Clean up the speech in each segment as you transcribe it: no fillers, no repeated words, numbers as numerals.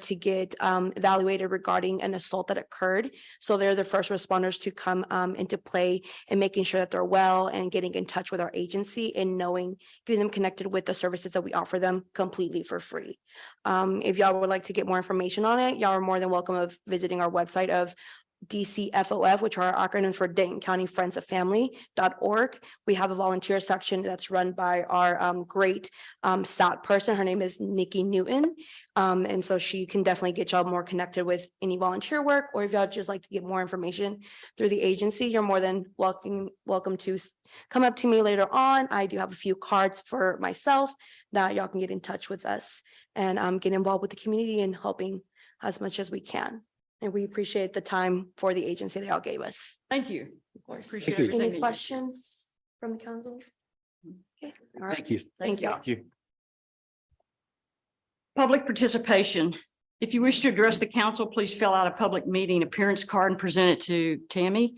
to get evaluated regarding an assault that occurred. So they're the first responders to come into play and making sure that they're well and getting in touch with our agency and getting them connected with the services that we offer them completely for free. If y'all would like to get more information on it, y'all are more than welcome of visiting our website of DCFOF, which are acronyms for Dayton County Friends of Family.org. We have a volunteer section that's run by our great SAT person. Her name is Nikki Newton. And so she can definitely get y'all more connected with any volunteer work, or if y'all just like to get more information through the agency, you're more than welcome to come up to me later on. I do have a few cards for myself that y'all can get in touch with us and get involved with the community and helping as much as we can. And we appreciate the time for the agency that y'all gave us. Thank you. Of course. Appreciate you. everything. Any that you- questions from the council? Okay. All right. Thank you. Thank you. Thank you. Public participation. If you wish to address the council, please fill out a public meeting appearance card and present it to Tammy.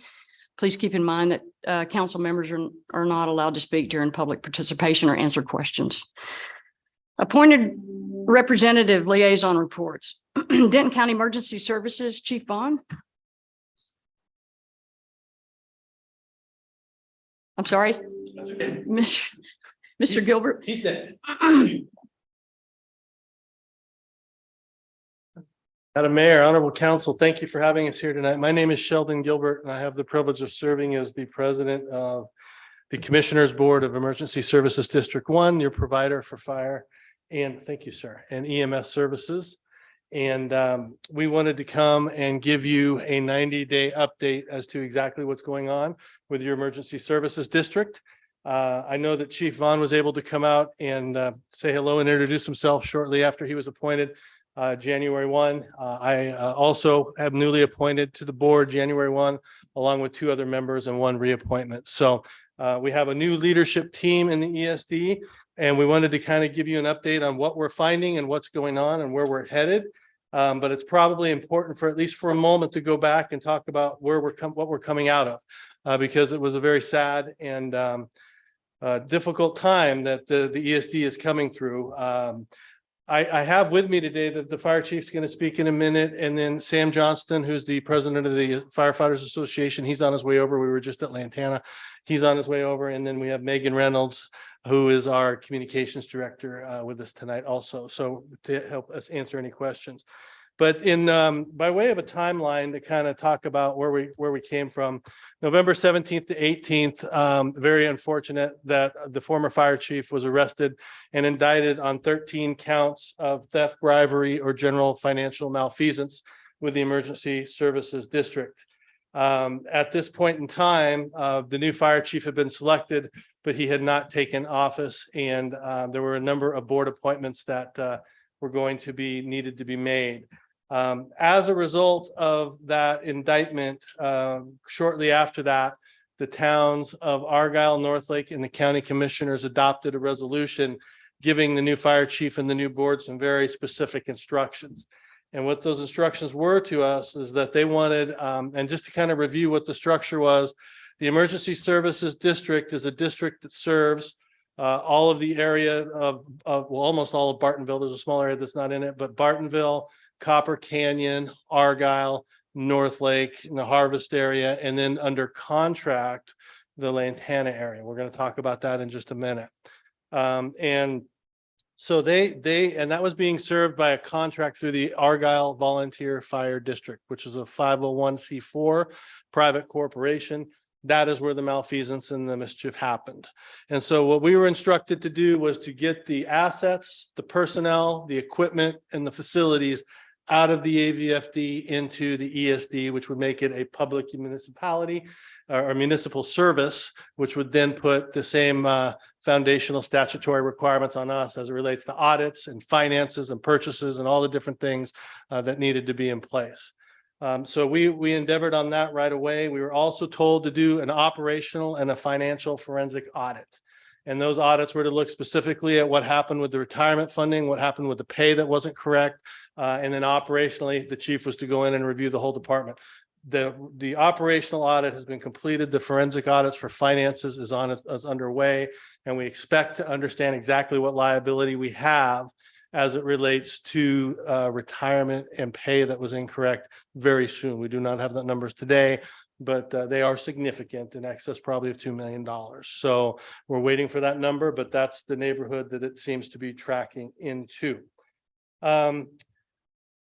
Please keep in mind that council members are not allowed to speak during public participation or answer questions. Appointed representative liaison reports. Denton County Emergency Services, Chief Vaughn. I'm sorry, Mr. Gilbert. He's next. Madam Mayor, Honorable Council, thank you for having us here tonight. My name is Sheldon Gilbert, and I have the privilege of serving as the president of the Commissioners Board of Emergency Services District 1, your provider for fire and thank you, sir, and EMS services. And we wanted to come and give you a 90-day update as to exactly what's going on with your emergency services district. I know that Chief Vaughn was able to come out and say hello and introduce himself shortly after he was appointed January 1. I also have newly appointed to the board January 1, along with 2 other members and 1 reappointment. So we have a new leadership team in the ESD, and we wanted to kind of give you an update on what we're finding and what's going on and where we're headed. But it's probably important for at least for a moment to go back and talk about where what we're coming out of, because it was a very sad and difficult time that the ESD is coming through. I have with me today that the fire chief's going to speak in a minute, and then Sam Johnston, who's the president of the Firefighters Association, he's on his way over. We were just at Lantana. He's on his way over. And then we have Megan Reynolds, who is our communications director with us tonight also. So to help us answer any questions. But in by way of a timeline to kind of talk about where we came from, November 17th to 18th, very unfortunate that the former fire chief was arrested and indicted on 13 counts of theft, bribery, or general financial malfeasance with the Emergency Services District. At this point in time, the new fire chief had been selected, but he had not taken office, and there were a number of board appointments that were going to be needed to be made. As a result of that indictment, shortly after that, the towns of Argyle, Northlake, and the county commissioners adopted a resolution giving the new fire chief and the new board some very specific instructions. And what those instructions were to us is that they wanted, and just to kind of review what the structure was, the Emergency Services District is a district that serves all of the area of well, almost all of Bartonville. There's a small area that's not in it, but Bartonville, Copper Canyon, Argyle, Northlake, in the Harvest area, and then under contract, the Lantana area. We're going to talk about that in just a minute. And so and that was being served by a contract through the Argyle Volunteer Fire District, which is a 501c4 private corporation. That is where the malfeasance and the mischief happened. And so what we were instructed to do was to get the assets, the personnel, the equipment, and the facilities out of the AVFD into the ESD, which would make it a public municipality or municipal service, which would then put the same foundational statutory requirements on us as it relates to audits and finances and purchases and all the different things that needed to be in place. So we endeavored on that right away. We were also told to do an operational and a financial forensic audit. And those audits were to look specifically at what happened with the retirement funding, what happened with the pay that wasn't correct. And then operationally, the chief was to go in and review the whole department. The operational audit has been completed. The forensic audits for finances is underway. And we expect to understand exactly what liability we have as it relates to retirement and pay that was incorrect very soon. We do not have the numbers today, but they are significant, in excess probably of $2 million. So we're waiting for that number, but that's the neighborhood that it seems to be tracking into.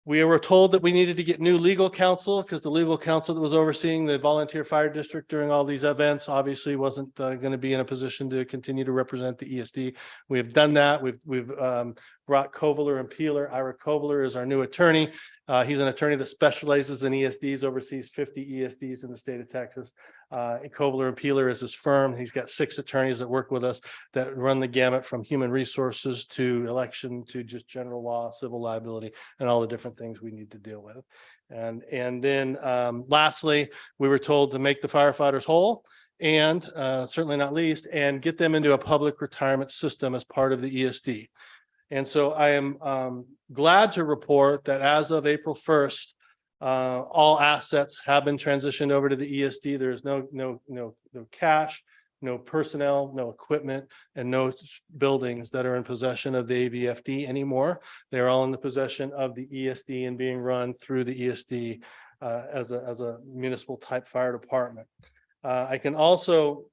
We were told that we needed to get new legal counsel because the legal counsel that was overseeing the volunteer fire district during all these events obviously wasn't going to be in a position to continue to represent the ESD. We have done that. We've brought Kovler and Peeler. Ira Kovler is our new attorney. He's an attorney that specializes in ESDs, oversees 50 ESDs in the state of Texas. Kovler and Peeler is his firm. He's got 6 attorneys that work with us that run the gamut from human resources to election to just general law, civil liability, and all the different things we need to deal with. And then lastly, we were told to make the firefighters whole, and certainly not least, and get them into a public retirement system as part of the ESD. And so I am glad to report that as of April 1st, all assets have been transitioned over to the ESD. There is no cash, no personnel, no equipment, and no buildings that are in possession of the AVFD anymore. They're all in the possession of the ESD and being run through the ESD as a municipal type fire department. I can also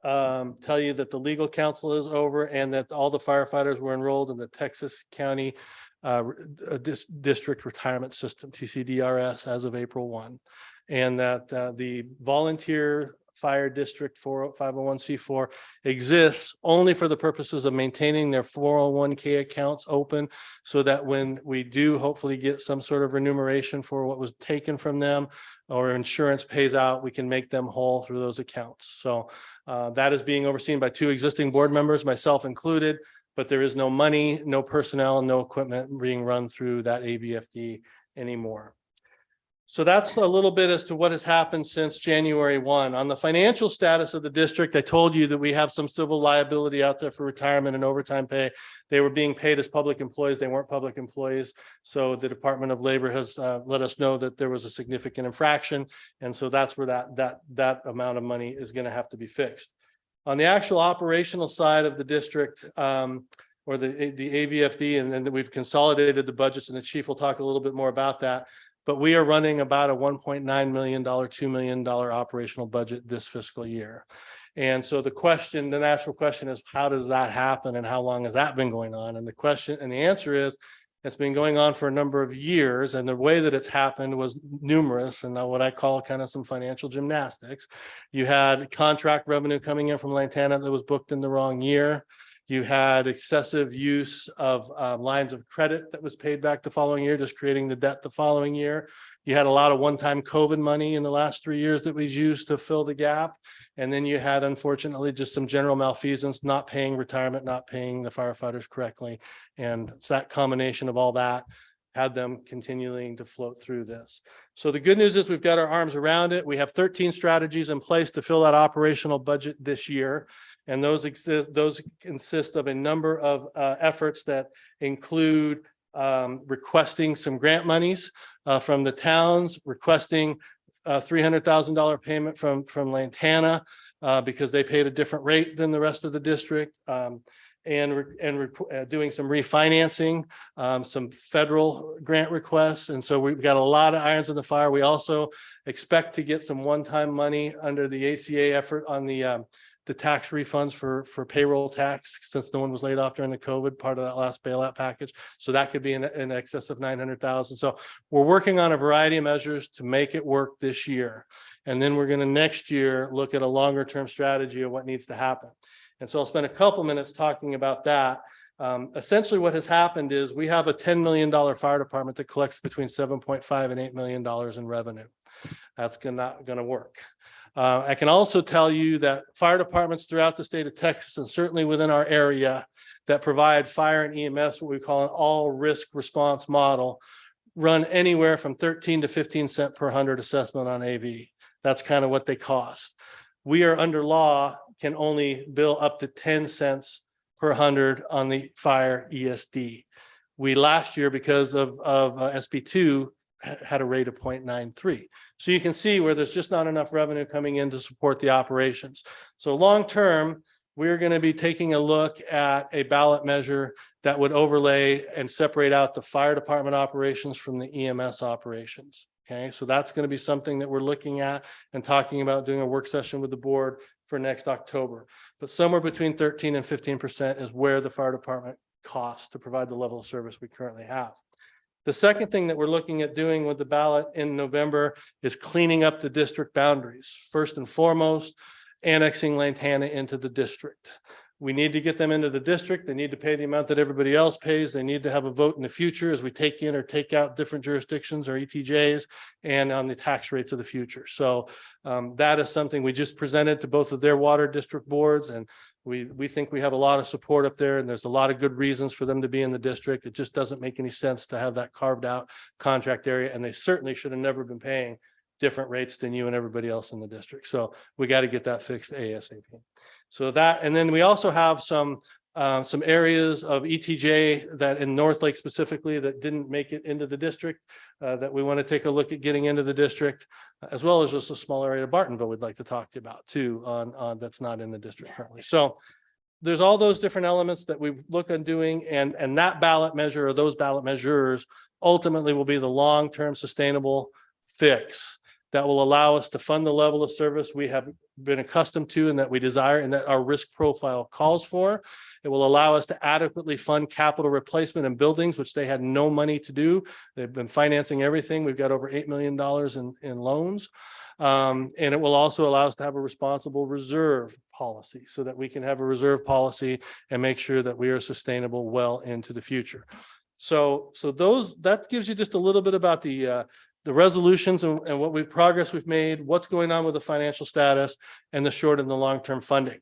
tell you that the legal counsel is over and that all the firefighters were enrolled in the Texas County District Retirement System, TCDRS, as of April 1, and that the volunteer fire district 501c4 exists only for the purposes of maintaining their 401k accounts open, so that when we do hopefully get some sort of remuneration for what was taken from them or insurance pays out, we can make them whole through those accounts. So that is being overseen by 2 existing board members, myself included, but there is no money, no personnel, no equipment being run through that AVFD anymore. So that's a little bit as to what has happened since January 1. On the financial status of the district, I told you that we have some civil liability out there for retirement and overtime pay. They were being paid as public employees. They weren't public employees. So the Department of Labor has let us know that there was a significant infraction. And so that's where that amount of money is going to have to be fixed. On the actual operational side of the district, or the AVFD, and then we've consolidated the budgets, and the chief will talk a little bit more about that. But we are running about a $1.9 million, $2 million operational budget this fiscal year. And so the natural question is, how does that happen and how long has that been going on? And the answer is, it's been going on for a number of years. And the way that it's happened was numerous, and what I call kind of some financial gymnastics. You had contract revenue coming in from Lantana that was booked in the wrong year. You had excessive use of lines of credit that was paid back the following year, just creating the debt the following year. You had a lot of one-time COVID money in the last 3 years that was used to fill the gap. And then you had, unfortunately, just some general malfeasance, not paying retirement, not paying the firefighters correctly. And so that combination of all that had them continuing to float through this. So the good news is we've got our arms around it. We have 13 strategies in place to fill that operational budget this year. And those consist of a number of efforts that include requesting some grant monies from the towns, requesting a $300,000 payment from Lantana because they paid a different rate than the rest of the district. And doing some refinancing, some federal grant requests. And so we've got a lot of irons in the fire. We also expect to get some one-time money under the ACA effort on the tax refunds for payroll tax, since no one was laid off during the COVID, part of that last bailout package. So that could be in excess of 900,000. So we're working on a variety of measures to make it work this year. And then we're going to next year look at a longer term strategy of what needs to happen. And so I'll spend a couple minutes talking about that. Essentially what has happened is we have a $10 million fire department that collects between $7.5 and $8 million in revenue. That's not going to work. I can also tell you that fire departments throughout the state of Texas, and certainly within our area, that provide fire and EMS, what we call an all risk response model, run anywhere from 13 to 15 cents per 100 assessment on AV. That's kind of what they cost. We are under law, can only bill up to 10 cents per 100 on the fire ESD. We last year, because of SB2, had a rate of 0.93. So you can see where there's just not enough revenue coming in to support the operations. So long term, we're going to be taking a look at a ballot measure that would overlay and separate out the fire department operations from the EMS operations. Okay, so that's going to be something that we're looking at and talking about doing a work session with the board for next October. But somewhere between 13 and 15% is where the fire department costs to provide the level of service we currently have. The second thing that we're looking at doing with the ballot in November is cleaning up the district boundaries. First and foremost, annexing Lantana into the district. We need to get them into the district. They need to pay the amount that everybody else pays. They need to have a vote in the future as we take in or take out different jurisdictions or ETJs and on the tax rates of the future. So that is something we just presented to both of their water district boards, and we think we have a lot of support up there, and there's a lot of good reasons for them to be in the district. It just doesn't make any sense to have that carved out contract area, and they certainly should have never been paying different rates than you and everybody else in the district. So we got to get that fixed ASAP. So that, and then we also have some areas of ETJ that in North Lake specifically that didn't make it into the district that we want to take a look at getting into the district, as well as just a small area of Bartonville we'd like to talk to you about too on that's not in the district currently. So there's all those different elements that we look on doing, and that ballot measure or those ballot measures ultimately will be the long-term sustainable fix that will allow us to fund the level of service we have been accustomed to and that we desire and that our risk profile calls for. It will allow us to adequately fund capital replacement in buildings, which they had no money to do. They've been financing everything. We've got over $8 million in loans. And it will also allow us to have a responsible reserve policy so that we can have a reserve policy and make sure that we are sustainable well into the future. So that gives you just a little bit about the resolutions and what progress we've made, what's going on with the financial status, and the short and the long-term funding.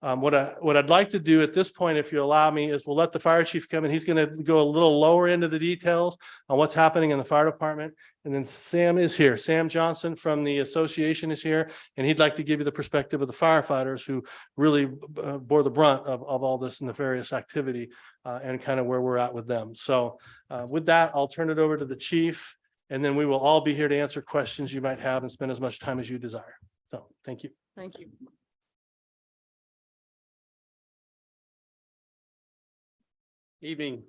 What I'd like to do at this point, if you allow me, is we'll let the fire chief come in. He's going to go a little lower into the details on what's happening in the fire department. And then Sam is here. Sam Johnson from the association is here, and he'd like to give you the perspective of the firefighters who really bore the brunt of all this nefarious activity and kind of where we're at with them. So with that, I'll turn it over to the chief, and then we will all be here to answer questions you might have and spend as much time as you desire. So thank you. Thank you. Evening,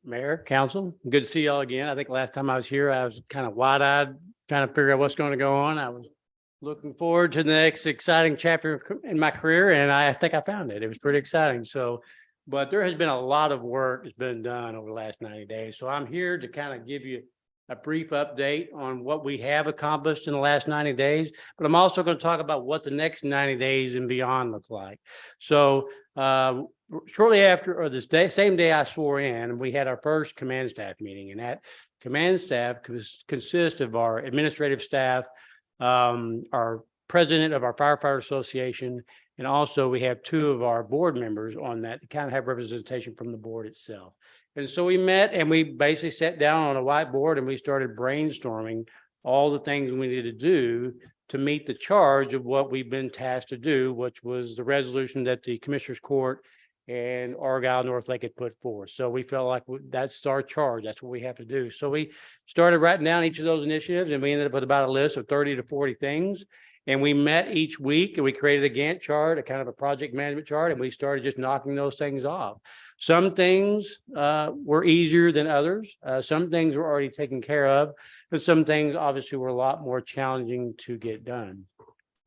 Mayor, Council. Good to see y'all again. I think last time I was here, I was kind of wide-eyed trying to figure out what's going to go on. I was looking forward to the next exciting chapter in my career, and I think I found it. It was pretty exciting. So, but there has been a lot of work that's been done over the last 90 days. So I'm here to kind of give you a brief update on what we have accomplished in the last 90 days, but I'm also going to talk about what the next 90 days and beyond look like. So shortly after, or this day, same day I swore in, we had our first command staff meeting, and that command staff consists of our administrative staff, our president of our firefighter association, and also we have 2 of our board members on that to kind of have representation from the board itself. And so we met and we basically sat down on a whiteboard and we started brainstorming all the things we needed to do to meet the charge of what we've been tasked to do, which was the resolution that the Commissioners Court and Argyle North Lake had put forth. So we felt like that's our charge. That's what we have to do. So we started writing down each of those initiatives, and we ended up with about a list of 30 to 40 things. And we met each week and we created a Gantt chart, a kind of a project management chart, and we started just knocking those things off. Some things were easier than others. Some things were already taken care of, and some things obviously were a lot more challenging to get done.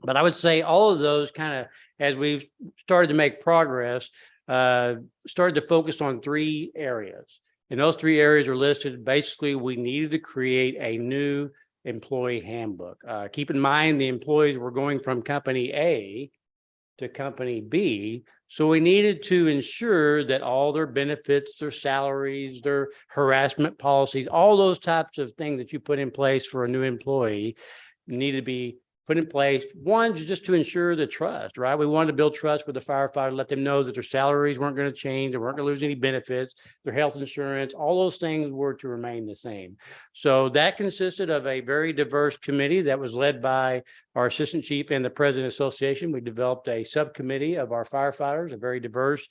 But I would say all of those kind of, as we've started to make progress, started to focus on 3 areas. And those 3 areas are listed. Basically, we needed to create a new employee handbook. Keep in mind, the employees were going from company A to company B. So we needed to ensure that all their benefits, their salaries, their harassment policies, all those types of things that you put in place for a new employee needed to be put in place. One, just to ensure the trust, right? We wanted to build trust with the firefighter, let them know that their salaries weren't going to change, they weren't going to lose any benefits, their health insurance, all those things were to remain the same. So that consisted of a very diverse committee that was led by our assistant chief and the president association. We developed a subcommittee of our firefighters, a very diverse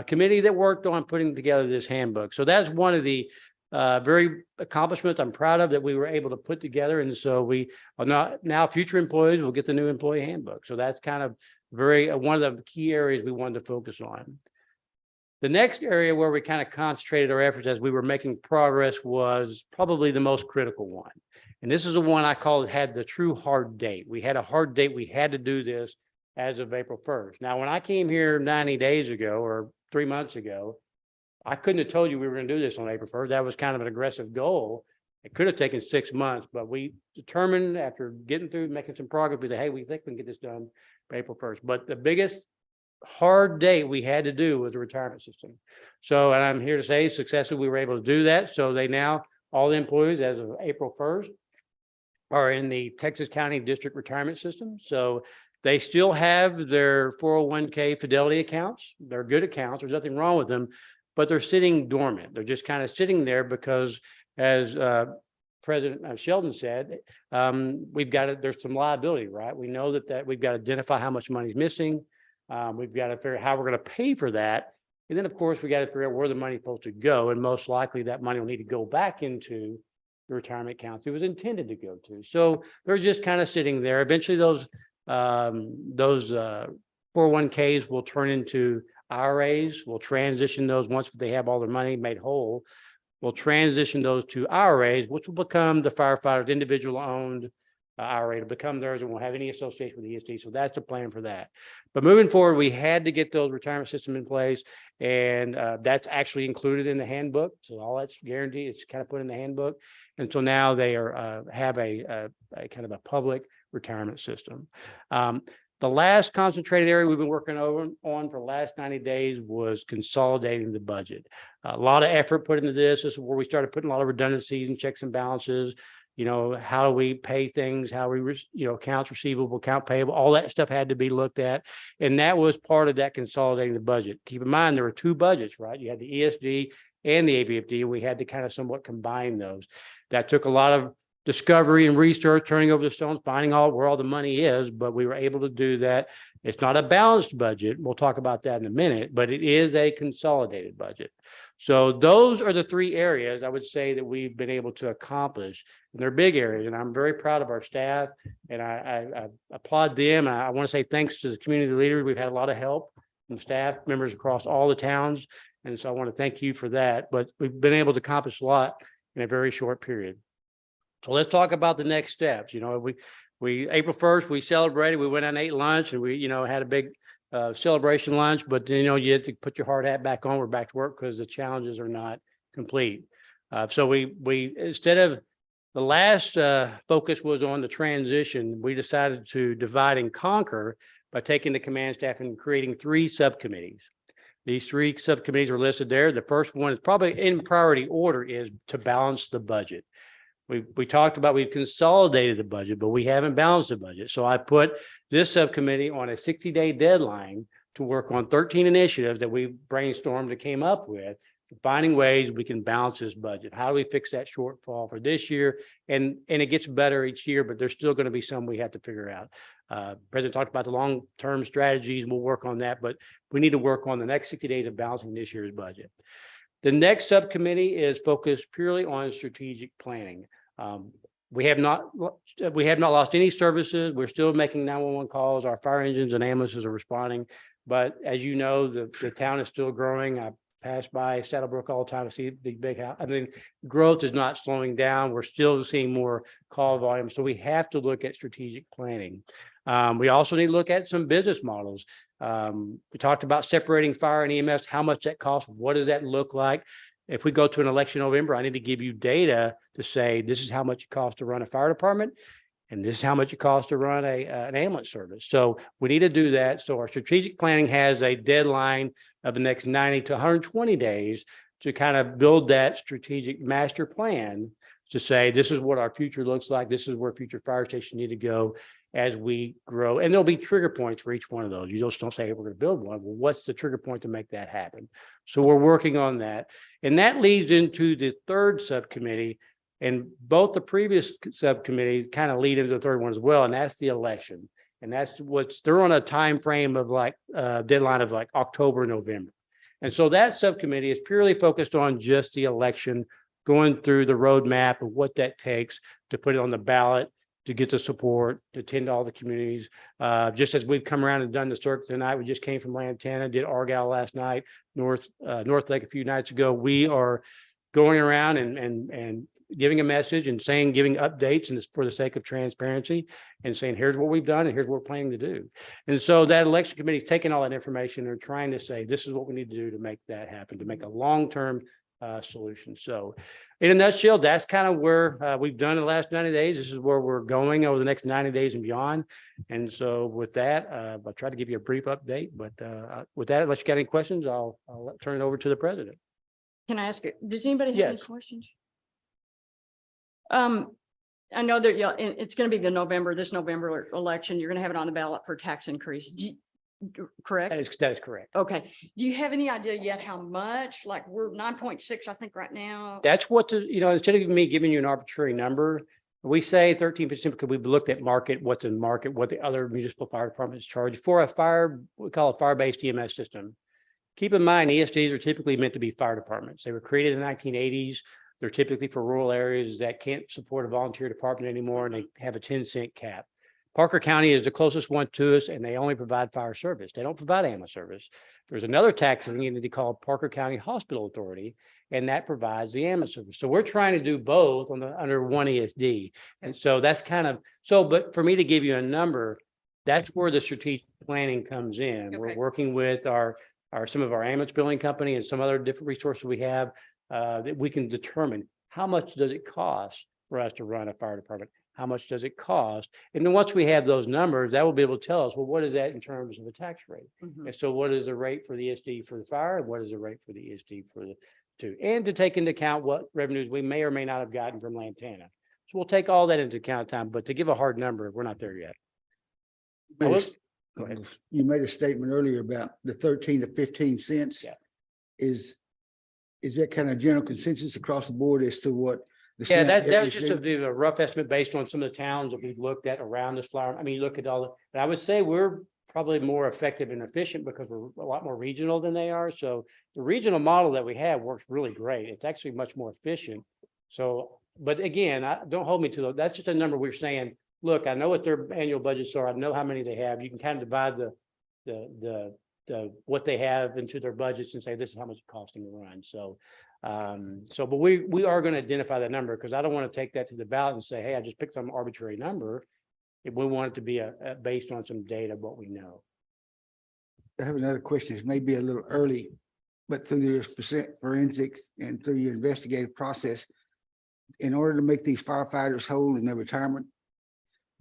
committee that worked on putting together this handbook. So that's one of the very accomplishments I'm proud of that we were able to put together. And so we are now future employees will get the new employee handbook. So that's kind of one of the key areas we wanted to focus on. The next area where we kind of concentrated our efforts as we were making progress was probably the most critical one. And this is the one I call it had the true hard date. We had a hard date. We had to do this as of April 1st. Now, when I came here 90 days ago or 3 months ago, I couldn't have told you we were going to do this on April 1st. That was kind of an aggressive goal. It could have taken 6 months, but we determined after getting through, making some progress, we said, hey, we think we can get this done by April 1st. But the biggest hard date we had to do was the retirement system. So, and I'm here to say successfully, we were able to do that. So they now, all the employees as of April 1st are in the Texas County District Retirement System. So they still have their 401k Fidelity accounts. They're good accounts. There's nothing wrong with them, but they're sitting dormant. They're just kind of sitting there because as President Sheldon said, there's some liability, right? We know that we've got to identify how much money's missing. We've got to figure out how we're going to pay for that. And then, of course, we got to figure out where the money's supposed to go. And most likely that money will need to go back into the retirement accounts it was intended to go to. So they're just kind of sitting there. Eventually those 401ks will turn into IRAs. We'll transition those once they have all their money made whole. We'll transition those to IRAs, which will become the firefighters' individual owned IRA to become theirs and won't have any association with the ESD. So that's the plan for that. But moving forward, we had to get those retirement system in place, and that's actually included in the handbook. So all that's guaranteed. It's kind of put in the handbook, and so now they have a kind of a public retirement system. The last concentrated area we've been working on for the last 90 days was consolidating the budget. A lot of effort put into this. This is where we started putting a lot of redundancies and checks and balances. You know, how do we pay things, how we, accounts receivable, account payable, all that stuff had to be looked at. And that was part of that consolidating the budget. Keep in mind, there were two budgets, right? You had the ESD and the ABFD, and we had to kind of somewhat combine those. That took a lot of discovery and research, turning over the stones, finding where all the money is, but we were able to do that. It's not a balanced budget. We'll talk about that in a minute, but it is a consolidated budget. So those are the three areas I would say that we've been able to accomplish, and they're big areas. And I'm very proud of our staff, and I applaud them. And I want to say thanks to the community leaders. We've had a lot of help from staff members across all the towns, and so I want to thank you for that. But we've been able to accomplish a lot in a very short period. So let's talk about the next steps. We April 1st, we celebrated, we went out and ate lunch, and we, had a big celebration lunch, but you had to put your hard hat back on. We're back to work because the challenges are not complete. So we instead of the last focus was on the transition, we decided to divide and conquer by taking the command staff and creating 3 subcommittees. These 3 subcommittees are listed there. The first one is probably in priority order is to balance the budget. We talked about we've consolidated the budget, but we haven't balanced the budget. So I put this subcommittee on a 60-day deadline to work on 13 initiatives that we brainstormed and came up with, finding ways we can balance this budget. How do we fix that shortfall for this year? And it gets better each year, but there's still going to be some we have to figure out. President talked about the long-term strategies. We'll work on that, but we need to work on the next 60 days of balancing this year's budget. The next subcommittee is focused purely on strategic planning. We have not lost any services. We're still making 911 calls. Our fire engines and ambulances are responding. But as you know, the town is still growing. I pass by Saddlebrook all the time to see the big house. Growth is not slowing down. We're still seeing more call volume. So we have to look at strategic planning. We also need to look at some business models. We talked about separating fire and EMS, how much that costs, what does that look like? If we go to an election in November, I need to give you data to say, this is how much it costs to run a fire department, and this is how much it costs to run an ambulance service. So we need to do that. So our strategic planning has a deadline of the next 90 to 120 days to kind of build that strategic master plan to say, this is what our future looks like. This is where future fire stations need to go as we grow. And there'll be trigger points for each one of those. You just don't say, hey, we're going to build one. Well, what's the trigger point to make that happen? So we're working on that. And that leads into the third subcommittee. And both the previous subcommittees kind of lead into the third one as well. And that's the election. And that's they're on a time frame of deadline of October, November. And so that subcommittee is purely focused on just the election, going through the roadmap of what that takes to put it on the ballot to get the support, to attend all the communities. Just as we've come around and done the circuit tonight, we just came from Lantana, did Argyle last night, North Lake a few nights ago. We are going around and giving a message and saying, giving updates, and it's for the sake of transparency, and saying, here's what we've done and here's what we're planning to do. And so that election committee is taking all that information. They're trying to say, this is what we need to do to make that happen, to make a long-term solution. So in a nutshell, that's kind of where we've done in the last 90 days. This is where we're going over the next 90 days and beyond. And so with that, I'll try to give you a brief update, but with that, unless you got any questions, I'll turn it over to the president. Can I ask, does anybody have any Yes. questions? I know that, yeah, it's going to be this November election. You're going to have it on the ballot for tax increase. Correct? That is correct. Okay. Do you have any idea yet how much? Like we're 9.6, I think right now. That's what instead of me giving you an arbitrary number, we say 13% because we've looked at what's in market, what the other municipal fire departments charge for a fire, we call it fire-based EMS system. Keep in mind, ESDs are typically meant to be fire departments. They were created in the 1980s. They're typically for rural areas that can't support a volunteer department anymore, and they have a 10-cent cap. Parker County is the closest one to us, and they only provide fire service. They don't provide ambulance service. There's another taxing entity called Parker County Hospital Authority, and that provides the ambulance service. So we're trying to do both under one ESD. And so that's but for me to give you a number, that's where the strategic planning comes in. Okay. We're working with some of our ambulance billing company and some other different resources we have that we can determine how much does it cost for us to run a fire department? How much does it cost? And then once we have those numbers, that will be able to tell us, well, what is that in terms of a tax rate? Mhm. And so what is the rate for the ESD for the fire? And what is the rate for the ESD for the two? And to take into account what revenues we may or may not have gotten from Lantana. So we'll take all that into account time, but to give a hard number, we're not there yet. I will- Go ahead. You made a statement earlier about the 13 to 15 cents. Yeah. Is that kind of general consensus across the board as to what? the Yeah, cent that was is just doing? a rough estimate based on some of the towns that we've looked at around this flower. I mean, look at but I would say we're probably more effective and efficient because we're a lot more regional than they are. So the regional model that we have works really great. It's actually much more efficient. So, but again, don't hold me to that's just a number we're saying, look, I know what their annual budgets are. I know how many they have. You can kind of divide the what they have into their budgets and say, this is how much it's costing to run. So, but we are going to identify that number because I don't want to take that to the ballot and say, hey, I just picked some arbitrary number. If we want it to be based on some data, what we know. I have another question. It may be a little early, but through your forensics and through your investigative process, in order to make these firefighters whole in their retirement,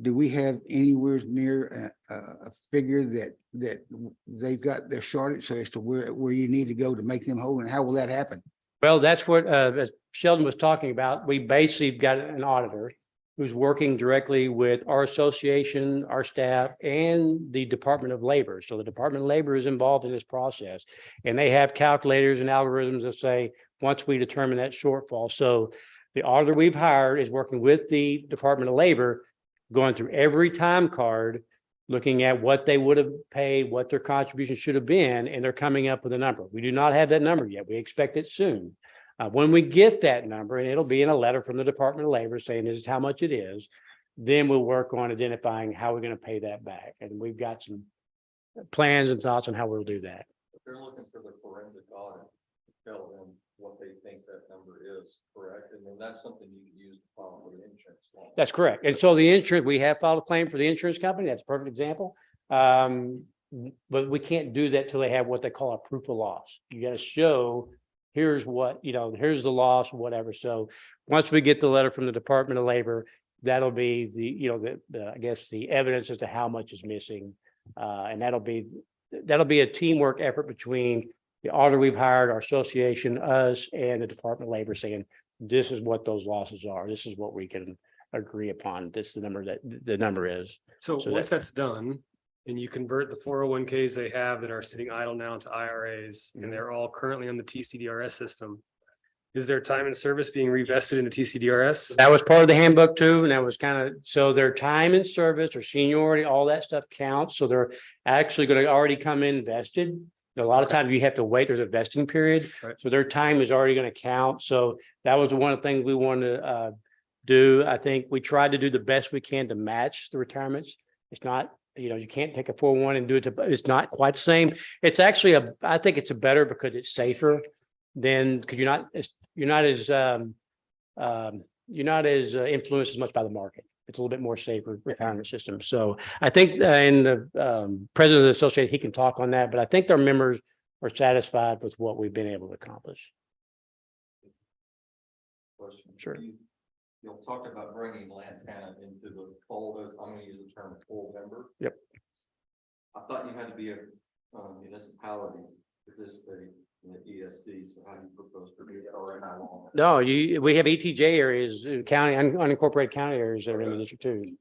do we have anywhere near a figure that they've got their shortage so as to where you need to go to make them whole, and how will that happen? Well, that's what as Sheldon was talking about. We basically got an auditor who's working directly with our association, our staff, and the Department of Labor. So the Department of Labor is involved in this process, and they have calculators and algorithms that say, once we determine that shortfall. So the auditor we've hired is working with the Department of Labor, going through every time card, looking at what they would have paid, what their contribution should have been, and they're coming up with a number. We do not have that number yet. We expect it soon. When we get that number, and it'll be in a letter from the Department of Labor saying this is how much it is, then we'll work on identifying how we're going to pay that back. And we've got some plans and thoughts on how we'll do that. If they're looking for the forensic audit, tell them what they think that number is, correct? And then that's something you can use to file for the insurance. That's correct. And so the insurance, we have filed a claim for the insurance company. That's a perfect example. But we can't do that till they have what they call a proof of loss. You got to show, here's what, here's the loss, whatever. So once we get the letter from the Department of Labor, that'll be I guess the evidence as to how much is missing. And that'll be a teamwork effort between the auditor we've hired, our association, us, and the Department of Labor saying, this is what those losses are. This is what we can agree upon. This is the number that the number is. So So once that's done, and you convert the 401ks they have that are sitting idle now to IRAs, and they're all currently on the TCDRS system, is their time and service being revested into TCDRS? That was part of the handbook too. And that was so their time in service or seniority, all that stuff counts. So they're actually going to already come in vested. A lot of times you have to wait, there's a vesting period. Right. So their time is already going to count. So that was one of the things we wanted to do. I think we tried to do the best we can to match the retirements. It's not, you can't take a 401 and do it to, it's not quite the same. It's actually I think it's a better because it's safer than, because you're not as influenced as much by the market. It's a little bit more safer retirement system. So I think, and the president of the association, he can talk on that, but I think their members are satisfied with what we've been able to accomplish. Question. Sure. You'll talk about bringing Lantana into the fold as, I'm gonna use the term full member. Yep. I thought you had to be a municipality to participate in the ESD, so how do you propose to do that, or how long? No, we have ETJ areas, county, unincorporated county areas that are in the district too.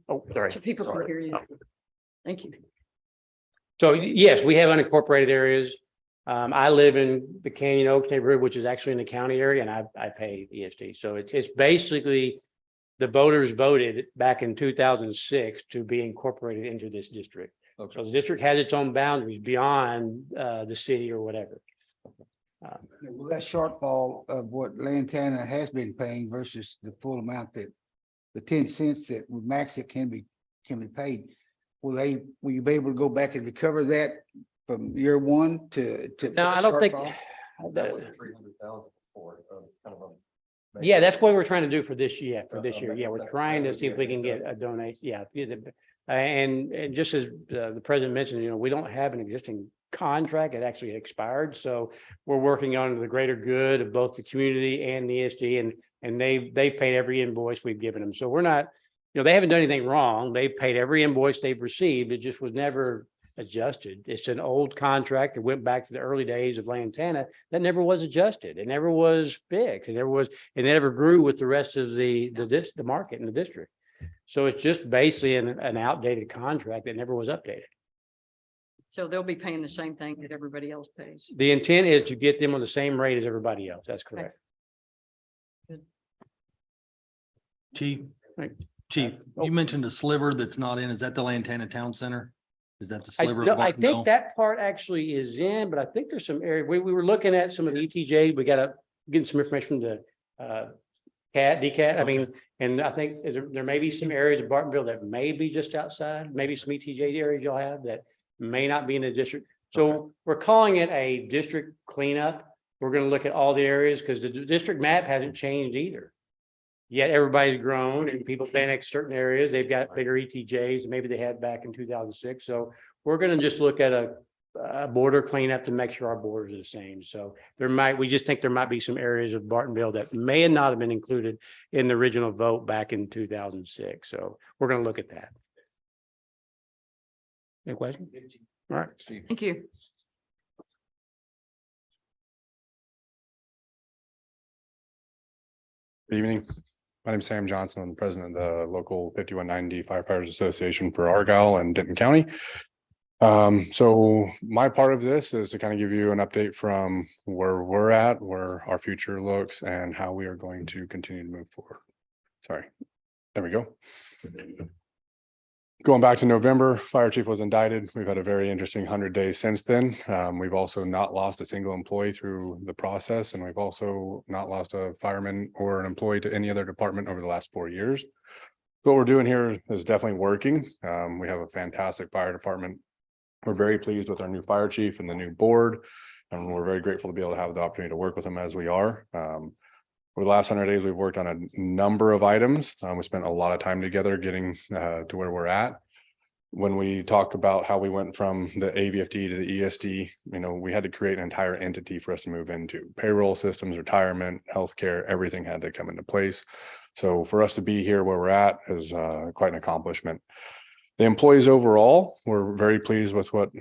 Oh, sorry. So people can Sorry. hear you. Thank you. So yes, we have unincorporated areas. I live in the Canyon Oaks neighborhood, which is actually in the county area, and I pay ESD. So it's basically the voters voted back in 2006 to be incorporated into this district. Okay. So the district has its own boundaries beyond the city or whatever. Will that shortfall of what Lantana has been paying versus the full amount that the 10 cents that with max it can be paid, will you be able to go back and recover that from year one to? No, I don't think. That was 300,000 for kind of a. Yeah, that's what we're trying to do for this year, Yeah, we're trying to see if we can get a donation. Yeah. And just as the president mentioned, we don't have an existing contract. It actually expired. So we're working on the greater good of both the community and the ESD, and they paid every invoice we've given them. So we're not, they haven't done anything wrong. They paid every invoice they've received. It just was never adjusted. It's an old contract that went back to the early days of Lantana that never was adjusted. It never was fixed. It never grew with the rest of the market in the district. So it's just basically an outdated contract that never was updated. So they'll be paying the same thing that everybody else pays. The intent is to get them on the same rate as everybody else. That's correct. Chief, Right. Chief, Oh. you mentioned a sliver that's not in. Is that the Lantana Town Center? Is that the I sliver? of no, I Martindale? think that part actually is in, but I think there's some area, we were looking at some of the ETJ, we gotta get some information from the DCAT, I mean, and I think there may be some areas of Bartonville that may be just outside, maybe some ETJ areas you'll have that may not be in the district. So we're calling it a district cleanup. We're gonna look at all the areas because the district map hasn't changed either. Yet everybody's grown and people annex certain areas. They've got bigger ETJs than maybe they had back in 2006. So we're going to just look at a border cleanup to make sure our borders are the same. So we just think there might be some areas of Bartonville that may not have been included in the original vote back in 2006. So we're going to look at that. Any questions? All right. Thank you. Good evening. My name is Sam Johnson. I'm the president of the local 5190 Firefighters Association for Argyle and Denton County. So my part of this is to kind of give you an update from where we're at, where our future looks, and how we are going to continue to move forward. Sorry, there we go. Going back to November, fire chief was indicted. We've had a very interesting 100 days since then. We've also not lost a single employee through the process, and we've also not lost a fireman or an employee to any other department over the last 4 years. What we're doing here is definitely working. We have a fantastic fire department. We're very pleased with our new fire chief and the new board, and we're very grateful to be able to have the opportunity to work with them as we are. Over the last 100 days, we've worked on a number of items. We spent a lot of time together getting to where we're at. When we talk about how we went from the AVFD to the ESD, we had to create an entire entity for us to move into. Payroll systems, retirement, healthcare, everything had to come into place. So for us to be here where we're at is quite an accomplishment. The employees overall, we're very pleased with what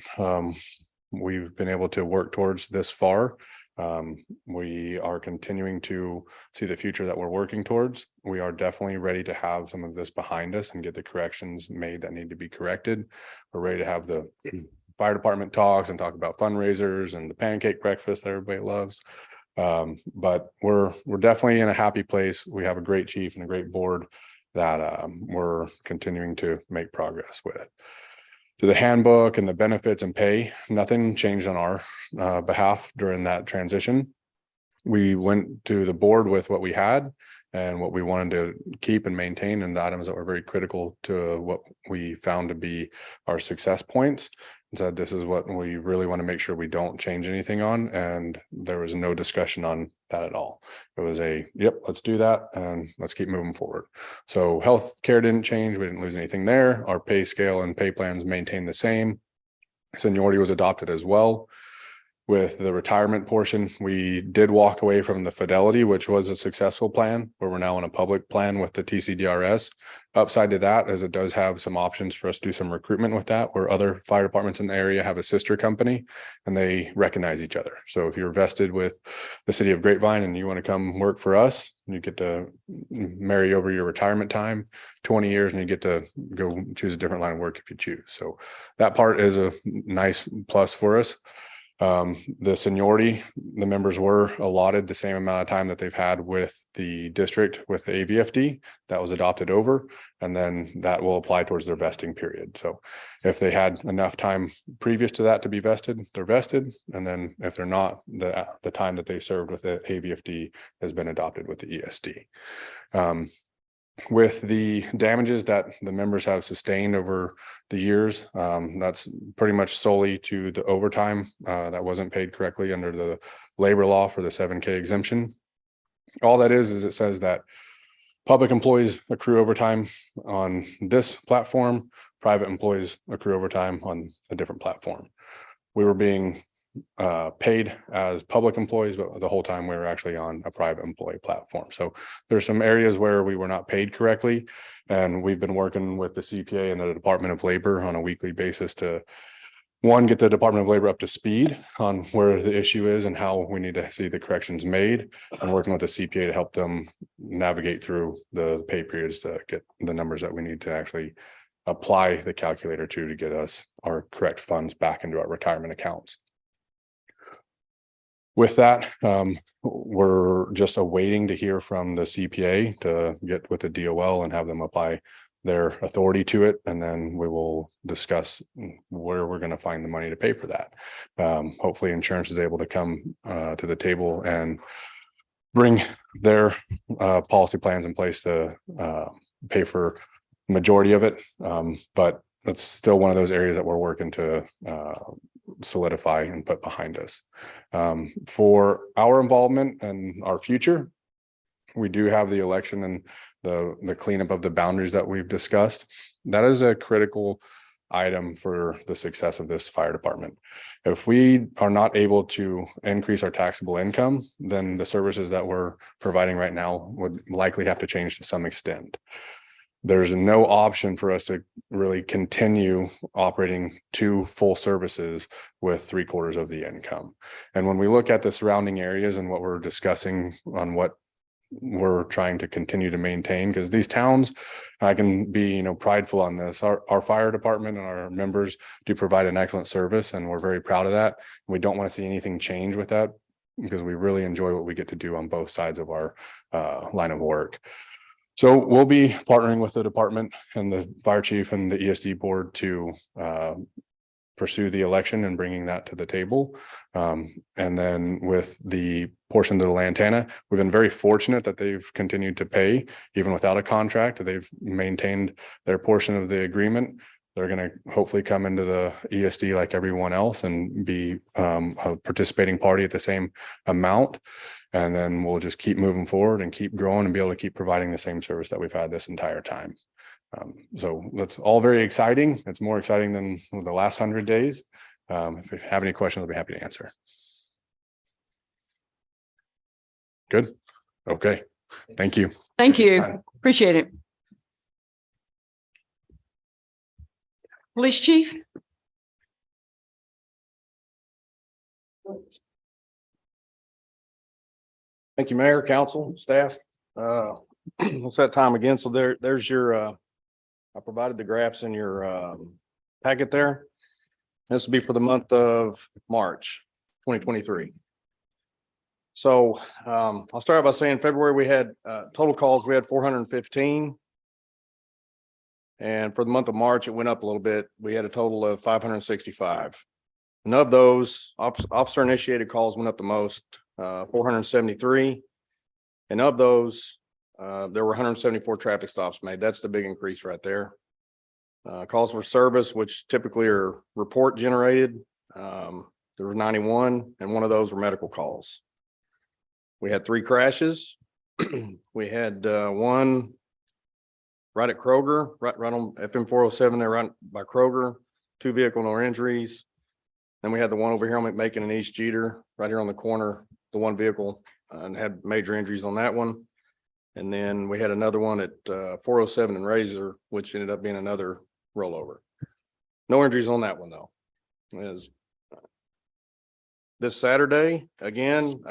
we've been able to work towards this far. We are continuing to see the future that we're working towards. We are definitely ready to have some of this behind us and get the corrections made that need to be corrected. We're ready to have the fire department talks and talk about fundraisers and the pancake breakfast that everybody loves. But we're definitely in a happy place. We have a great chief and a great board that we're continuing to make progress with. To the handbook and the benefits and pay, nothing changed on our behalf during that transition. We went to the board with what we had, and what we wanted to keep and maintain, and the items that were very critical to what we found to be our success points. And said, this is what we really want to make sure we don't change anything on. And there was no discussion on that at all. It was yep, let's do that and let's keep moving forward. So healthcare didn't change. We didn't lose anything there. Our pay scale and pay plans maintained the same. Seniority was adopted as well. With the retirement portion, we did walk away from the Fidelity, which was a successful plan, where we're now on a public plan with the TCDRS. Upside to that is it does have some options for us to do some recruitment with that, where other fire departments in the area have a sister company and they recognize each other. So if you're vested with the city of Grapevine and you want to come work for us, you get to marry over your retirement time, 20 years, and you get to go choose a different line of work if you choose. So that part is a nice plus for us. The seniority, the members were allotted the same amount of time that they've had with the district with the AVFD. That was adopted over, and then that will apply towards their vesting period. So if they had enough time previous to that to be vested, they're vested. And then if they're not, the time that they served with the AVFD has been adopted with the ESD. With the damages that the members have sustained over the years, that's pretty much solely to the overtime that wasn't paid correctly under the labor law for the 7K exemption. All that is it says that public employees accrue overtime on this platform, private employees accrue overtime on a different platform. We were being paid as public employees, but the whole time we were actually on a private employee platform. So there's some areas where we were not paid correctly, and we've been working with the CPA and the Department of Labor on a weekly basis to get the Department of Labor up to speed on where the issue is and how we need to see the corrections made, and working with the CPA to help them navigate through the pay periods to get the numbers that we need to actually apply the calculator to get us our correct funds back into our retirement accounts. With that, we're just awaiting to hear from the CPA to get with the DOL and have them apply their authority to it. And then we will discuss where we're going to find the money to pay for that. Hopefully insurance is able to come to the table and bring their policy plans in place to pay for the majority of it. But it's still one of those areas that we're working to solidify and put behind us. For our involvement and our future, we do have the election and the cleanup of the boundaries that we've discussed. That is a critical item for the success of this fire department. If we are not able to increase our taxable income, then the services that we're providing right now would likely have to change to some extent. There's no option for us to really continue operating 2 full services with 3/4 of the income. And when we look at the surrounding areas and what we're discussing on what we're trying to continue to maintain, because these towns, I can be, prideful on this. Our fire department and our members do provide an excellent service, and we're very proud of that. We don't want to see anything change with that, because we really enjoy what we get to do on both sides of our line of work. So we'll be partnering with the department and the fire chief and the ESD board to pursue the election and bringing that to the table. And then with the portion of the Lantana, we've been very fortunate that they've continued to pay even without a contract. They've maintained their portion of the agreement. They're going to hopefully come into the ESD like everyone else and be a participating party at the same amount. And then we'll just keep moving forward and keep growing and be able to keep providing the same service that we've had this entire time. So that's all very exciting. It's more exciting than the last 100 days. If you have any questions, I'll be happy to answer. Good. Okay. Thank you. Thank you. Appreciate it. Police chief? Thank you, Mayor, council, staff. It's that time again. So there's your, I provided the graphs in your packet there. This will be for the month of March, 2023. So I'll start by saying February, we had total calls, we had 415. And for the month of March, it went up a little bit. We had a total of 565. And of those, officer initiated calls went up the most, 473. And of those, there were 174 traffic stops made. That's the big increase right there. Calls for service, which typically are report generated. There were 91, and one of those were medical calls. We had 3 crashes. We had one right at Kroger, right on FM 407 there, right by Kroger, 2 vehicle, no injuries. Then we had the one over here on McMakin and East Jeter, right here on the corner, the 1 vehicle, and had major injuries on that one. And then we had another one at 407 and Razor, which ended up being another rollover. No injuries on that one though. Is this Saturday, again,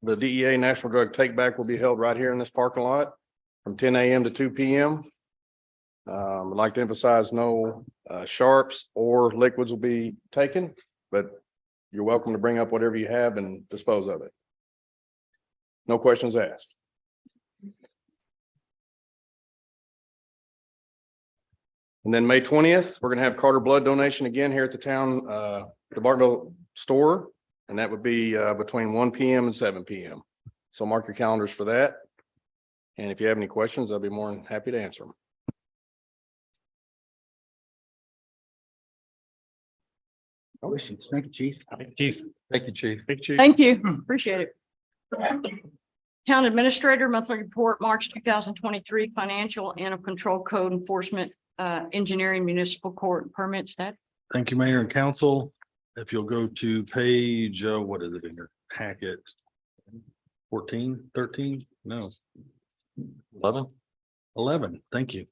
the DEA National Drug Take Back will be held right here in this parking lot from 10 a.m. to 2 p.m. I'd like to emphasize no sharps or liquids will be taken, but you're welcome to bring up whatever you have and dispose of it. No questions asked. And then May 20th, we're gonna have Carter blood donation again here at the town, the Bartonville store. And that would be between 1 p.m. and 7 p.m. So mark your calendars for that. And if you have any questions, I'll be more than happy to answer them. Questions? Thank you, Chief. Chief. Thank you, Chief. Thank you. Appreciate it. Town Administrator, monthly report, March 2023, financial animal control code enforcement, engineering, municipal court permits that. Thank you, Mayor and Council. If you'll go to page, what is it in your packet? 14, 13? No, 11. Thank you.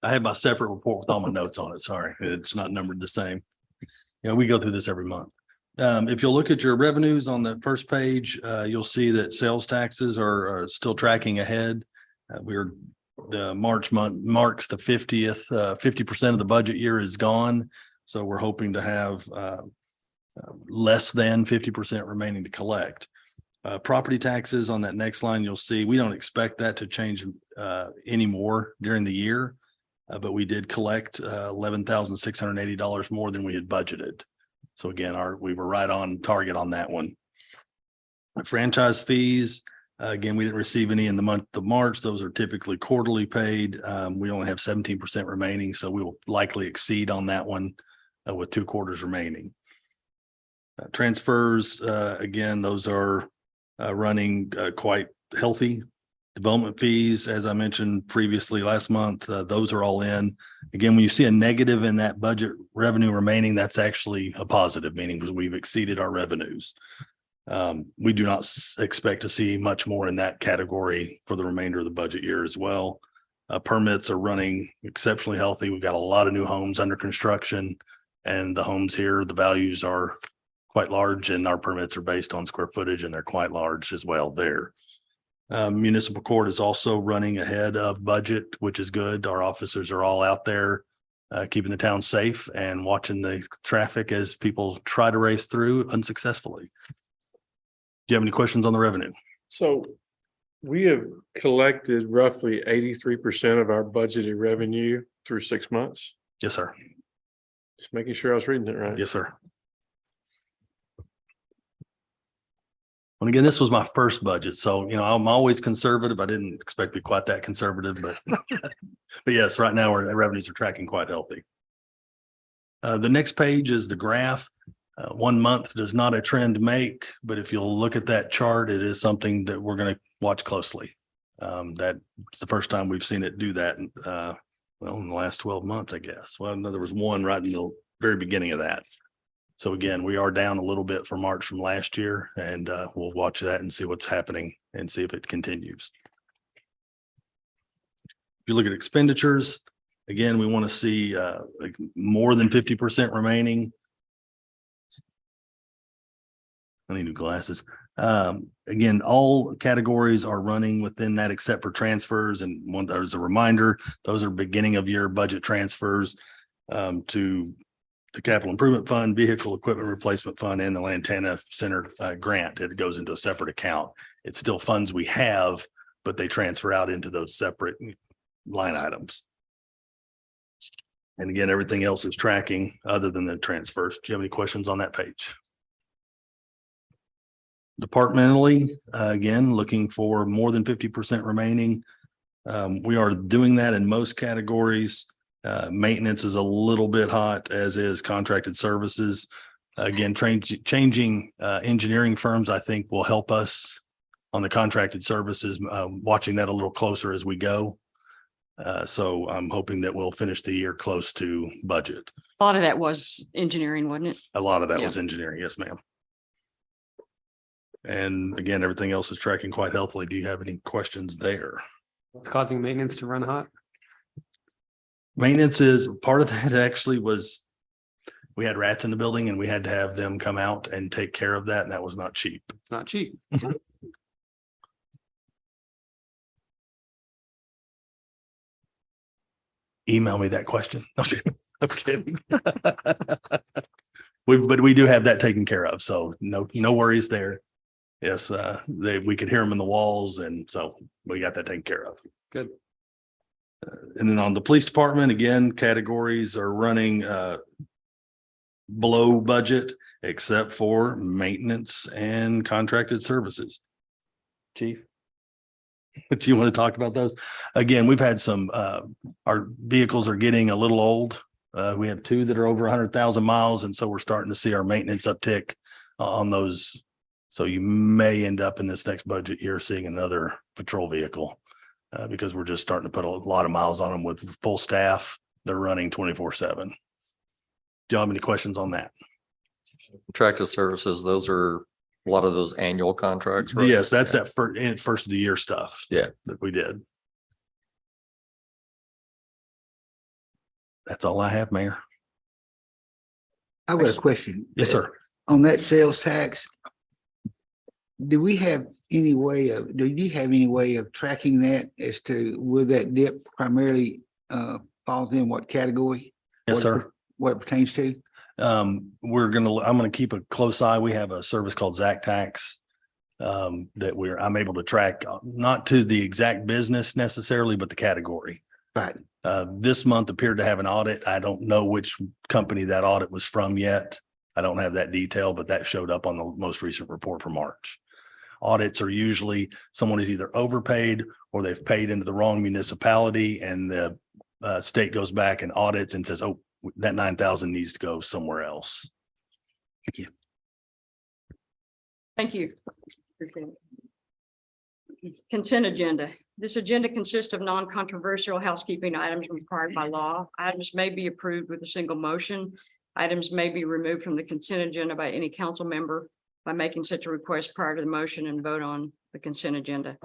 I have my separate report with all my notes on it. Sorry, it's not numbered the same. You know, we go through this every month. If you'll look at your revenues on the first page, you'll see that sales taxes are still tracking ahead. The March month marks the 50th, 50% of the budget year is gone. So we're hoping to have less than 50% remaining to collect. Property taxes on that next line, you'll see, we don't expect that to change anymore during the year. But we did collect $11,680 more than we had budgeted. So again, we were right on target on that one. Franchise fees, again, we didn't receive any in the month of March. Those are typically quarterly paid. We only have 17% remaining, so we will likely exceed on that one with 2 quarters remaining. Transfers, again, those are running quite healthy. Development fees, as I mentioned previously last month, those are all in. Again, when you see a negative in that budget revenue remaining, that's actually a positive, meaning we've exceeded our revenues. We do not expect to see much more in that category for the remainder of the budget year as well. Permits are running exceptionally healthy. We've got a lot of new homes under construction, and the homes here, the values are quite large, and our permits are based on square footage, and they're quite large as well there. Municipal court is also running ahead of budget, which is good. Our officers are all out there keeping the town safe and watching the traffic as people try to race through unsuccessfully. Do you have any questions on the revenue? So we have collected roughly 83% of our budgeted revenue through 6 months. Yes, sir. Just making sure I was reading it right. Yes, sir. And again, this was my first budget, so, you know, I'm always conservative. I didn't expect to be quite that conservative, but but yes, right now our revenues are tracking quite healthy. The next page is the graph. 1 month does not a trend make, but if you'll look at that chart, it is something that we're going to watch closely. That's the first time we've seen it do that, well, in the last 12 months, I guess. Well, no, there was one right in the very beginning of that. So again, we are down a little bit for March from last year, and we'll watch that and see what's happening and see if it continues. If you look at expenditures, again, we want to see like more than 50% remaining. I need new glasses. Again, all categories are running within that except for transfers. And one, as a reminder, those are beginning of year budget transfers to the Capital Improvement Fund, Vehicle Equipment Replacement Fund, and the Lantana Center grant. It goes into a separate account. It's still funds we have, but they transfer out into those separate line items. And again, everything else is tracking other than the transfers. Do you have any questions on that page? departmentally, again, looking for more than 50% remaining. We are doing that in most categories. Maintenance is a little bit hot, as is contracted services. Again, changing engineering firms, I think will help us on the contracted services, watching that a little closer as we go. So I'm hoping that we'll finish the year close to budget. A lot of that was engineering, wasn't it? A lot of that Yeah. was engineering. Yes, ma'am. And again, everything else is tracking quite healthily. Do you have any questions there? What's causing maintenance to run hot? Maintenance is part of that actually was we had rats in the building and we had to have them come out and take care of that. And that was not cheap. It's not cheap. Email me that question. I'm kidding. But we do have that taken care of. So no worries there. Yes, we could hear them in the walls, and so we got that taken care of. Good. And then on the police department, again, categories are running below budget except for maintenance and contracted services. Chief? Do you want to talk about those? Again, we've had some, our vehicles are getting a little old. We have two that are over 100,000 miles, and so we're starting to see our maintenance uptick on those. So you may end up in this next budget year seeing another patrol vehicle because we're just starting to put a lot of miles on them with full staff. They're running 24/7. Do you have any questions on that? Contracted services, those are a lot of those annual contracts, right? Yes, that's that first of the year stuff. Yeah. That we did. That's all I have, Mayor. I've got a question. Yes, sir. On that sales tax, do you have any way of tracking that as to where that dip primarily falls in what category? Yes, sir. What it pertains to? I'm gonna keep a close eye. We have a service called Zack Tax that I'm able to track, not to the exact business necessarily, but the category. Right. This month appeared to have an audit. I don't know which company that audit was from yet. I don't have that detail, but that showed up on the most recent report for March. Audits are usually someone is either overpaid or they've paid into the wrong municipality, and the state goes back and audits and says, oh, that 9,000 needs to go somewhere else. Thank you. Thank you. Appreciate it. Consent agenda. This agenda consists of non-controversial housekeeping items required by law. Items may be approved with a single motion. Items may be removed from the consent agenda by any council member by making such a request prior to the motion and vote on the consent agenda.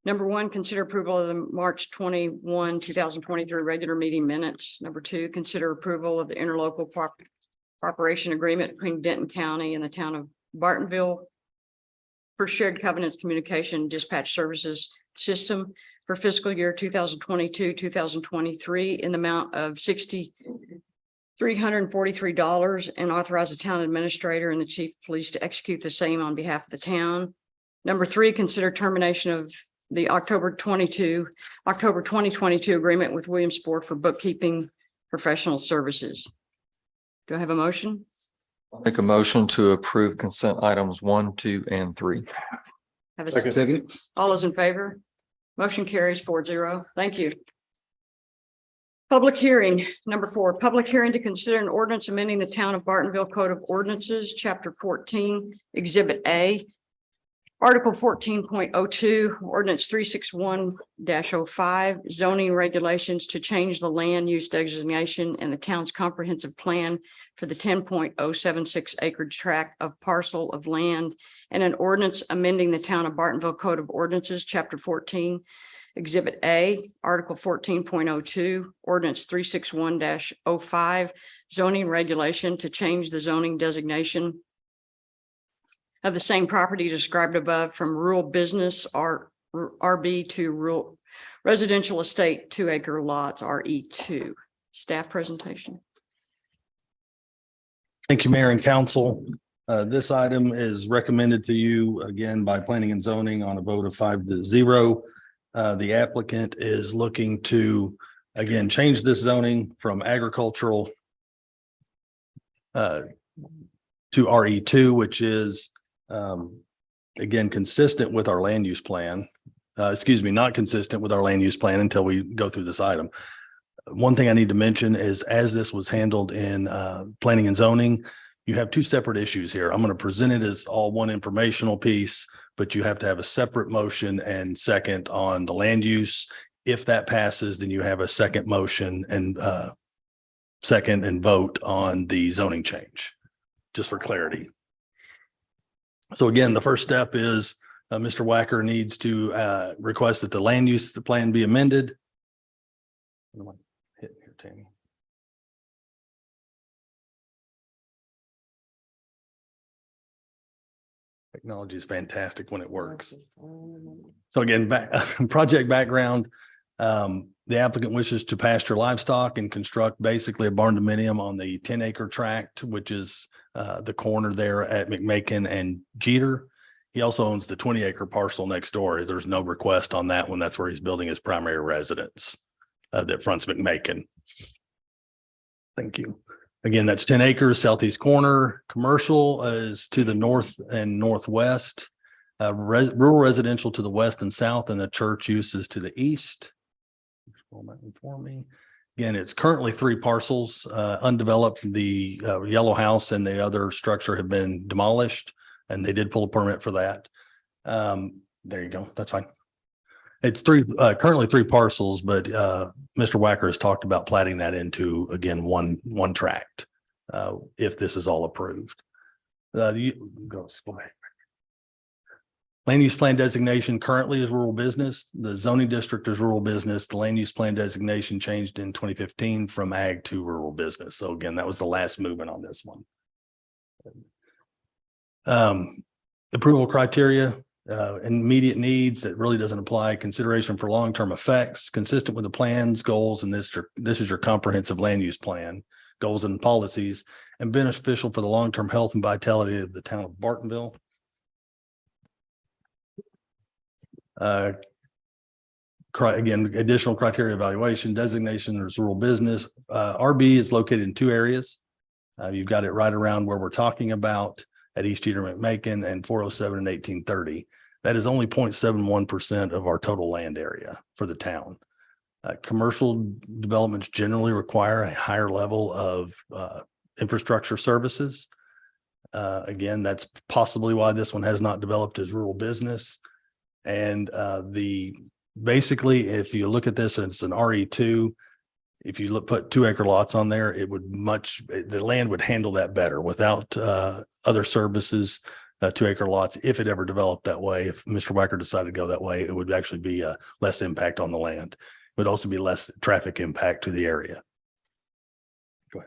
Number one, consider approval of the March 21, 2023 regular meeting minutes. Number two, consider approval of the interlocal cooperation agreement between Denton County and the town of Bartonville for shared covenants communication dispatch services system for fiscal year 2022, 2023 in the amount of $6,343 and authorize the town administrator and the chief of police to execute the same on behalf of the town. Number three, consider termination of the October 2022 agreement with Williamsport for bookkeeping professional services. Do I have a motion? Make a motion to approve consent items 1, 2, and 3. Have a Second. All those in favor? Motion carries 4-0. Thank you. Public hearing, number 4, public hearing to consider an ordinance amending the town of Bartonville Code of Ordinances, Chapter 14, Exhibit A, Article 14.02, Ordinance 361-05, zoning regulations to change the land use designation in the town's comprehensive plan for the 10.076 acre tract of parcel of land, and an ordinance amending the town of Bartonville Code of Ordinances, Chapter 14, Exhibit A, Article 14.02, Ordinance 361-05, zoning regulation to change the zoning designation of the same property described above from rural business RB to rural residential estate 2 acre lots RE2. Staff presentation. Thank you, Mayor and Council. This item is recommended to you again by Planning and Zoning on a vote of 5-0. The applicant is looking to, again, change this zoning from agricultural to RE2, which is again, consistent with our land use plan. Not consistent with our land use plan until we go through this item. One thing I need to mention is as this was handled in planning and zoning, you have two separate issues here. I'm going to present it as all one informational piece, but you have to have a separate motion and second on the land use. If that passes, then you have a second motion and second and vote on the zoning change, just for clarity. So again, the first step is Mr. Wacker needs to request that the land use plan be amended. Hit here, Tammy. Technology is fantastic when it works. So again, project background. The applicant wishes to pasture livestock and construct basically a barn dominium on the 10-acre tract, which is the corner there at McMakin and Jeter. He also owns the 20-acre parcel next door. There's no request on that one. That's where he's building his primary residence that fronts McMakin. Thank you. Again, that's 10 acres, southeast corner. Commercial is to the north and northwest. Rural residential to the west and south, and the church use is to the east. Scroll that one for me. Again, it's currently 3 parcels, undeveloped. The yellow house and the other structure have been demolished, and they did pull a permit for that. There you go. That's fine. It's currently 3 parcels, but Mr. Wacker has talked about platting that into, again, one tract, if this is all approved. Land use plan designation currently is rural business. The zoning district is rural business. The land use plan designation changed in 2015 from ag to rural business. So again, that was the last movement on this one. Approval criteria, immediate needs, that really doesn't apply. Consideration for long-term effects, consistent with the plans, goals, and this is your comprehensive land use plan, goals and policies, and beneficial for the long-term health and vitality of the town of Bartonville. Again, additional criteria evaluation, designation as rural business. RB is located in 2 areas. You've got it right around where we're talking about at East Jeter McMakin and 407 and 1830. That is only 0.71% of our total land area for the town. Commercial developments generally require a higher level of infrastructure services. Again, that's possibly why this one has not developed as rural business. And basically, if you look at this, it's an RE2. If you put 2-acre lots on there, it would the land would handle that better without other services. 2-acre lots, if it ever developed that way, if Mr. Wacker decided to go that way, it would actually be less impact on the land. It would also be less traffic impact to the area. Go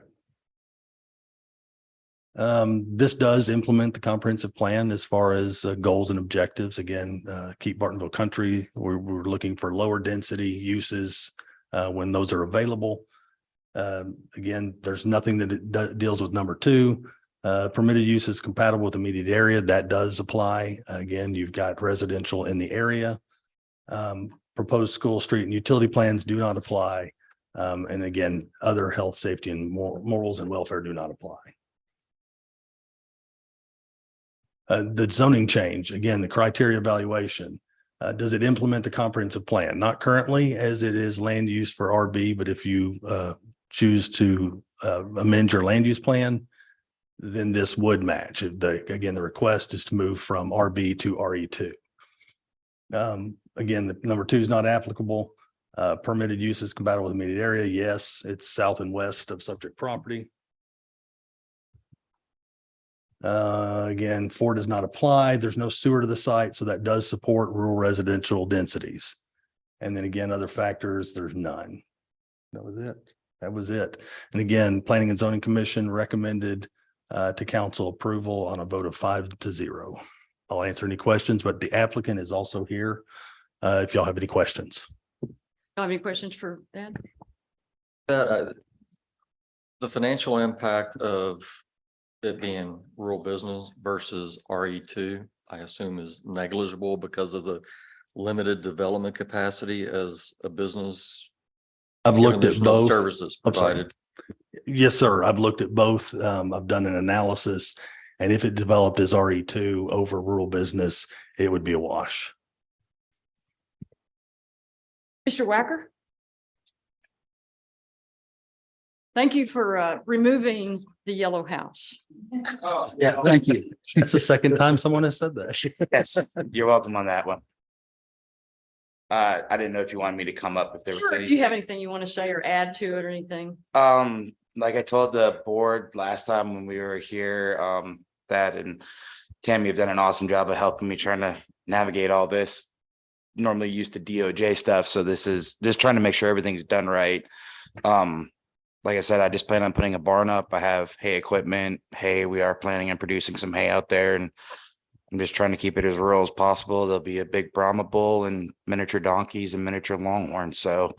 ahead. This does implement the comprehensive plan as far as goals and objectives. Again, keep Bartonville country. We're looking for lower density uses when those are available. Again, there's nothing that deals with number 2. Permitted use is compatible with immediate area. That does apply. Again, you've got residential in the area. Proposed school, street, and utility plans do not apply. And again, other health, safety, and morals and welfare do not apply. The zoning change, again, the criteria evaluation. Does it implement the comprehensive plan? Not currently, as it is land use for RB, but if you choose to amend your land use plan, then this would match. Again, the request is to move from RB to RE2. Again, the number 2 is not applicable. Permitted use is compatible with immediate area. Yes, it's south and west of subject property. Again, 4 does not apply. There's no sewer to the site, so that does support rural residential densities. And then again, other factors, there's none. That was it. That was it. And again, Planning and Zoning Commission recommended to council approval on a vote of 5-0. I'll answer any questions, but the applicant is also here if y'all have any questions. Do you have any questions for that? The financial impact of it being rural business versus RE2, I assume is negligible because of the limited development capacity as a business. I've looked at both services I'm sorry. provided. Yes, sir. I've looked at both. I've done an analysis. And if it developed as RE2 over rural business, it would be a wash. Mr. Wacker? Thank you for removing the yellow house. Yeah, thank you. It's the second time someone has said that. Yes, you're welcome on that one. I didn't know if you wanted me to come up if there was Sure, any. do you have anything you want to say or add to it or anything? Like I told the board last time when we were here, that and Tammy have done an awesome job of helping me trying to navigate all this. Normally used to DOJ stuff, so this is just trying to make sure everything's done right. Like I said, I just plan on putting a barn up. I have hay equipment, hay. We are planning on producing some hay out there, and I'm just trying to keep it as rural as possible. There'll be a big Brahma bull and miniature donkeys and miniature longhorns. So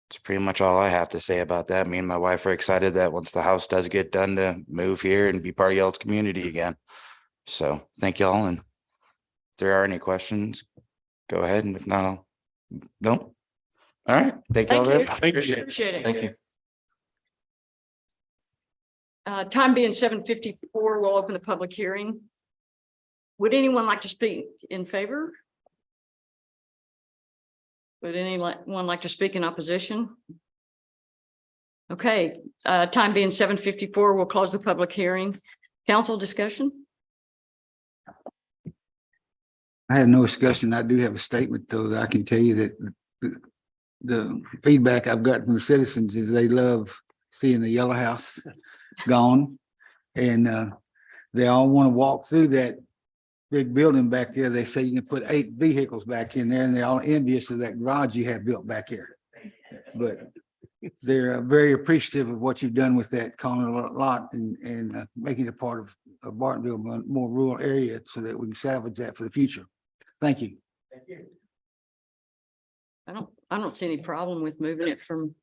that's pretty much all I have to say about that. Me and my wife are excited that once the house does get done to move here and be part of y'all's community again. So thank y'all. And if there are any questions, go ahead. And if not, I'll no. All right. Thank y'all. Thank you. Thank you. Appreciate it. Thank you. Time being 7:54, we'll open the public hearing. Would anyone like to speak in favor? Would anyone like to speak in opposition? Okay, time being 7:54, we'll close the public hearing. Council discussion? I have no discussion. I do have a statement, though, that I can tell you that the feedback I've got from the citizens is they love seeing the yellow house gone. And they all want to walk through that big building back there. They say you can put 8 vehicles back in there, and they're all envious of that garage you have built back here. But they're very appreciative of what you've done with that corner lot and making it part of Bartonville, a more rural area, so that we can salvage that for the future. Thank you. I don't see any problem with moving it from,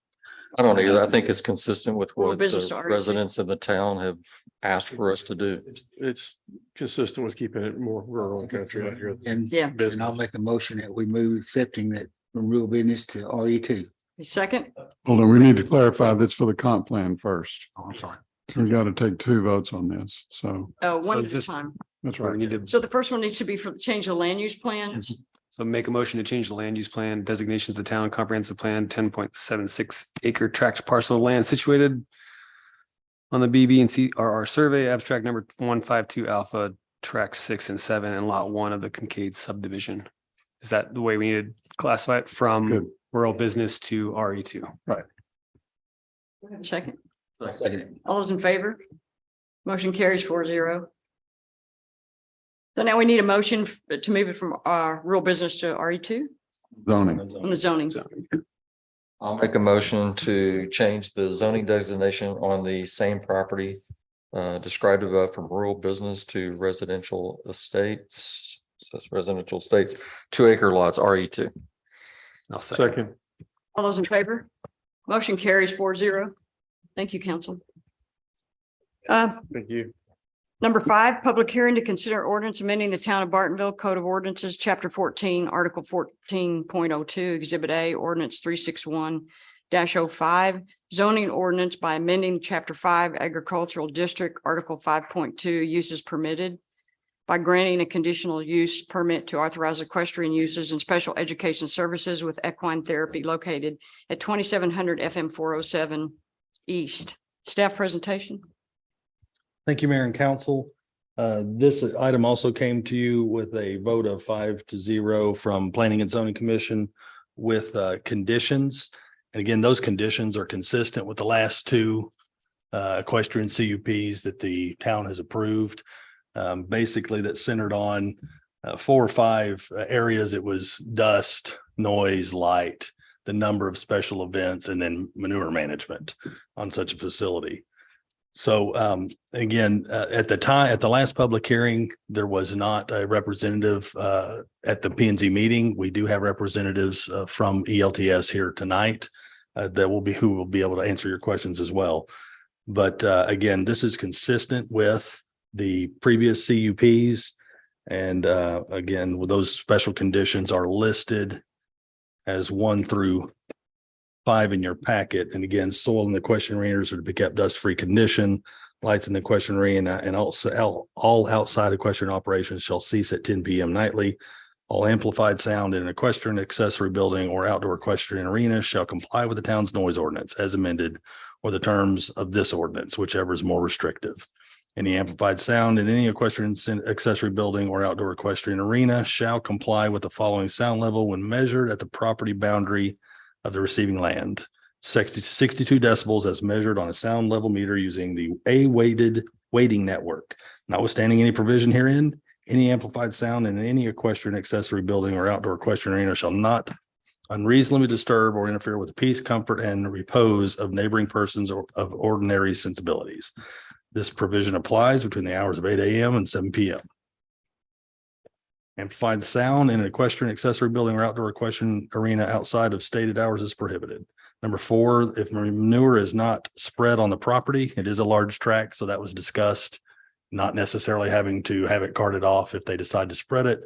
I don't either. I think it's consistent with Rural what business to the RE2. residents in the town have asked for us to do. It's consistent with keeping it more rural and country out here. And yeah. and I'll make a motion that we move accepting that from rural business to RE2. Second, Hold on, we need to clarify this for the comp plan first. Oh, I'm sorry. So we got to take 2 votes on this. So one at is a this- time. that's We right. need to, So the first one needs to be for the change of land use plan. so make a motion to change the land use plan designations of the town comprehensive plan, 10.76 acre tract parcel of land situated on the BB and CRR survey, abstract number 152 alpha, track 6 and 7 and lot 1 of the Kincaid subdivision. Is that the way we need to classify it Good. from rural business to RE2? Second, Second. all those in favor? Motion carries 4-0. So now we need a motion to move it from rural business to RE2 Zoning. on the zoning. I'll make a motion to change the zoning designation on the same property described above from rural business to residential estates. Says residential estates, 2 acre lots, RE2. I'll second. Second. All those in favor? Motion carries 4-0. Thank you, council. Thank you. Number 5, public hearing to consider ordinance amending the town of Bartonville Code of Ordinances, chapter 14, article 14.02, exhibit A, ordinance 361-05, zoning ordinance by amending chapter 5 agricultural district, article 5.2, uses permitted by granting a conditional use permit to authorize equestrian uses and special education services with equine therapy located at 2700 FM 407 East. Staff presentation. Thank you, Mayor and Council. This item also came to you with a vote of 5-0 from Planning and Zoning Commission with conditions. And again, those conditions are consistent with the last 2 equestrian CUPs that the town has approved. Basically that centered on 4 or 5 areas. It was dust, noise, light, the number of special events, and then manure management on such a facility. So again, at the last public hearing, there was not a representative at the P and Z meeting. We do have representatives from ELTS here tonight who will be able to answer your questions as well. But again, this is consistent with the previous CUPs. And again, those special conditions are listed as 1 through 5 in your packet. And again, soil and equestrian arenas are to be kept dust-free condition. lights in the equestrian arena and also all outside equestrian operations shall cease at 10 PM nightly. All amplified sound in an equestrian accessory building or outdoor equestrian arena shall comply with the town's noise ordinance as amended or the terms of this ordinance, whichever is more restrictive. Any amplified sound in any equestrian accessory building or outdoor equestrian arena shall comply with the following sound level when measured at the property boundary of the receiving land. 60 to 62 decibels as measured on a sound level meter using the A-weighted weighting network. Notwithstanding any provision herein, any amplified sound in any equestrian accessory building or outdoor equestrian arena shall not unreasonably disturb or interfere with the peace, comfort, and repose of neighboring persons or of ordinary sensibilities. This provision applies between the hours of 8 AM and 7 PM. Amplified sound in an equestrian accessory building or outdoor equestrian arena outside of stated hours is prohibited. Number 4, if manure is not spread on the property, it is a large tract, so that was discussed. Not necessarily having to have it carted off if they decide to spread it.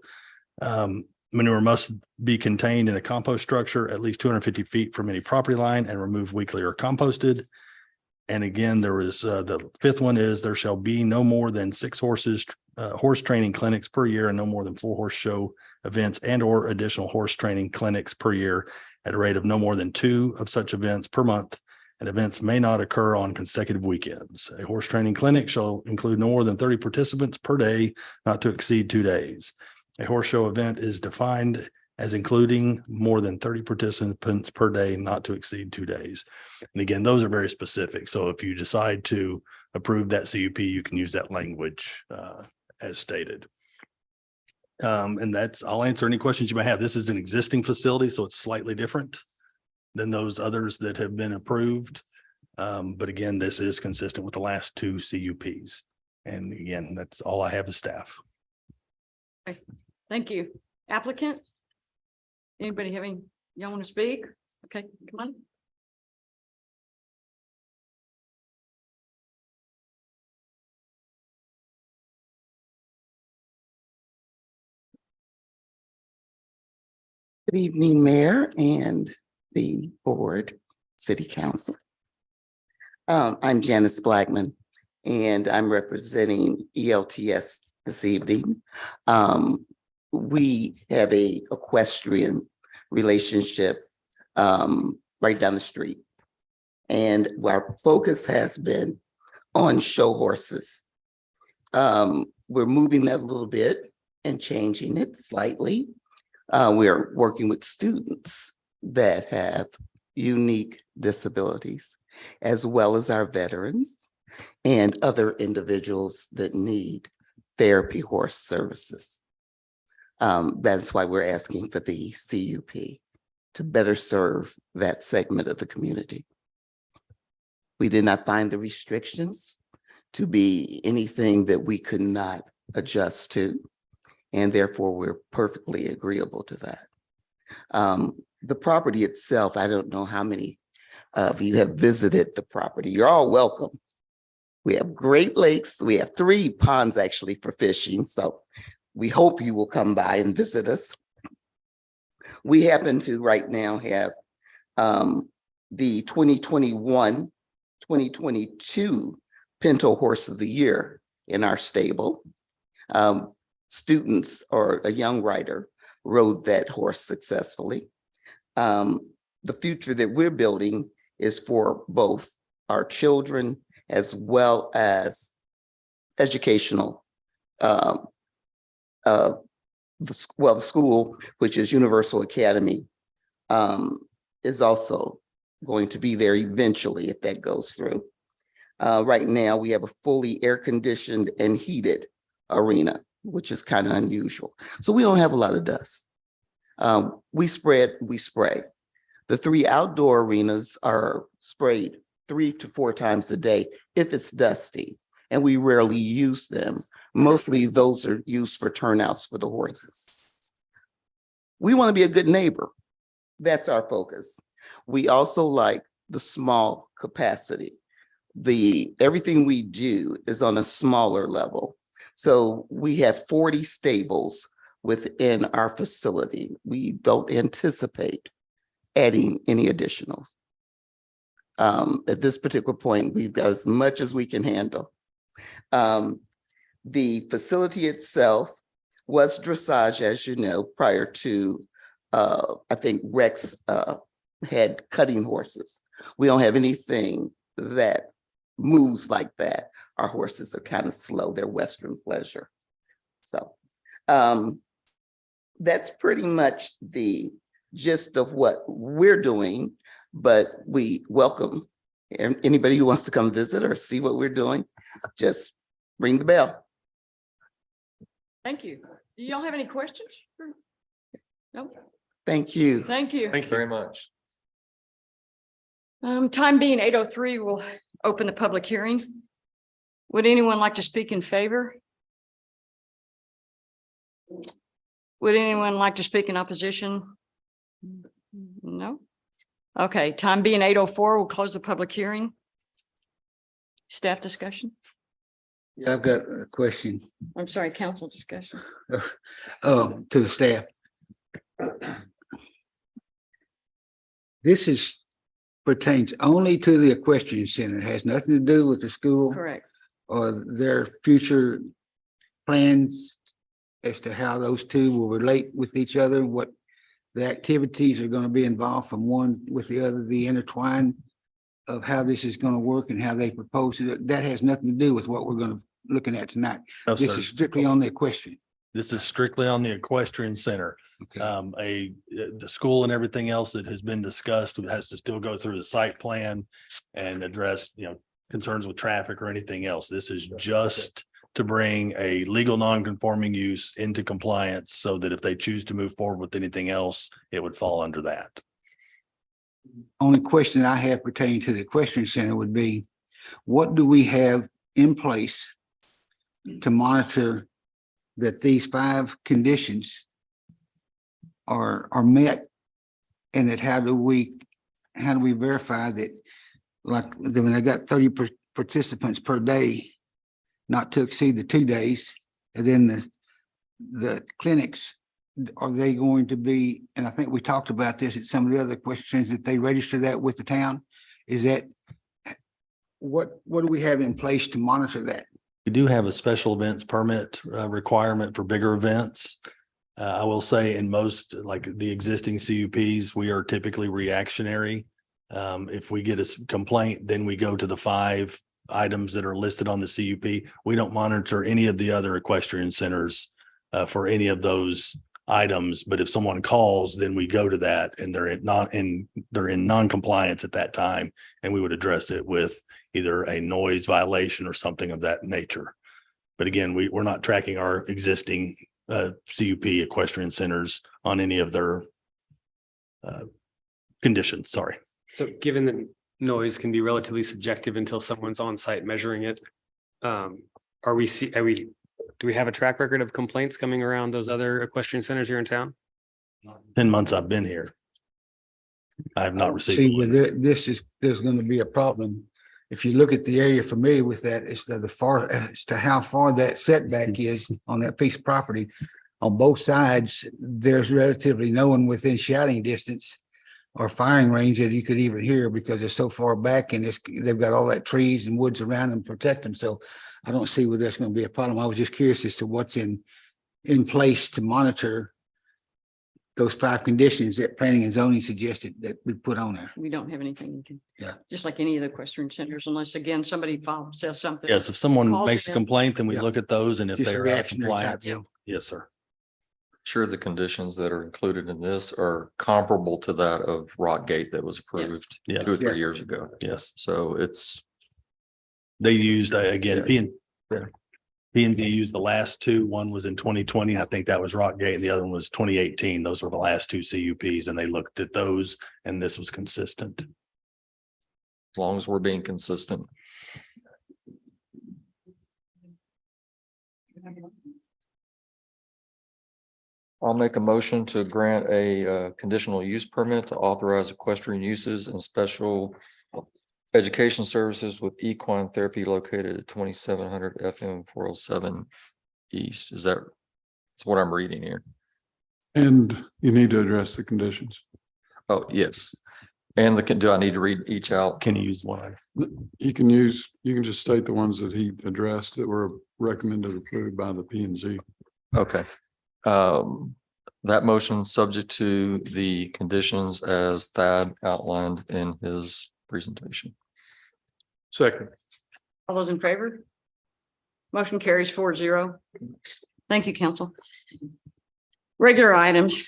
Manure must be contained in a compost structure at least 250 feet from any property line and removed weekly or composted. And again, there is the 5th one is there shall be no more than 6 horse training clinics per year and no more than 4 horse show events and or additional horse training clinics per year at a rate of no more than 2 of such events per month. And events may not occur on consecutive weekends. A horse training clinic shall include no more than 30 participants per day, not to exceed 2 days. A horse show event is defined as including more than 30 participants per day, not to exceed 2 days. And again, those are very specific. So if you decide to approve that CUP, you can use that language as stated. And I'll answer any questions you may have. This is an existing facility, so it's slightly different than those others that have been approved. But again, this is consistent with the last 2 CUPs. And again, that's all I have as staff. Okay, thank you. Applicant? Anybody y'all want to speak? Okay, come on. Good evening, Mayor and the board, City Council. I'm Janice Blackman, and I'm representing ELTS this evening. We have a equestrian relationship right down the street. And our focus has been on show horses. We're moving that a little bit and changing it slightly. We're working with students that have unique disabilities, as well as our veterans and other individuals that need therapy horse services. That's why we're asking for the CUP to better serve that segment of the community. We did not find the restrictions to be anything that we could not adjust to, and therefore we're perfectly agreeable to that. The property itself, I don't know how many of you have visited the property. You're all welcome. We have Great Lakes. We have 3 ponds actually for fishing. So we hope you will come by and visit us. We happen to right now have the 2021, 2022 Pinto Horse of the Year in our stable. Students or a young rider rode that horse successfully. The future that we're building is for both our children as well as educational. The school, which is Universal Academy, is also going to be there eventually if that goes through. Right now, we have a fully air-conditioned and heated arena, which is kind of unusual. So we don't have a lot of dust. We spray. The 3 outdoor arenas are sprayed 3 to 4 times a day if it's dusty, and we rarely use them. Mostly those are used for turnouts for the horses. We want to be a good neighbor. That's our focus. We also like the small capacity. Everything we do is on a smaller level. So we have 40 stables within our facility. We don't anticipate adding any additionals. At this particular point, we've got as much as we can handle The facility itself was dressage, as you know, prior to, I think Rex had cutting horses. We don't have anything that moves like that. Our horses are kind of slow. They're Western pleasure. So that's pretty much the gist of what we're doing, but we welcome anybody who wants to come visit or see what we're doing. Just ring the bell. Thank you. Do y'all have any questions? No? Thank you. Thank you. Thank you. Very much. Time being 8:03, we'll open the public hearing. Would anyone like to speak in favor? Would anyone like to speak in opposition? No? Okay, time being 8:04, we'll close the public hearing. Staff discussion? Yeah, I've got a question, I'm sorry, council discussion. to the staff. This pertains only to the equestrian center. It has nothing to do with the school Correct. or their future plans as to how those two will relate with each other, what the activities are going to be involved from one with the other, the intertwine of how this is going to work and how they propose it. That has nothing to do with what we're going to looking at tonight. No, This sir. is strictly on the equestrian. This is strictly on the equestrian center. Okay. The school and everything else that has been discussed has to still go through the site plan and address, concerns with traffic or anything else. This is just to bring a legal non-conforming use into compliance so that if they choose to move forward with anything else, it would fall under that. Only question I have pertaining to the equestrian center would be, what do we have in place to monitor that these 5 conditions are met? And that how do we verify that, like, when they got 30 participants per day, not to exceed the 2 days, and then the clinics, are they going to be, and I think we talked about this at some of the other questions, that they register that with the town? Is that, what do we have in place to monitor that? We do have a special events permit requirement for bigger events. I will say in most, like the existing CUPs, we are typically reactionary. If we get a complaint, then we go to the 5 items that are listed on the CUP. We don't monitor any of the other equestrian centers for any of those items. But if someone calls, then we go to that and they're in non-compliance at that time. And we would address it with either a noise violation or something of that nature. But again, we're not tracking our existing CUP equestrian centers on any of their conditions. Sorry. So given that noise can be relatively subjective until someone's on site measuring it, do we have a track record of complaints coming around those other equestrian centers here in town? 10 months I've been here. I have not received. See, one. with there's going to be a problem. If you look at the area familiar with that, it's as to how far that setback is on that piece of property. On both sides, there's relatively no one within shouting distance or firing range that you could even hear, because they're so far back and they've got all that trees and woods around them to protect them. So I don't see where that's going to be a problem. I was just curious as to what's in place to monitor those 5 conditions that planning and zoning suggested that we put on there. We don't have anything. Yeah. Just like any of the equestrian centers, unless again, somebody says something. Yes, if someone Calls makes a in. complaint, then we Yeah. look at those and if Just a they're out of reactionary type compliance. deal. Yes, sir. Sure, the conditions that are included in this are comparable to that of Rockgate that was approved Yes. 2 or 3 Yeah. years ago. Yes. So it's, They used, again, P&Z used the last 2. One was in 2020. I think that was Rockgate, and the other one was 2018. Those were the last 2 CUPs, and they looked at those and this was consistent. as long as we're being consistent. I'll make a motion to grant a conditional use permit to authorize equestrian uses and special education services with equine therapy located at 2700 FM 407 East. That's what I'm reading here. And you need to address the conditions. Oh, yes. And do I need to read each out? Can you use one? You can just state the ones that he addressed that were recommended approved by the P and Z. Okay. That motion subject to the conditions as Thad outlined in his presentation. Second. All those in favor? Motion carries 4-0. Thank you, council. Regular items.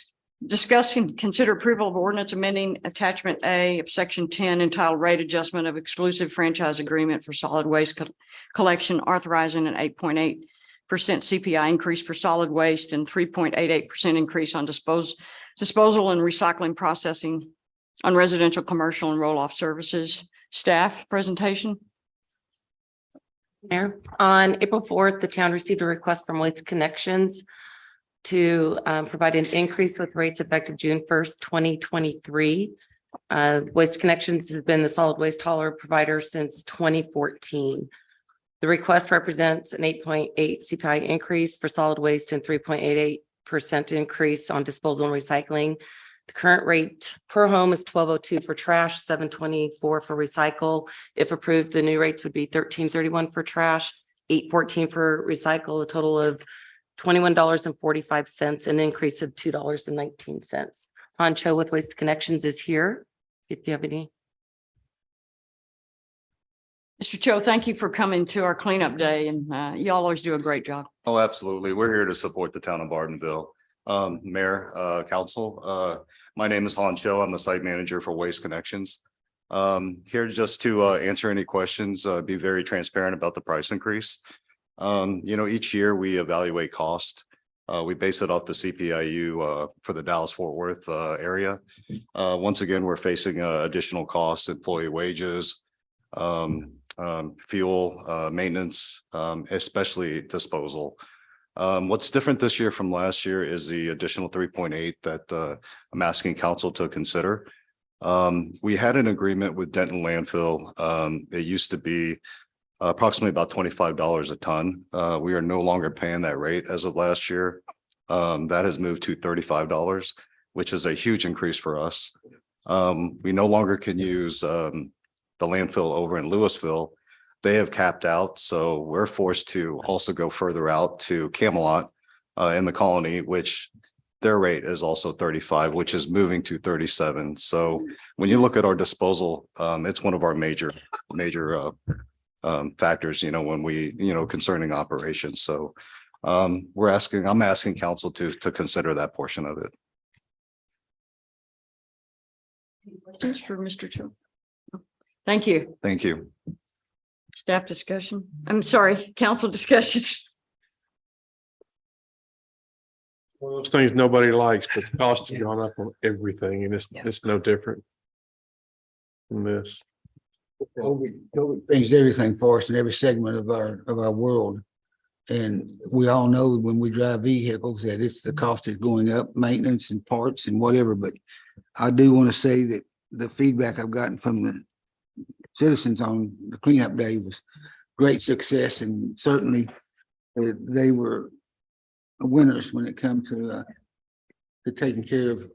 Discuss and consider approval of ordinance amending attachment A of section 10 entitled rate adjustment of exclusive franchise agreement for solid waste collection, authorizing an 8.8% CPI increase for solid waste and 3.88% increase on disposal and recycling processing on residential, commercial, and roll-off services. Staff presentation. Mayor, on April 4th, the town received a request from Waste Connections to provide an increase with rates effective June 1st, 2023. Waste Connections has been the solid waste hauler provider since 2014. The request represents an 8.8 CPI increase for solid waste and 3.88% increase on disposal and recycling. The current rate per home is $12.02 for trash, $7.24 for recycle. If approved, the new rates would be $13.31 for trash, $8.14 for recycle, a total of $21.45, an increase of $2.19. Han Cho with Waste Connections is here. If you have any. Mr. Cho, thank you for coming to our cleanup day, and you always do a great job. Oh, absolutely. We're here to support the town of Bartonville. Mayor, council, my name is Han Cho. I'm the site manager for Waste Connections. Here just to answer any questions, be very transparent about the price increase. Each year we evaluate cost. We base it off the CPIU for the Dallas-Fort Worth area. Once again, we're facing additional costs, employee wages, fuel, maintenance, especially disposal. What's different this year from last year is the additional 3.8 that I'm asking council to consider. We had an agreement with Denton Landfill. It used to be approximately about $25 a ton. We are no longer paying that rate as of last year. That has moved to $35, which is a huge increase for us. We no longer can use the landfill over in Louisville. They have capped out, so we're forced to also go further out to Camelot in the colony, which their rate is also 35, which is moving to 37. So when you look at our disposal, it's one of our major factors, when we, concerning operations. So I'm asking council to consider that portion of it. Any questions for Mr. Cho? Thank you. Thank you. Staff discussion. I'm sorry, council discussions. One of those things nobody likes, but the cost has gone up on everything, and it's no different from this. COVID changed everything for us in every segment of our world. And we all know when we drive vehicles that the cost is going up, maintenance and parts and whatever. But I do want to say that the feedback I've gotten from the citizens on the cleanup day was great success, and certainly they were winners when it comes to taking care of.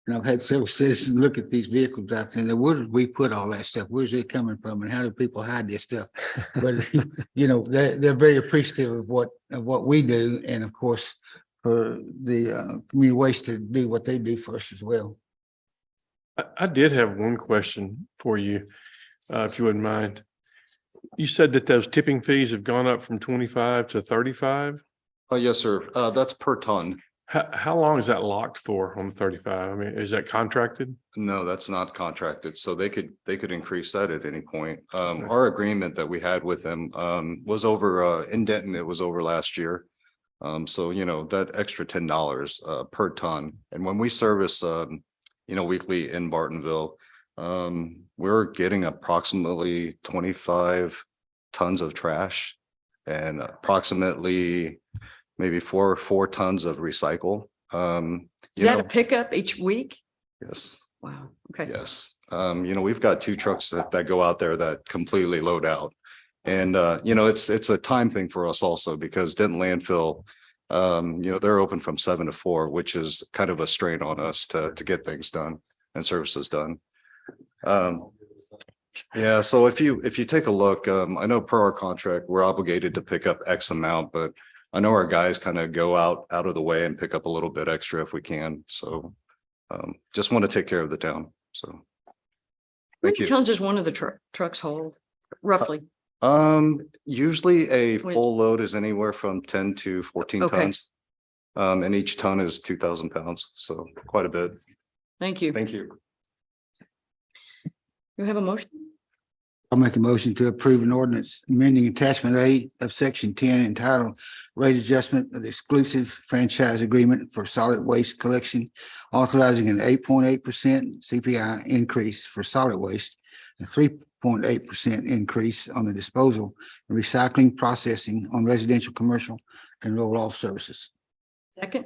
And I've had several citizens look at these vehicles out there and where did we put all that stuff? Where's it coming from? And how do people hide this stuff? But they're very appreciative of what we do, and of course for the community waste to do what they do for us as well. I did have one question for you, if you wouldn't mind. You said that those tipping fees have gone up from 25 to 35? Oh, yes, sir. That's per ton. How long is that locked for on 35? I mean, is that contracted? No, that's not contracted. So they could increase that at any point. Our agreement that we had with them was over in Denton. It was over last year. So, that extra $10 per ton. And when we service, weekly in Bartonville, we're getting approximately 25 tons of trash and approximately maybe four tons of recycle. Is that a pickup each week? Yes. Wow. Okay. Yes. We've got 2 trucks that go out there that completely load out. And, it's a time thing for us also because Denton Landfill, they're open from 7 to 4, which is kind of a strain on us to get things done and services done. Yeah, so if you take a look, I know per our contract, we're obligated to pick up X amount, but I know our guys kind of go out of the way and pick up a little bit extra if we can. So just want to take care of the town. So How thank many you. tons does one of the trucks hold roughly? Usually a Which- full load is anywhere from 10 to 14 Okay. tons. And each ton is 2,000 pounds, so quite a bit. Thank you. Thank you. You have a motion? I'll make a motion to approve an ordinance amending attachment A of section 10 entitled Rate Adjustment of the Exclusive Franchise Agreement for Solid Waste Collection, authorizing an 8.8% CPI increase for solid waste, and 3.8% increase on the disposal and recycling processing on residential, commercial, and roll-off services. Second?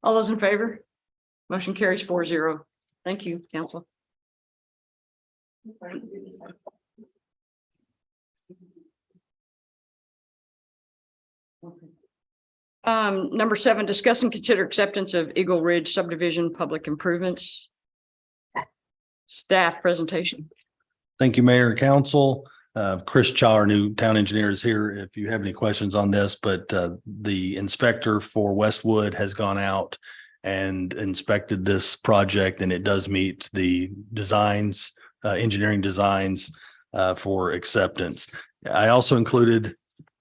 All those in favor? Motion carries 4-0. Thank you, council. Number 7, discuss and consider acceptance of Eagle Ridge subdivision public improvements. Staff presentation. Thank you, Mayor and Council. Chris Chaw, our new town engineer, is here if you have any questions on this, but the inspector for Westwood has gone out and inspected this project, and it does meet the designs, engineering designs for acceptance. I also included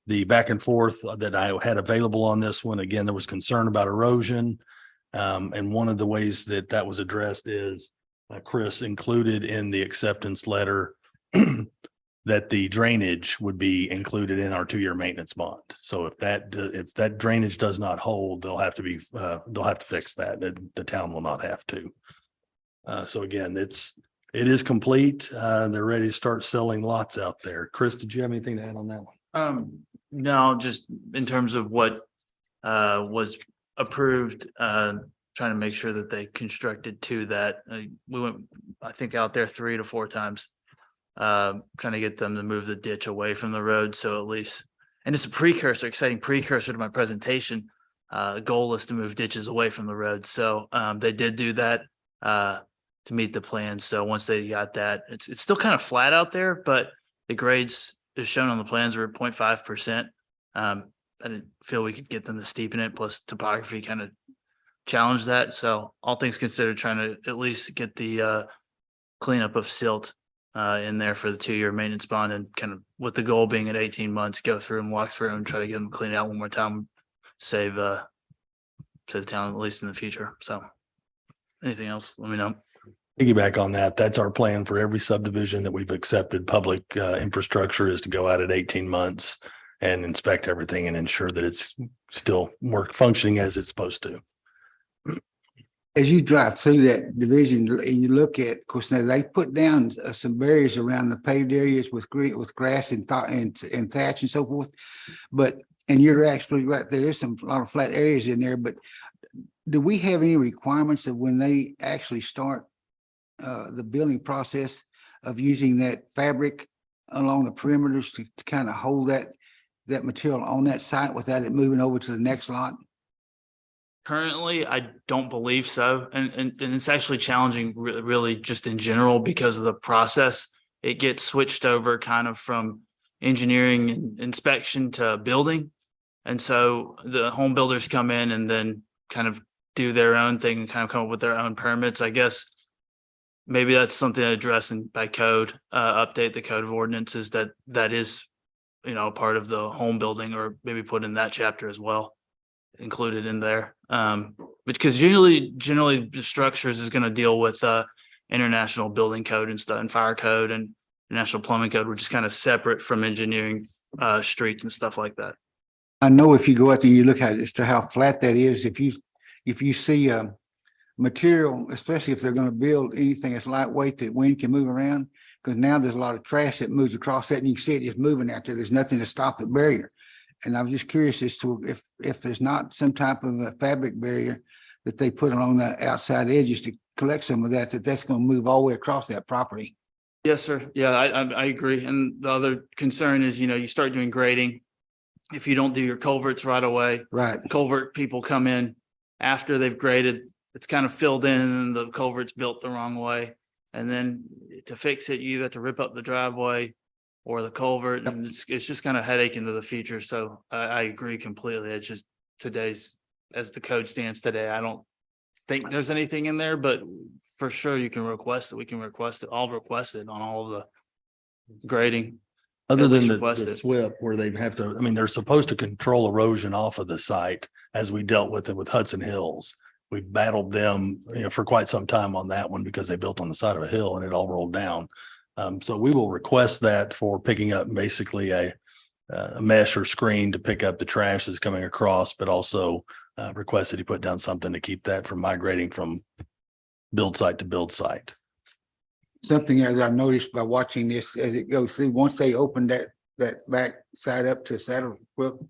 the back and forth that I had available on this one. Again, there was concern about erosion. And one of the ways that that was addressed is Chris included in the acceptance letter that the drainage would be included in our 2-year maintenance bond. So if that drainage does not hold, they'll have to fix that. The town will not have to. So again, it is complete. They're ready to start selling lots out there. Chris, did you have anything to add on that one? No, just in terms of what was approved, trying to make sure that they constructed to that. We went, I think, out there 3 to 4 times, trying to get them to move the ditch away from the road. So at least, and it's a precursor, exciting precursor to my presentation. The goal is to move ditches away from the road. So they did do that to meet the plan. So once they got that, it's still kind of flat out there, but the grades as shown on the plans were 0.5%. I didn't feel we could get them to steepen it, plus topography kind of challenged that. So all things considered, trying to at least get the cleanup of silt in there for the 2-year maintenance bond, and kind of with the goal being at 18 months, go through and walk through and try to get them cleaned out one more time, save the town, at least in the future. So anything else, let me know. Piggyback on that, that's our plan for every subdivision that we've accepted. Public infrastructure is to go out at 18 months and inspect everything and ensure that it's still functioning as it's supposed to. As you drive through that division and you look at, of course, now they put down some barriers around the paved areas with grass and thatch and so forth. But, and you're actually right, there is a lot of flat areas in there, but do we have any requirements of when they actually start the building process of using that fabric along the perimeters to kind of hold that material on that site without it moving over to the next lot? Currently, I don't believe so. And it's actually challenging really just in general because of the process. It gets switched over kind of from engineering and inspection to building. And so the home builders come in and then kind of do their own thing and kind of come up with their own permits. I guess maybe that's something to address by code, update the code of ordinances that is, part of the home building, or maybe put in that chapter as well, included in there. Because generally the structures is going to deal with international building code and stuff, and fire code and national plumbing code, which is kind of separate from engineering streets and stuff like that. I know if you go out there, you look at it as to how flat that is. If you see material, especially if they're going to build anything that's lightweight that wind can move around, because now there's a lot of trash that moves across that, and you can see it just moving out there. There's nothing to stop the barrier. And I was just curious as to if there's not some type of a fabric barrier that they put along the outside edges to collect some of that's going to move all the way across that property. Yes, sir. Yeah, I agree. And the other concern is, you start doing grading. If you don't do your culverts right away, right? Culvert people come in after they've graded. It's kind of filled in and the culvert's built the wrong way. And then to fix it, you either have to rip up the driveway or the culvert, and it's just kind of headache into the future. So I agree completely. It's just as the code stands today, I don't think there's anything in there, but for sure you can request it. We can request it. I'll request it on all of the grading. Other At than least the request it. SWIP where they have to, I mean, they're supposed to control erosion off of the site as we dealt with it with Hudson Hills. We battled them, for quite some time on that one because they built on the side of a hill and it all rolled down. So we will request that for picking up basically a mesh or screen to pick up the trash that's coming across, but also request that he put down something to keep that from migrating from build site to build site. Something as I noticed by watching this as it goes through, once they open that back side up to Saddlebrook,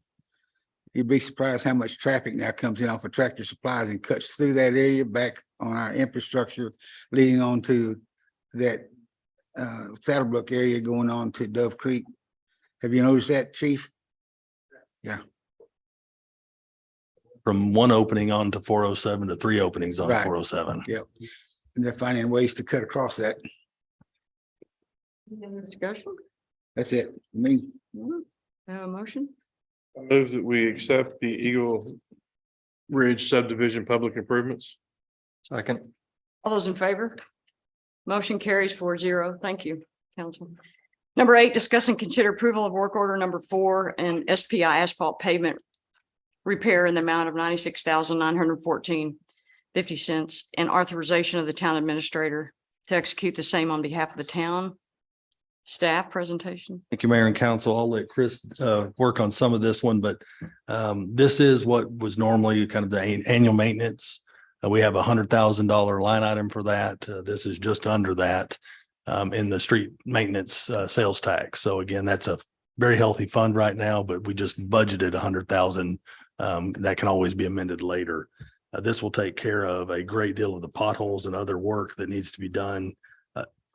you'd be surprised how much traffic now comes in off of Tractor Supplies and cuts through that area back on our infrastructure leading on to that Saddlebrook area going on to Dove Creek. Have you noticed that, Chief? Yeah. From one opening on to 407 to 3 openings on Right. 407. Yep. And they're finding ways to cut across that. Any other discussion? That's it. I mean, Have a motion? Move that we accept the Eagle Ridge subdivision public improvements. Second. All those in favor? Motion carries 4-0. Thank you, council. Number 8, discuss and consider approval of work order number 4 and SPI asphalt pavement repair in the amount of $96,914.50 and authorization of the town administrator to execute the same on behalf of the town. Staff presentation. Thank you, Mayor and Council. I'll let Chris work on some of this one, but this is what was normally kind of the annual maintenance. We have $100,000 line item for that. This is just under that in the street maintenance sales tax. So again, that's a very healthy fund right now, but we just budgeted 100,000. That can always be amended later. This will take care of a great deal of the potholes and other work that needs to be done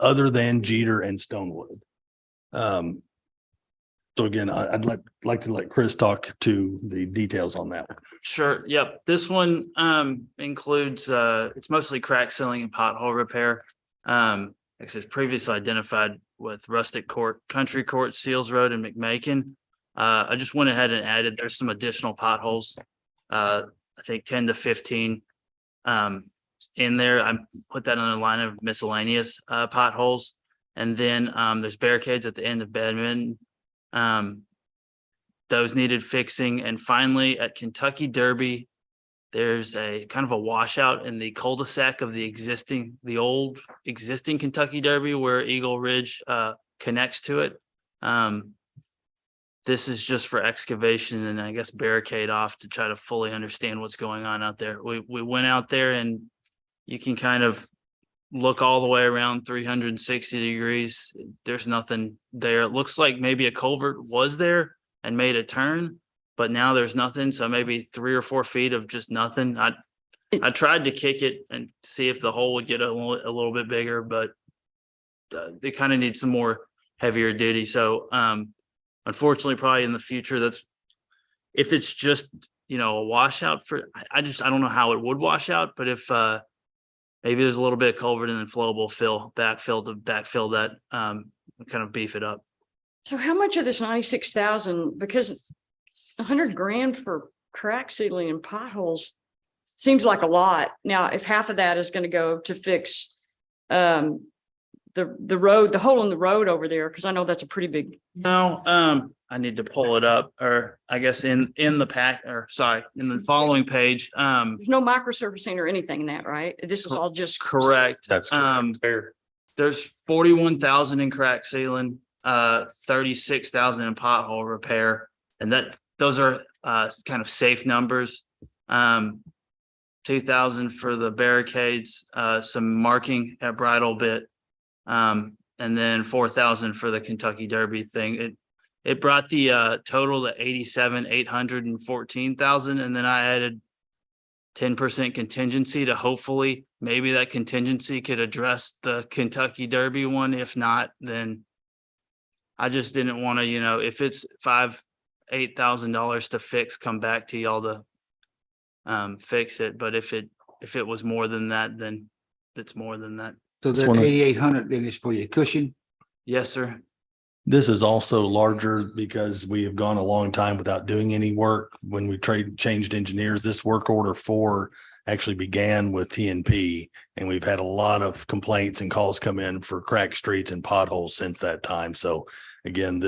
other than Jeter and Stonewood. So again, I'd like to let Chris talk to the details on that one. Sure. Yep. This one includes it's mostly crack sealing and pothole repair. Like I said, previously identified with Rustic Court, Country Court, Seals Road, and McMakin. I just went ahead and added, there's some additional potholes. I think 10 to 15 in there. I put that on a line of miscellaneous potholes. And then there's barricades at the end of Bedman. Those needed fixing. And finally, at Kentucky Derby, there's a kind of a washout in the cul-de-sac of the old existing Kentucky Derby where Eagle Ridge connects to it. This is just for excavation and I guess barricade off to try to fully understand what's going on out there. We went out there and you can kind of look all the way around 360 degrees. There's nothing there. It looks like maybe a culvert was there and made a turn, but now there's nothing. So maybe 3 or 4 feet of just nothing. I tried to kick it and see if the hole would get a little bit bigger, but they kind of need some more heavier duty. So unfortunately, probably in the future, if it's just, a washout for, I don't know how it would wash out, but if maybe there's a little bit of culvert and then flowable backfill to backfill that, kind of beef it up. So how much of this 96,000, because $100,000 for crack sealing and potholes seems like a lot. Now, if half of that is going to go to fix the road, the hole in the road over there, because I know that's a pretty big. No, I need to pull it up, or I guess in the following page. There's no microsurfacing or anything in that, right? This is all just. Correct. That's correct. There's 41,000 in crack sealing, 36,000 in pothole repair, and those are kind of safe numbers. 2,000 for the barricades, some marking at Bridle Bit, and then 4,000 for the Kentucky Derby thing. It brought the total to 87,814,000, and then I added 10% contingency to hopefully maybe that contingency could address the Kentucky Derby one. If not, then I just didn't want to, if it's $8,000 to fix, come back to y'all to fix it. But if it was more than that, then it's more than that. So It's that one of- 8,800 then is for your cushion? Yes, sir. This is also larger because we have gone a long time without doing any work. When we changed engineers, this work order 4 actually began with TNP. And we've had a lot of complaints and calls come in for cracked streets and potholes since that time. So again,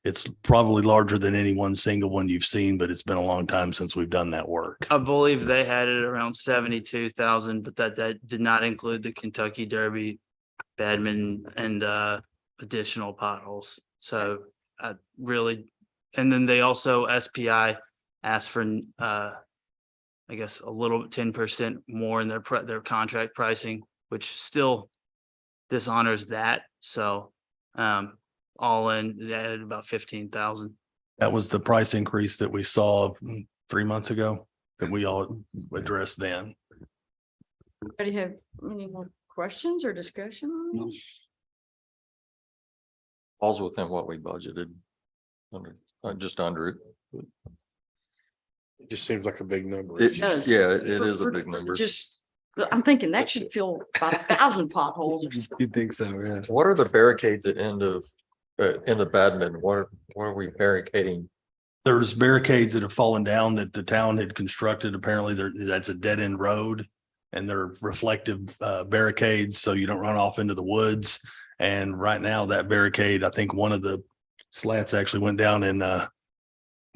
it's probably larger than any one single one you've seen, but it's been a long time since we've done that work. I believe they had it around 72,000, but that did not include the Kentucky Derby, badminton, and additional potholes. So I really, and then they also SPI asked for I guess a little 10% more in their contract pricing, which still dishonors that. So all in, they added about 15,000. That was the price increase that we saw 3 months ago that we all addressed then. Anybody have any more questions or discussion on this? Falls within what we budgeted. Just under it. It just seems like a big number. It- does. Yeah, it For- is a for- big number. Just, I'm thinking that should fill about 1,000 potholes. You think so, yeah. What are the barricades at end of, in the badminton? What are we barricading? There's barricades that have fallen down that the town had constructed. Apparently that's a dead end road. And they're reflective barricades, so you don't run off into the woods. And right now that barricade, I think one of the slats actually went down in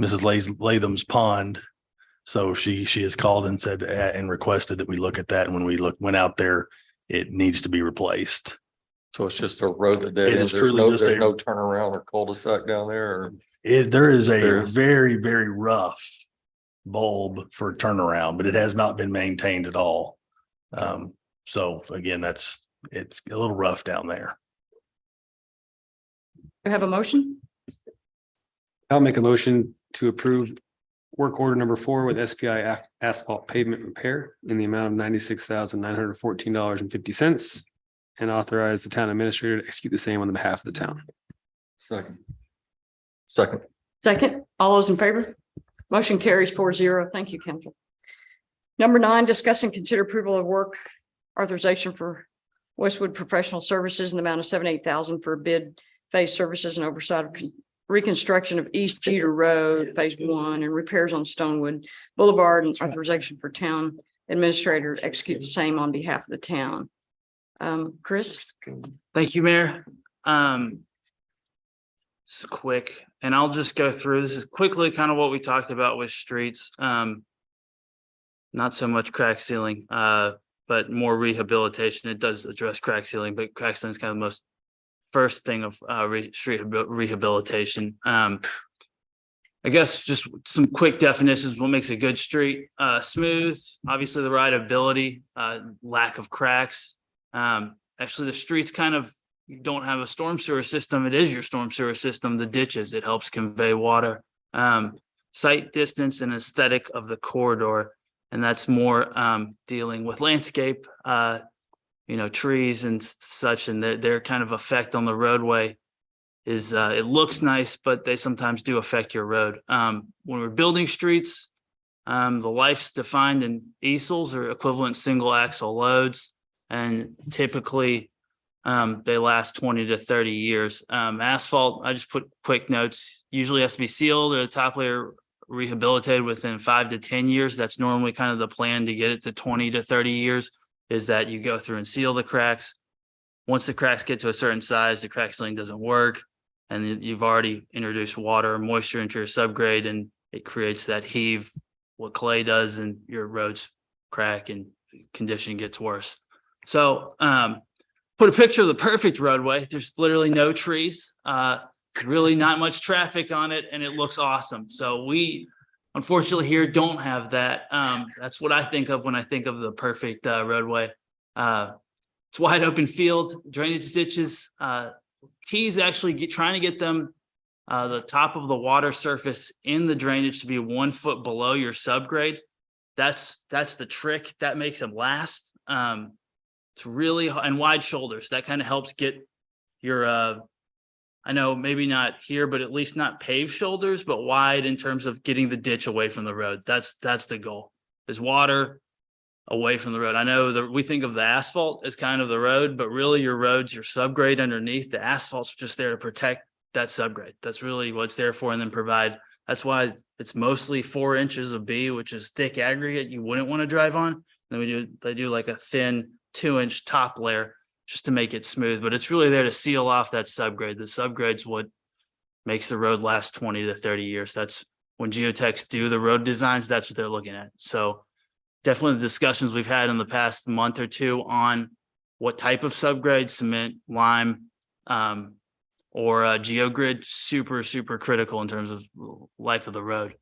Mrs. Latham's pond. So she has called and said and requested that we look at that. And when we went out there, it needs to be replaced. So it's just a road that dead It ends. is There's truly no, just there's a- no turnaround or cul-de-sac down there or. There is a There's- very, very rough bulb for turnaround, but it has not been maintained at all. So again, it's a little rough down there. We have a motion? I'll make a motion to approve work order number 4 with SPI asphalt pavement repair in the amount of $96,914.50 and authorize the town administrator to execute the same on the behalf of the town. Second. Second, all those in favor? Motion carries 4-0. Thank you, Council. Number 9, discuss and consider approval of work authorization for Westwood Professional Services in the amount of $78,000 for bid phase services and oversight of reconstruction of East Jeter Road, Phase 1, and repairs on Stonewood Boulevard, and authorization for town administrator to execute the same on behalf of the town. Chris? Thank you, Mayor. It's quick, and I'll just go through. This is quickly kind of what we talked about with streets. Not so much crack sealing, but more rehabilitation. It does address crack sealing, but crack sealing is kind of the most first thing of street rehabilitation. I guess just some quick definitions. What makes a good street? Smooth, obviously the rideability, lack of cracks. Actually, the streets kind of, you don't have a storm sewer system. It is your storm sewer system, the ditches. It helps convey water. Sight distance and aesthetic of the corridor. And that's more dealing with landscape, trees and such, and their kind of effect on the roadway is it looks nice, but they sometimes do affect your road. When we're building streets, the life's defined in easels or equivalent single axle loads, and typically they last 20 to 30 years. Asphalt, I just put quick notes, usually has to be sealed or the top layer rehabilitated within 5 to 10 years. That's normally kind of the plan to get it to 20 to 30 years, is that you go through and seal the cracks. Once the cracks get to a certain size, the crack sealing doesn't work, and you've already introduced water or moisture into your subgrade, and it creates that heave, what clay does, and your roads crack and condition gets worse. So put a picture of the perfect roadway. There's literally no trees, really not much traffic on it, and it looks awesome. So we unfortunately here don't have that. That's what I think of when I think of the perfect roadway. It's wide open field, drainage ditches. Keys actually trying to get them the top of the water surface in the drainage to be 1 foot below your subgrade. That's the trick that makes them last. It's really, and wide shoulders. That kind of helps get your I know maybe not here, but at least not paved shoulders, but wide in terms of getting the ditch away from the road. That's the goal. Is water, away from the road. I know that we think of the asphalt as kind of the road, but really your roads, your subgrade underneath, the asphalt's just there to protect that subgrade. That's really what it's there for, and then provide. That's why it's mostly 4 inches of B, which is thick aggregate you wouldn't want to drive on. Then they do like a thin 2-inch top layer just to make it smooth, but it's really there to seal off that subgrade. The subgrade's what makes the road last 20 to 30 years. That's when geotechs do the road designs, that's what they're looking at. So definitely the discussions we've had in the past month or two on what type of subgrade, cement, lime, or geogrid, super critical in terms of life of the road.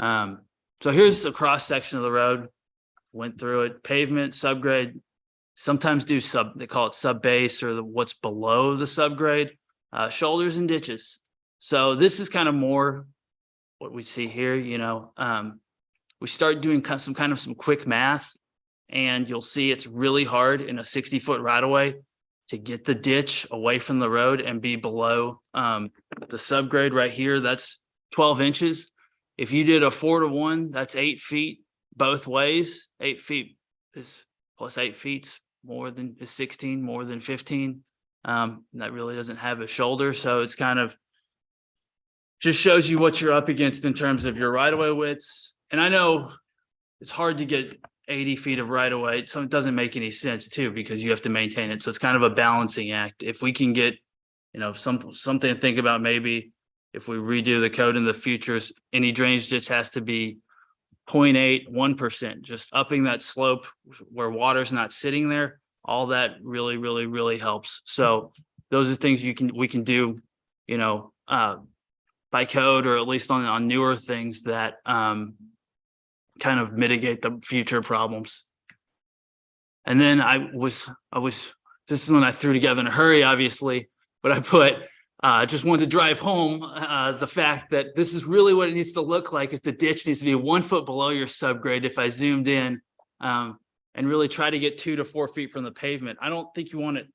So here's a cross section of the road. Went through it, pavement, subgrade, sometimes do they call it sub base, or what's below the subgrade, shoulders and ditches. So this is kind of more what we see here, we start doing some quick math, and you'll see it's really hard in a 60-foot right of way to get the ditch away from the road and be below the subgrade right here. That's 12 inches. If you did a 4-to-1, that's 8 feet both ways. 8 feet is plus 8 feet more than is 16, more than 15. That really doesn't have a shoulder. So it's kind of just shows you what you're up against in terms of your right-of-way widths. And I know it's hard to get 80 feet of right-of-way, so it doesn't make any sense too, because you have to maintain it. So it's kind of a balancing act. If we can get, something to think about, maybe if we redo the code in the futures, any drainage ditch has to be 0.8, 1%, just upping that slope where water's not sitting there. All that really helps. So those are things we can do, by code, or at least on newer things that kind of mitigate the future problems. And then this is when I threw together in a hurry, obviously, but I put just wanted to drive home the fact that this is really what it needs to look like, is the ditch needs to be 1 foot below your subgrade. If I zoomed in and really try to get 2 to 4 feet from the pavement, I don't think you want it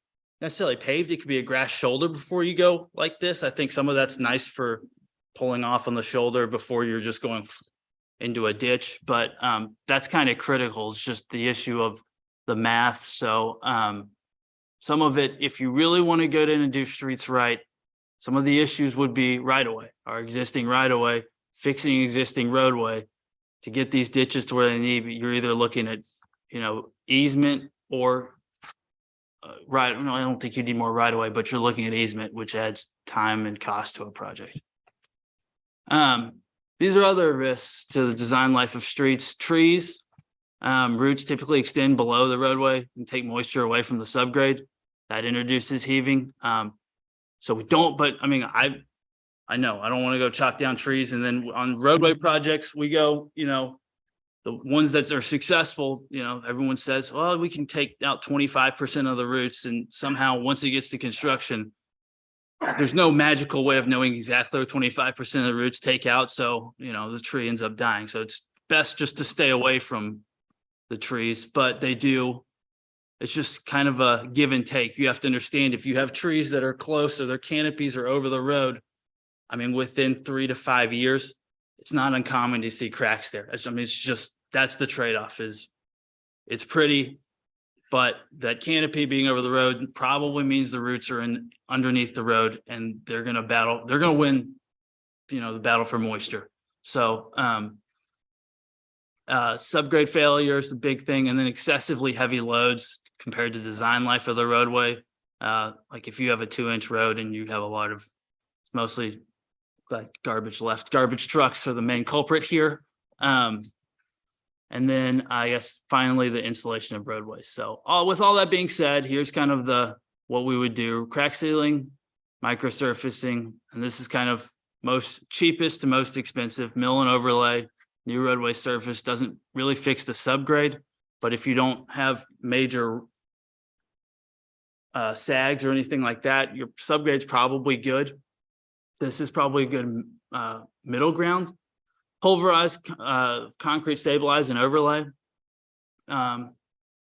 necessarily paved. It could be a grass shoulder before you go like this. I think some of that's nice for pulling off on the shoulder before you're just going into a ditch, but that's kind of critical. It's just the issue of the math. So some of it, if you really want to go in and do streets right, some of the issues would be right-of-way, our existing right-of-way, fixing existing roadway to get these ditches to where they need. You're either looking at, easement or I don't think you need more right-of-way, but you're looking at easement, which adds time and cost to a project. These are other risks to the design life of streets. Trees, roots typically extend below the roadway and take moisture away from the subgrade. That introduces heaving. So we don't, but I mean, I know I don't want to go chop down trees. And then on roadway projects, we go, the ones that are successful, everyone says, well, we can take out 25% of the roots. And somehow once it gets to construction, there's no magical way of knowing exactly what 25% of the roots take out. So, the tree ends up dying. So it's best just to stay away from the trees, but they do. It's just kind of a give and take. You have to understand, if you have trees that are close or their canopies are over the road, I mean, within 3 to 5 years, it's not uncommon to see cracks there. It's just, that's the trade-off. Is it's pretty, but that canopy being over the road probably means the roots are underneath the road, and they're going to win, the battle for moisture. So, subgrade failure is the big thing. And then excessively heavy loads compared to design life of the roadway. Like if you have a 2-inch road and you have a lot of mostly garbage left, garbage trucks are the main culprit here. And then I guess finally the installation of roadways. So with all that being said, here's kind of what we would do: crack sealing, micro surfacing, and this is kind of most cheapest to most expensive. Mill and overlay, new roadway surface doesn't really fix the subgrade, but if you don't have major sags or anything like that, your subgrade's probably good. This is probably a good middle ground. Pulverized concrete, stabilize and overlay.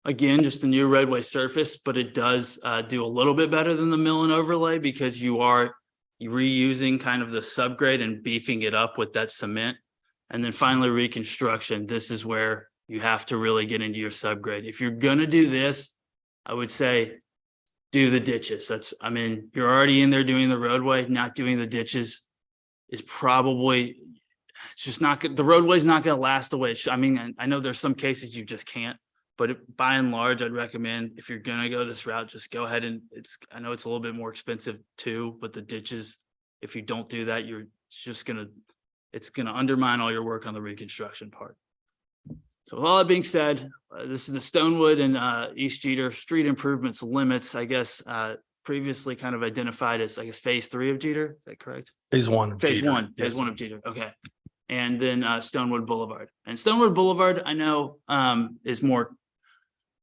Again, just a new roadway surface, but it does do a little bit better than the mill and overlay, because you are reusing kind of the subgrade and beefing it up with that cement. And then finally, reconstruction. This is where, You have to really get into your subgrade. If you're gonna do this, I would say do the ditches. I mean, you're already in there doing the roadway, not doing the ditches is probably, it's just not good. The roadway's not gonna last the way it should. I mean, I know there's some cases you just can't, but by and large, I'd recommend if you're gonna go this route, just go ahead and I know it's a little bit more expensive too, but the ditches, if you don't do that, it's gonna undermine all your work on the reconstruction part. So with all that being said, this is the Stonewood and East Jeter street improvements limits, I guess, previously kind of identified as, I guess, phase 3 of Jeter. Is that correct? Phase 1. Phase one of Jeter. Okay. And then Stonewood Boulevard. And Stonewood Boulevard, I know is more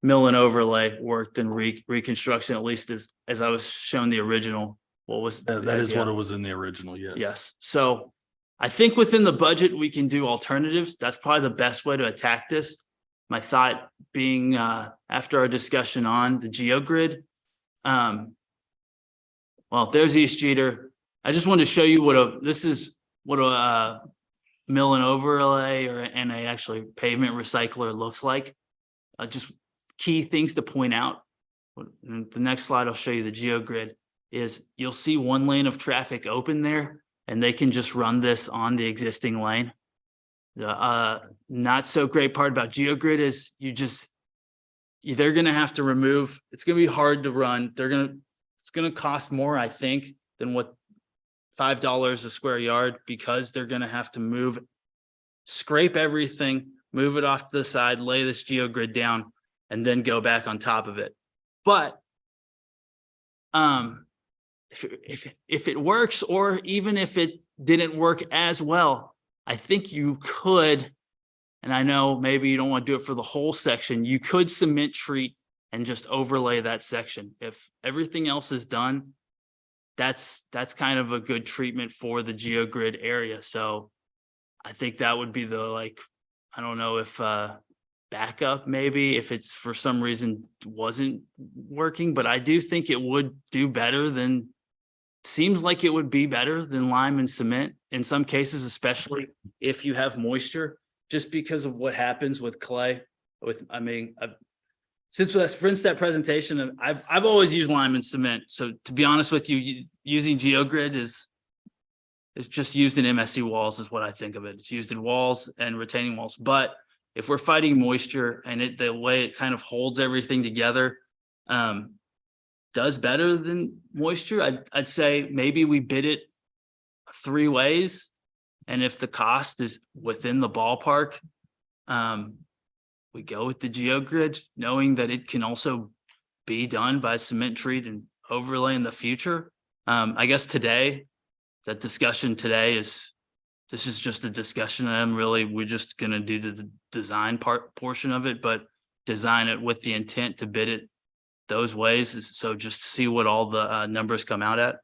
mill and overlay work than reconstruction, at least as I was shown the original. What was That is what it was in the original, yes. Yes. So I think within the budget, we can do alternatives. That's probably the best way to attack this. My thought being after our discussion on the GeoGrid. Well, there's East Jeter. I just wanted to show you what a mill and overlay and a actually pavement recycler looks like. Just key things to point out. The next slide, I'll show you the GeoGrid is you'll see one lane of traffic open there and they can just run this on the existing lane. The not so great part about GeoGrid is they're going to have to remove, it's going to be hard to run. It's going to cost more, I think, than what $5 a square yard, because they're going to have to scrape everything, move it off to the side, lay this GeoGrid down, and then go back on top of it. But if it works, or even if it didn't work as well, I think you could, and I know maybe you don't want to do it for the whole section, you could cement treat and just overlay that section. If everything else is done, that's kind of a good treatment for the GeoGrid area. So I think that would be I don't know if backup, maybe if it's for some reason wasn't working, but I do think it would do better than, seems like it would be better than lime and cement in some cases, especially if you have moisture, just because of what happens with clay. Since I rinsed that presentation, I've always used lime and cement. So to be honest with you, using GeoGrid is just used in MSC walls is what I think of it. It's used in walls and retaining walls. But if we're fighting moisture and the way it kind of holds everything together, does better than moisture, I'd say maybe we bid it 3 ways. And if the cost is within the ballpark, we go with the GeoGrid, knowing that it can also be done by cement treat and overlay in the future. I guess that discussion today this is just a discussion. We're just going to do the design portion of it, but design it with the intent to bid it those ways. So just see what all the numbers come out at.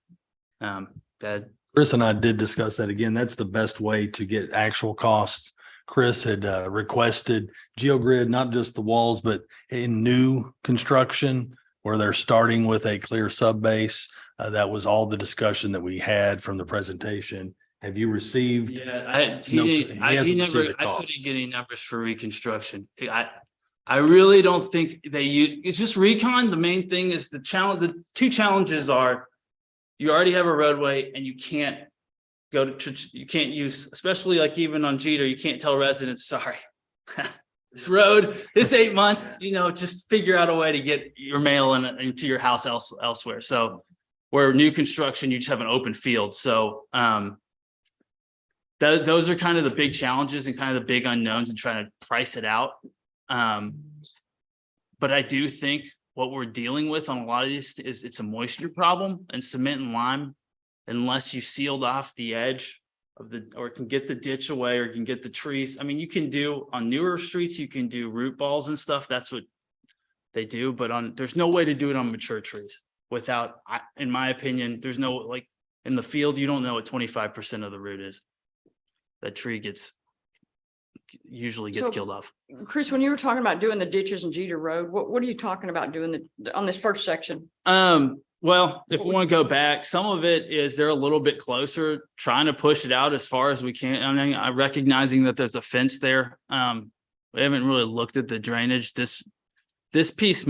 Chris and I did discuss that again. That's the best way to get actual costs. Chris had requested GeoGrid, not just the walls, but in new construction where they're starting with a clear sub base. That was all the discussion that we had from the presentation. Have you received? Yeah, I couldn't get any numbers for reconstruction. I really don't think it's just recon. The main thing is the 2 challenges are you already have a roadway and you can't you can't use, especially like even on Jeter, you can't tell residents, sorry, this road, this 8 months, just figure out a way to get your mail into your house elsewhere. So where new construction, you just have an open field. So those are kind of the big challenges and kind of the big unknowns and trying to price it out. But I do think what we're dealing with on a lot of these is it's a moisture problem, and cement and lime, unless you sealed off the edge of or can get the ditch away or can get the trees. I mean, you can do on newer streets, you can do root balls and stuff. That's what they do, but there's no way to do it on mature trees without, in my opinion, there's no, like in the field, you don't know what 25% of the root is. That tree usually gets killed off. Chris, when you were talking about doing the ditches in Jeter Road, what are you talking about doing on this first section? Well, if we want to go back, some of it is they're a little bit closer, trying to push it out as far as we can. I mean, recognizing that there's a fence there. We haven't really looked at the drainage. This piece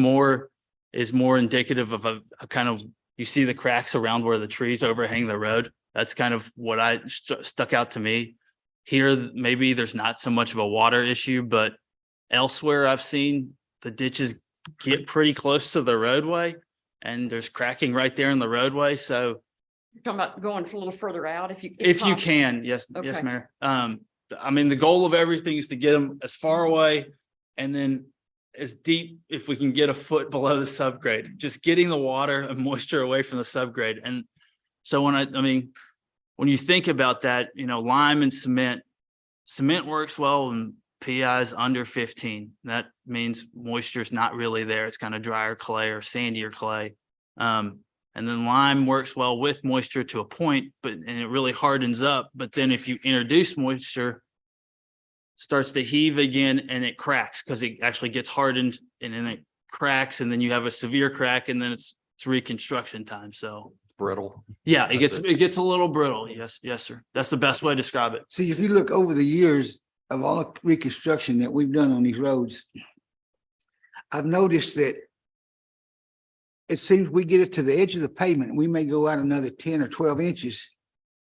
is more indicative of a kind of, you see the cracks around where the trees overhang the road. That's kind of what stuck out to me. Here, maybe there's not so much of a water issue, but elsewhere I've seen the ditches get pretty close to the roadway and there's cracking right there in the roadway. So You're talking about going a little further out if you. if you possible. can, yes, yes, Okay. Mayor. I mean, the goal of everything is to get them as far away and then as deep, if we can get a foot below the subgrade, just getting the water and moisture away from the subgrade. And so when you think about that, lime and cement works well when PI is under 15. That means moisture is not really there. It's kind of drier clay or sandier clay. And then lime works well with moisture to a point, and it really hardens up. But then if you introduce moisture, starts to heave again and it cracks because it actually gets hardened and then it cracks and then you have a severe crack and then it's reconstruction time. So Brittle. yeah, That's it gets a little brittle. Yes, sir. That's the best way to describe it. See, if you look over the years of all the reconstruction that we've done on these roads, I've noticed that it seems we get it to the edge of the pavement, and we may go out another 10 or 12 inches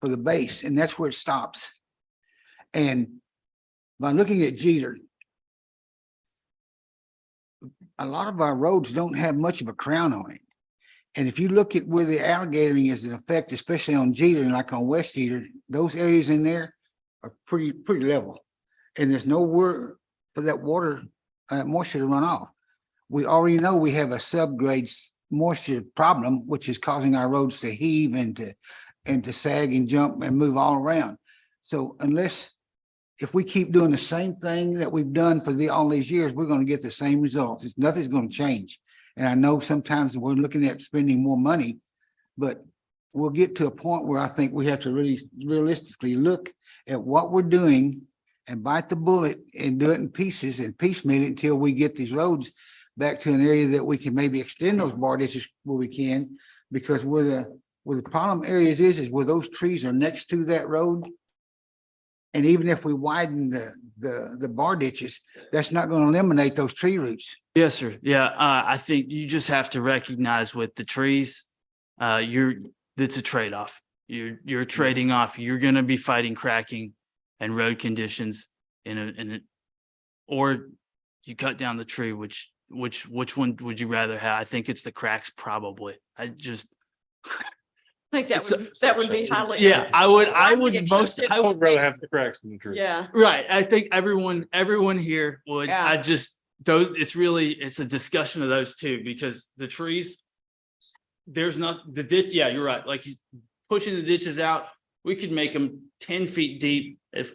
for the base, and that's where it stops. And by looking at Jeter, a lot of our roads don't have much of a crown on it. And if you look at where the alligatoring is in effect, especially on Jeter and like on West Jeter, those areas in there are pretty level. And there's nowhere for that water, moisture to run off. We already know we have a subgrade moisture problem, which is causing our roads to heave and to sag and jump and move all around. So if we keep doing the same thing that we've done for all these years, we're going to get the same results. Nothing's going to change. And I know sometimes we're looking at spending more money, but we'll get to a point where I think we have to really realistically look at what we're doing and bite the bullet and do it in pieces and piecemeal it until we get these roads back to an area that we can maybe extend those bar ditches where we can, because where the problem areas is where those trees are next to that road. And even if we widen the bar ditches, that's not going to eliminate those tree roots. Yes, sir. Yeah, I think you just have to recognize with the trees, it's a trade-off. You're trading off. You're going to be fighting cracking and road conditions or you cut down the tree, which one would you rather have? I think it's the cracks probably. I think that would be highly. Yeah, I would accepted. I would rather have the cracks in the tree. Yeah. Right. I think everyone here would, Yeah. it's a discussion of those two because the trees, there's not the ditch. Yeah, you're right. Like pushing the ditches out, we could make them 10 feet deep. If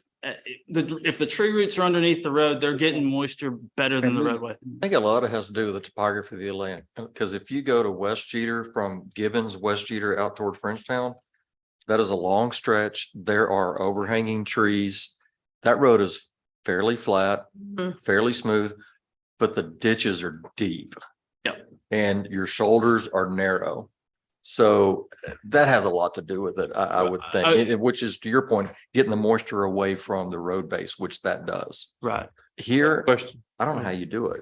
the tree roots are underneath the road, they're getting moisture better than the roadway. I think a lot of it has to do with the topography of the land, because if you go to West Jeter from Gibbons, West Jeter out toward Frenchtown, that is a long stretch. There are overhanging trees. That road is fairly flat, fairly smooth, but the ditches are deep. Yep. And your shoulders are narrow. So that has a lot to do with it, I would think, which is to your point, getting the moisture away from the road base, which that does. Right. Here, Question. I don't know how you do it.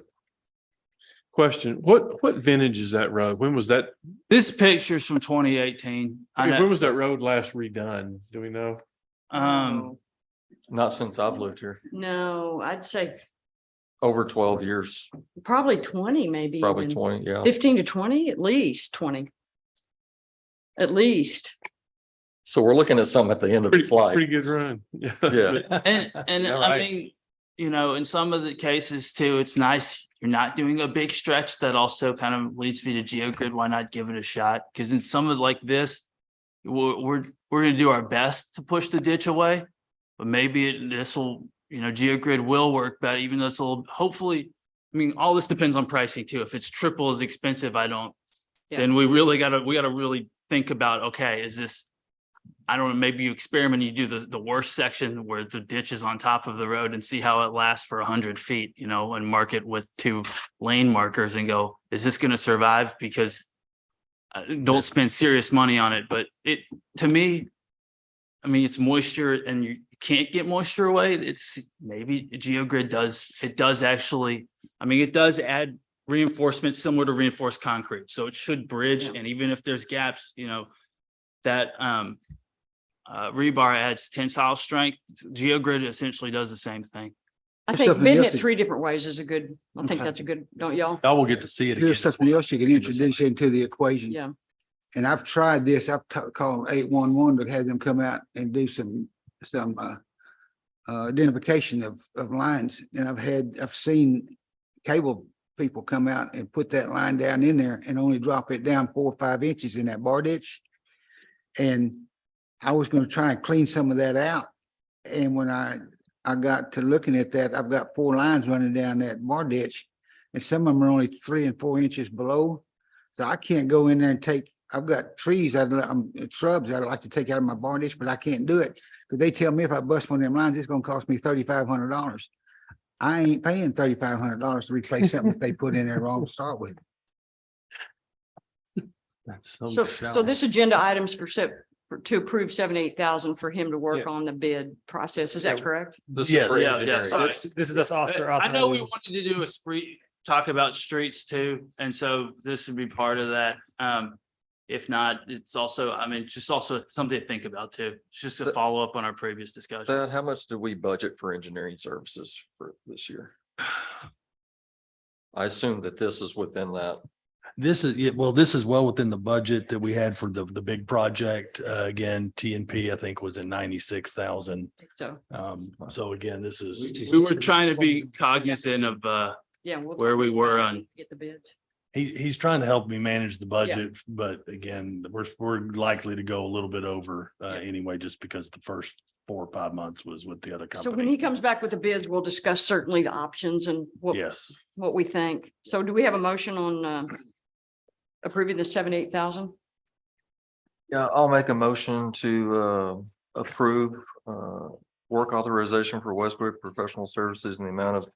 Question. What vintage is that road? When was that? This picture's from 2018. When was that road last redone? Do we know? Not since I've lived here. No, I'd say Over 12 years, probably 20, maybe. probably even. 20, yeah. 15 to 20, at least 20. At least. So we're looking at something at the end of its life. Pretty good run. Yeah. Yeah. And Yeah, I right. mean, in some of the cases too, it's nice. You're not doing a big stretch. That also kind of leads me to GeoGrid. Why not give it a shot? Because in some of like this, we're going to do our best to push the ditch away, but maybe this will, GeoGrid will work better, even though it's a little, hopefully, all this depends on pricing too. If it's triple as expensive, then we gotta really think about, okay, is this, I don't know, maybe you experiment, you do the worst section where the ditch is on top of the road and see how it lasts for 100 feet, and mark it with 2 lane markers and go, is this going to survive? Because don't spend serious money on it. But to me, it's moisture and you can't get moisture away, it's maybe GeoGrid does actually, I mean, it does add reinforcement similar to reinforced concrete. So it should bridge, and even if there's gaps, that rebar adds tensile strength. GeoGrid essentially does the same thing. I There's think something bidding else it that- 3 different ways is a good, I think Okay. that's a good, don't y'all? Y'all will get to see it again. There's as something well. else you can introduce into the equation. Yeah. And I've tried this, I've called 811 to have them come out and do some identification of lines. And I've seen cable people come out and put that line down in there and only drop it down 4 or 5 inches in that bar ditch. And I was gonna try and clean some of that out. And when I got to looking at that, I've got 4 lines running down that bar ditch. And some of them are only 3 and 4 inches below. So I can't go in there and I've got trees, shrubs I'd like to take out of my bar ditch, but I can't do it. Because they tell me if I bust one of them lines, it's gonna cost me $3,500. I ain't paying $3,500 to replace something that they put in there wrong to start with. That's So this agenda items to approve 78,000 for him to work on the bid process. Is that correct? This is Yes. for Yeah, engineering. yeah. This is us after. I know we wanted to do talk about streets too, and so this would be part of that. If not, it's also, I mean, just also something to think about too. It's just a follow up on our previous discussion. Thad, how much do we budget for engineering services for this year? I assume that this is within that. This is well within the budget that we had for the big project. Again, TNP, I think, was at 96,000. So, So again, this is, We were trying to be cognizant of yeah. we'll where talk we about were that on- when we Get the bids. he's trying to help me manage the budget, but again, we're likely to go a little bit over anyway, just because the first 4 or 5 months was with the other So when company. he comes back with the bids, we'll discuss certainly the options and Yes. what we think. So do we have a motion on approving the 78,000? Yeah, I'll make a motion to approve work authorization for Westwood Professional Services in the amount of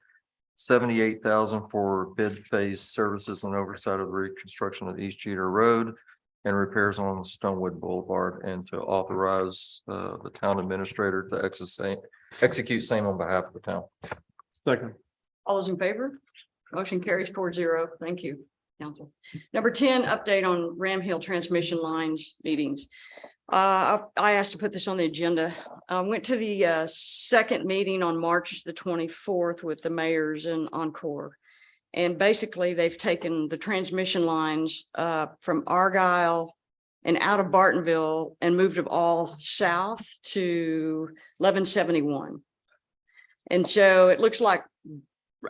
78,000 for bid phase services and oversight of the reconstruction of East Jeter Road and repairs on Stonewood Boulevard, and to authorize the town administrator to execute same on behalf of the town. Second. All those in favor? Motion carries 4-0. Thank you, council. Number 10, update on Ram Hill transmission lines meetings. I asked to put this on the agenda. Went to the second meeting on March the 24th with the mayors and Encore. And basically, they've taken the transmission lines from Argyle and out of Bartonville and moved them all south to 1171. And so it looks like,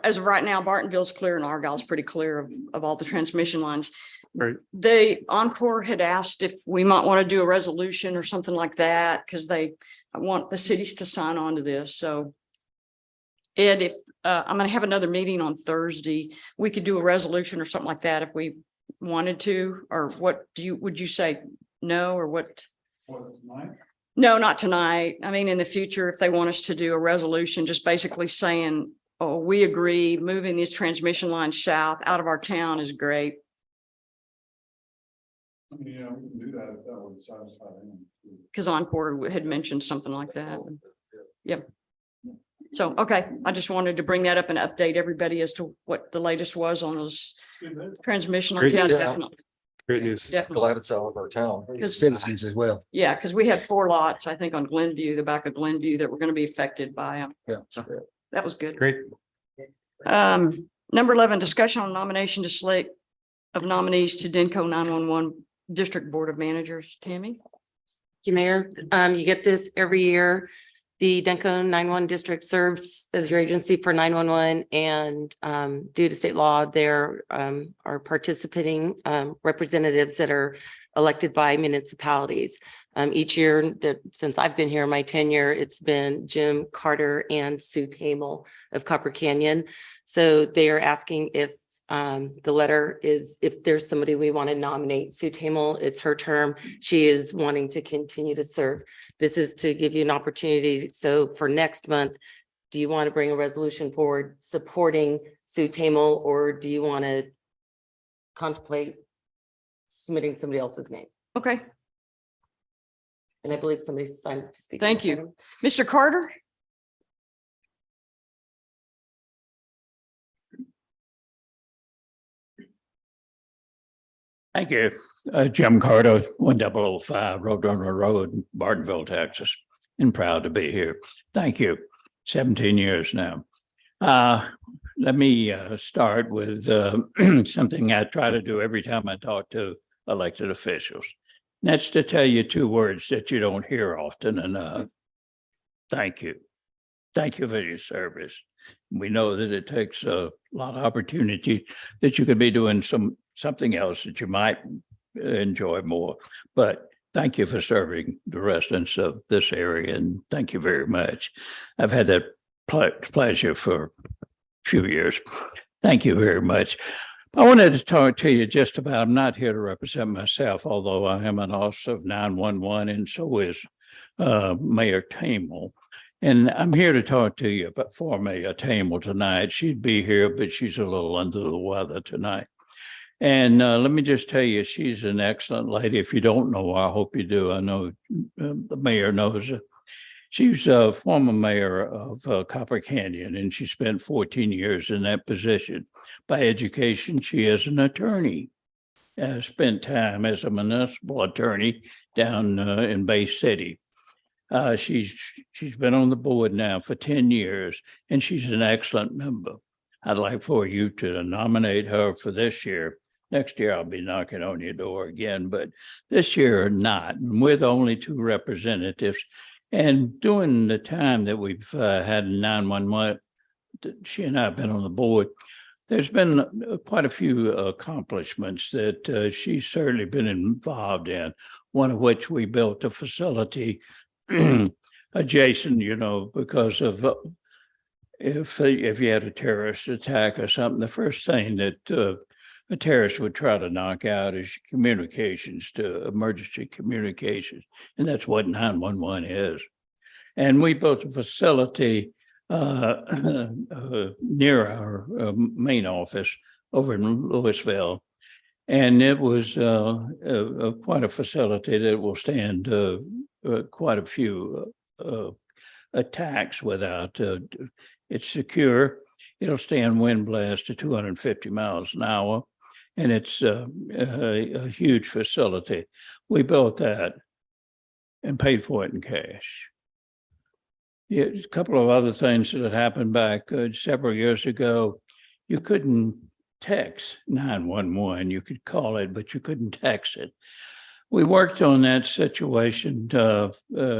as of right now, Bartonville's clear and Argyle's pretty clear of all the transmission lines. Right. They, Encore had asked if we might want to do a resolution or something like that, because they want the cities to sign on to this. So Ed, if I'm going to have another meeting on Thursday, we could do a resolution or something like that if we wanted to, or what would you say? No, or what? No, not tonight. I mean, in the future, if they want us to do a resolution, just basically saying, oh, we agree, moving these transmission lines south out of our town is great. Yeah, we can do that if that would satisfy them. Because Encore had mentioned something like that. Yep. So, okay, I just wanted to bring that up and update everybody as to what the latest was on those transmission. Great. Yeah, Yeah. definitely, Great news. definitely. Glad it's out of our town. Citizens as well. Yeah, because we had 4 lots, I think, on Glenview, the back of Glenview, that were going to be affected by them. Yeah. So that was good. Great. Number 11, discussion on nomination to slate of nominees to Denco 911 District Board of Managers. Tammy? Thank you, Mayor. You get this every year. The Denco 911 district serves as your agency for 911, and due to state law, there are participating representatives that are elected by municipalities. Each year that since I've been here, my tenure, it's been Jim Carter and Sue Tamel of Copper Canyon. So they are asking if the letter is, if there's somebody we want to nominate. Sue Tamel, it's her term. She is wanting to continue to serve. This is to give you an opportunity. So for next month, do you want to bring a resolution forward supporting Sue Tamel, or do you want to contemplate submitting somebody else's name? Okay. And I believe somebody signed up to speak. Thank you. Mr. Carter? Thank you. Jim Carter, 1005 Roadrunner Road, Bartonville, Texas, and proud to be here. Thank you. 17 years now. Let me start with something I try to do every time I talk to elected officials. And that's to tell you two words that you don't hear often enough. Thank you. Thank you for your service. We know that it takes a lot of opportunity, that you could be doing something else that you might enjoy more. But thank you for serving the residents of this area, and thank you very much. I've had that pleasure for a few years. Thank you very much. I wanted to talk to you just about, I'm not here to represent myself, although I am an officer of 911, and so is Mayor Tamel. And I'm here to talk to you about for Mayor Tamel tonight. She'd be here, but she's a little under the weather tonight. And let me just tell you, she's an excellent lady. If you don't know her, I hope you do. I know the mayor knows her. She's a former mayor of Copper Canyon, and she spent 14 years in that position. By education, she is an attorney. Spent time as a municipal attorney down in Bay City. She's been on the board now for 10 years, and she's an excellent member. I'd like for you to nominate her for this year. Next year, I'll be knocking on your door again, but this year not. And we're the only two representatives. And during the time that we've had 911, she and I have been on the board, there's been quite a few accomplishments that she's certainly been involved in, one of which we built a facility adjacent, because of if you had a terrorist attack or something, the first thing that a terrorist would try to knock out is communications, to emergency communications. And that's what 911 is. And we built a facility near our main office over in Louisville. And it was quite a facility that will stand quite a few attacks without, it's secure. It'll stand wind blast to 250 miles an hour. And it's a huge facility. We built that and paid for it in cash. Yeah, a couple of other things that had happened back several years ago. You couldn't text 911. You could call it, but you couldn't text it. We worked on that situation.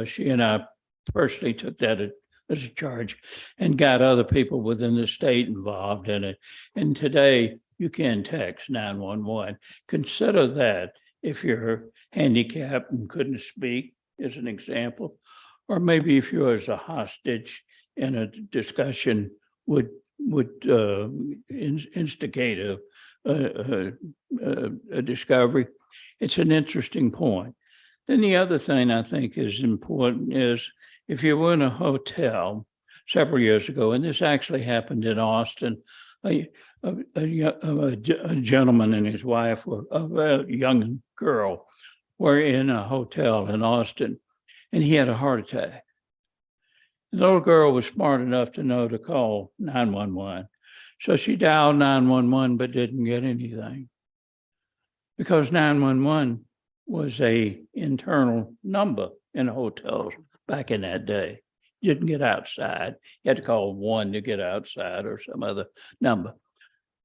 She and I personally took that as a charge and got other people within the state involved in it. And today you can text 911. Consider that if you're handicapped and couldn't speak, as an example, or maybe if you're as a hostage in a discussion would instigate a discovery. It's an interesting point. Then the other thing I think is important is if you were in a hotel several years ago, and this actually happened in Austin, a gentleman and his wife, a young girl, were in a hotel in Austin, and he had a heart attack. The little girl was smart enough to know to call 911. So she dialed 911, but didn't get anything. Because 911 was a internal number in hotels back in that day. You didn't get outside. You had to call 1 to get outside or some other number.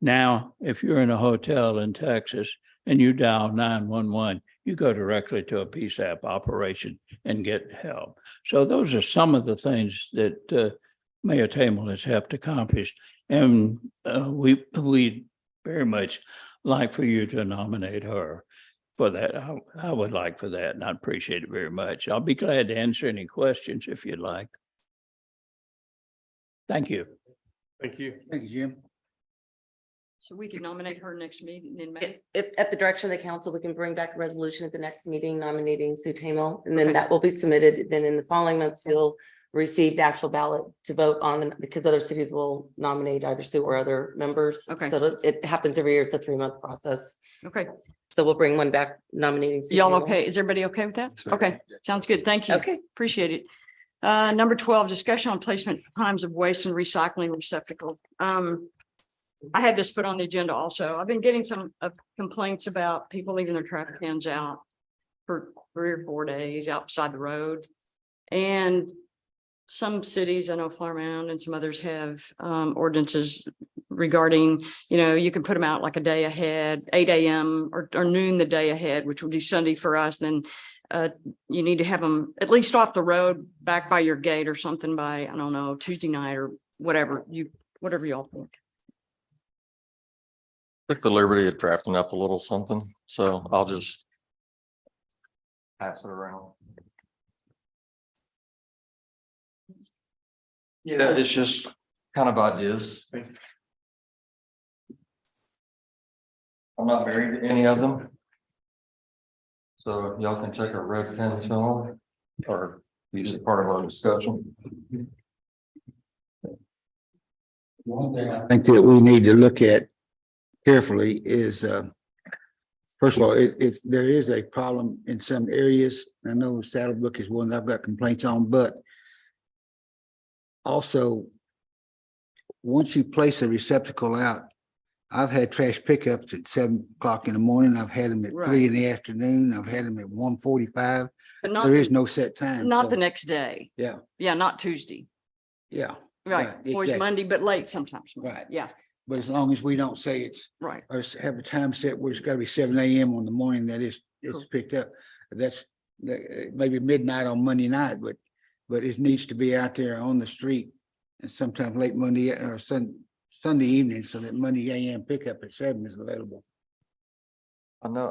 Now, if you're in a hotel in Texas and you dial 911, you go directly to a PSAP operation and get help. So those are some of the things that Mayor Tamel has helped accomplish. And we very much like for you to nominate her for that. I would like for that, and I appreciate it very much. I'll be glad to answer any questions if you'd like. Thank you. Thank you. Thank you, Jim. So we can nominate her next meeting in May. If at the direction of the council, we can bring back a resolution at the next meeting nominating Sue Tamel, and then Okay. that will be submitted. Then in the following months, you'll receive the actual ballot to vote on them, because other cities will nominate either Sue or other members. Okay. So it happens every year. It's a 3-month process. Okay, So we'll bring one back nominating. Sue y'all Taylor. okay? Is everybody okay with that? That's right. Okay, sounds good. Thank you. Okay. Appreciate it. Number 12, discussion on placement times of waste and recycling receptacles. I had this put on the agenda also. I've been getting some complaints about people leaving their trash cans out for 3 or 4 days outside the road. And some cities, I know Flower Mound and some others have ordinances regarding, you can put them out like a day ahead, 8 a.m. or noon the day ahead, which would be Sunday for us. Then you need to have them at least off the road back by your gate or something by, I don't know, Tuesday night or whatever y'all think. Took the liberty of drafting up a little something, so I'll just pass it around. Yeah, it's just kind of ideas. I'm not married to any of them. So y'all can take a red pen to them or use it part of our discussion. One thing I think that we need to look at carefully is, first of all, there is a problem in some areas. I know Saddlebrook is one that I've got complaints on, but also, once you place a receptacle out, I've had trash pickups at 7 o'clock in the morning. I've had them at 3 in the afternoon. I've had them at 1:45. But not, There is no set time. not so- the next day. Yeah, Yeah, not Tuesday. yeah, Right. Right, Always exactly. Monday, but late sometimes. right. Yeah, But as long as we don't say it's, right. or have a time set where it's gotta be 7 a.m. on the morning that it's Cool. picked up. That's maybe midnight on Monday night, but it needs to be out there on the street. And sometimes late Monday or Sunday evening, so that Monday AM pickup at 7 is available. I know,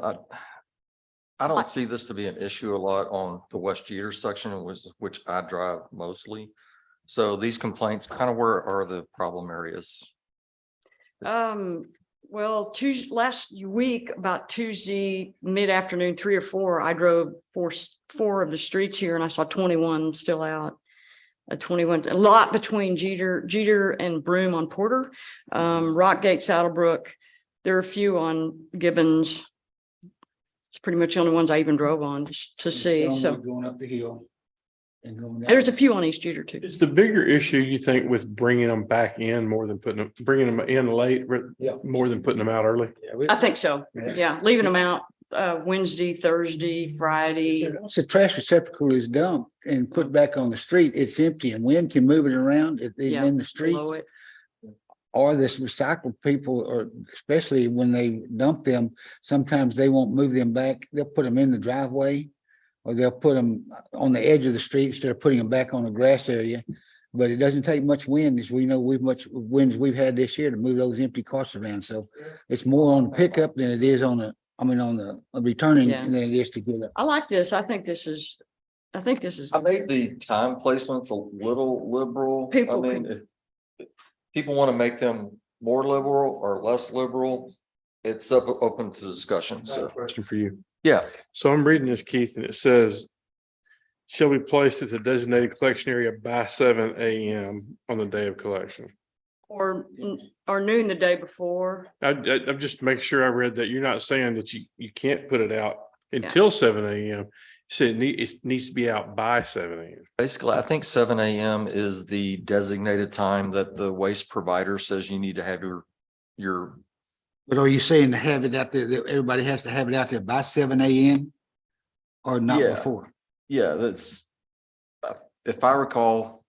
I don't see this to be an issue a lot on the West Jeter section, which I drive mostly. So these complaints, kind of where are the problem areas? Well, last week, about Tuesday, mid-afternoon, 3 or 4, I drove four of the streets here and I saw 21 still out. 21, a lot between Jeter and Broome on Porter, Rockgate, Saddlebrook. There are a few on Gibbons. It's pretty much the only ones I even drove on to see. Some So Going up the hill and going down. there's a few on East Jeter too. Is the bigger issue, you think, with bringing them back in more than bringing them in late, Yeah. more than putting them out early? I think so. Yeah. Yeah, leaving them out Wednesday, Thursday, Friday. Once the trash receptacle is dumped and put back on the street, it's empty and wind can move it around Yeah, in the streets. below it. Or this recycled people, or especially when they dump them, sometimes they won't move them back. They'll put them in the driveway. Or they'll put them on the edge of the street instead of putting them back on the grass area. But it doesn't take much wind, as we know, much winds we've had this year to move those empty carts around. So it's more on the pickup than it is on the returning Yeah. than it is to get up. I like this. I think this is. I made the time placements a little liberal. I People mean, if people want to make them more liberal or less liberal, it's open to discussion. So, Question for you. yeah. So I'm reading this, Keith, and it says, shall be placed at the designated collection area by 7 a.m. on the day of collection. Or noon the day before. I'm just making sure I read that. You're not saying that you can't put it out until 7 a.m. So it needs to be out by 7 a.m. Basically, I think 7 a.m. is the designated time that the waste provider says you need to have your. But are you saying to have it out there, that everybody has to have it out there by 7 a.m. or not Yeah. before? Yeah, that's, if I recall,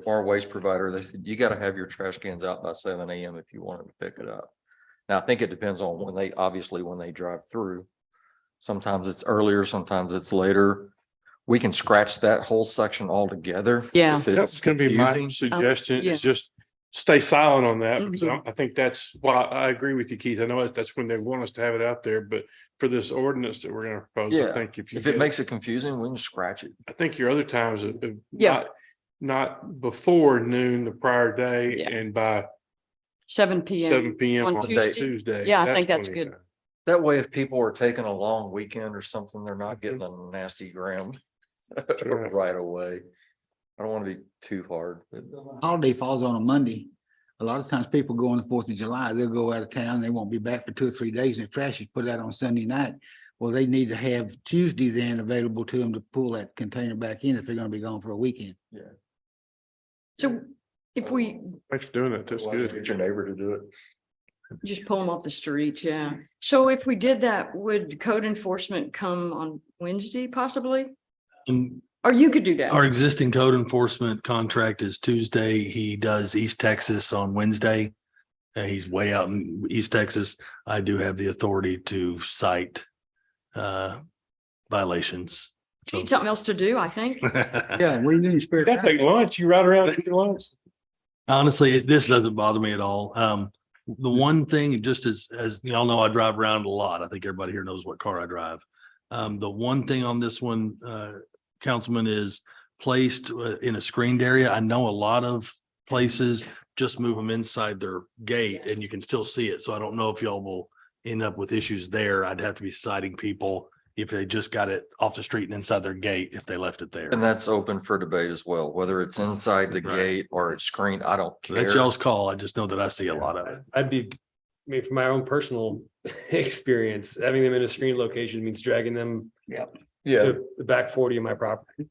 our waste provider, they said, you gotta have your trash cans out by 7 a.m. if you want them to pick it up. Now, I think it depends on when they drive through. Sometimes it's earlier, sometimes it's later. We can scratch that whole section altogether. Yeah. if it's That's gonna be my confusing. suggestion, yeah. is just stay silent on that, because Mhm. I think that's what I agree with you, Keith. I know that's when they want us to have it out there, but for this ordinance that we're gonna propose, I Yeah, think if If it makes it confusing, we can scratch it. I think your other times, Yeah. not before noon the prior day Yeah. and by 7 p.m. 7 p.m. on on Tuesday. Tuesday. Yeah, I think that's plenty of good. time. That way, if people are taking a long weekend or something, they're not Mm-hmm. getting a nasty gram right. right away. I don't want to be too hard, but Holiday falls on a Monday. A lot of times people go on the 4th of July, they'll go out of town, they won't be back for 2 or 3 days, and the trash is put out on Sunday night. Well, they need to have Tuesday then available to them to pull that container back in if they're gonna be gone for a weekend. So if we Thanks for doing that. That's good. get your neighbor to do it. just pull them off the street, yeah. So if we did that, would code enforcement come on Wednesday possibly? And Or you could do that? our existing code enforcement contract is Tuesday. He does East Texas on Wednesday. He's way out in East Texas. I do have the authority to cite violations. Need something else to do, I think. Yeah, we need spare That take lunch, you ride around and eat lunch. Honestly, this doesn't bother me at all. The one thing, just as y'all know, I drive around a lot. I think everybody here knows what car I drive. The one thing on this one, Councilman, is placed in a screened area. I know a lot of places just move them inside their gate and you can still see it. So I don't know if y'all will end up with issues there. I'd have to be citing people if they just got it off the street and inside their gate, if they left it there. And that's open for debate as well, whether it's inside the Right. gate or it's screened. I don't care. That's y'all's call. I just know that I see a lot of it. I'd be, I mean, from my own personal experience, having them in a screened location means dragging them Yeah. to the back 40 of my property.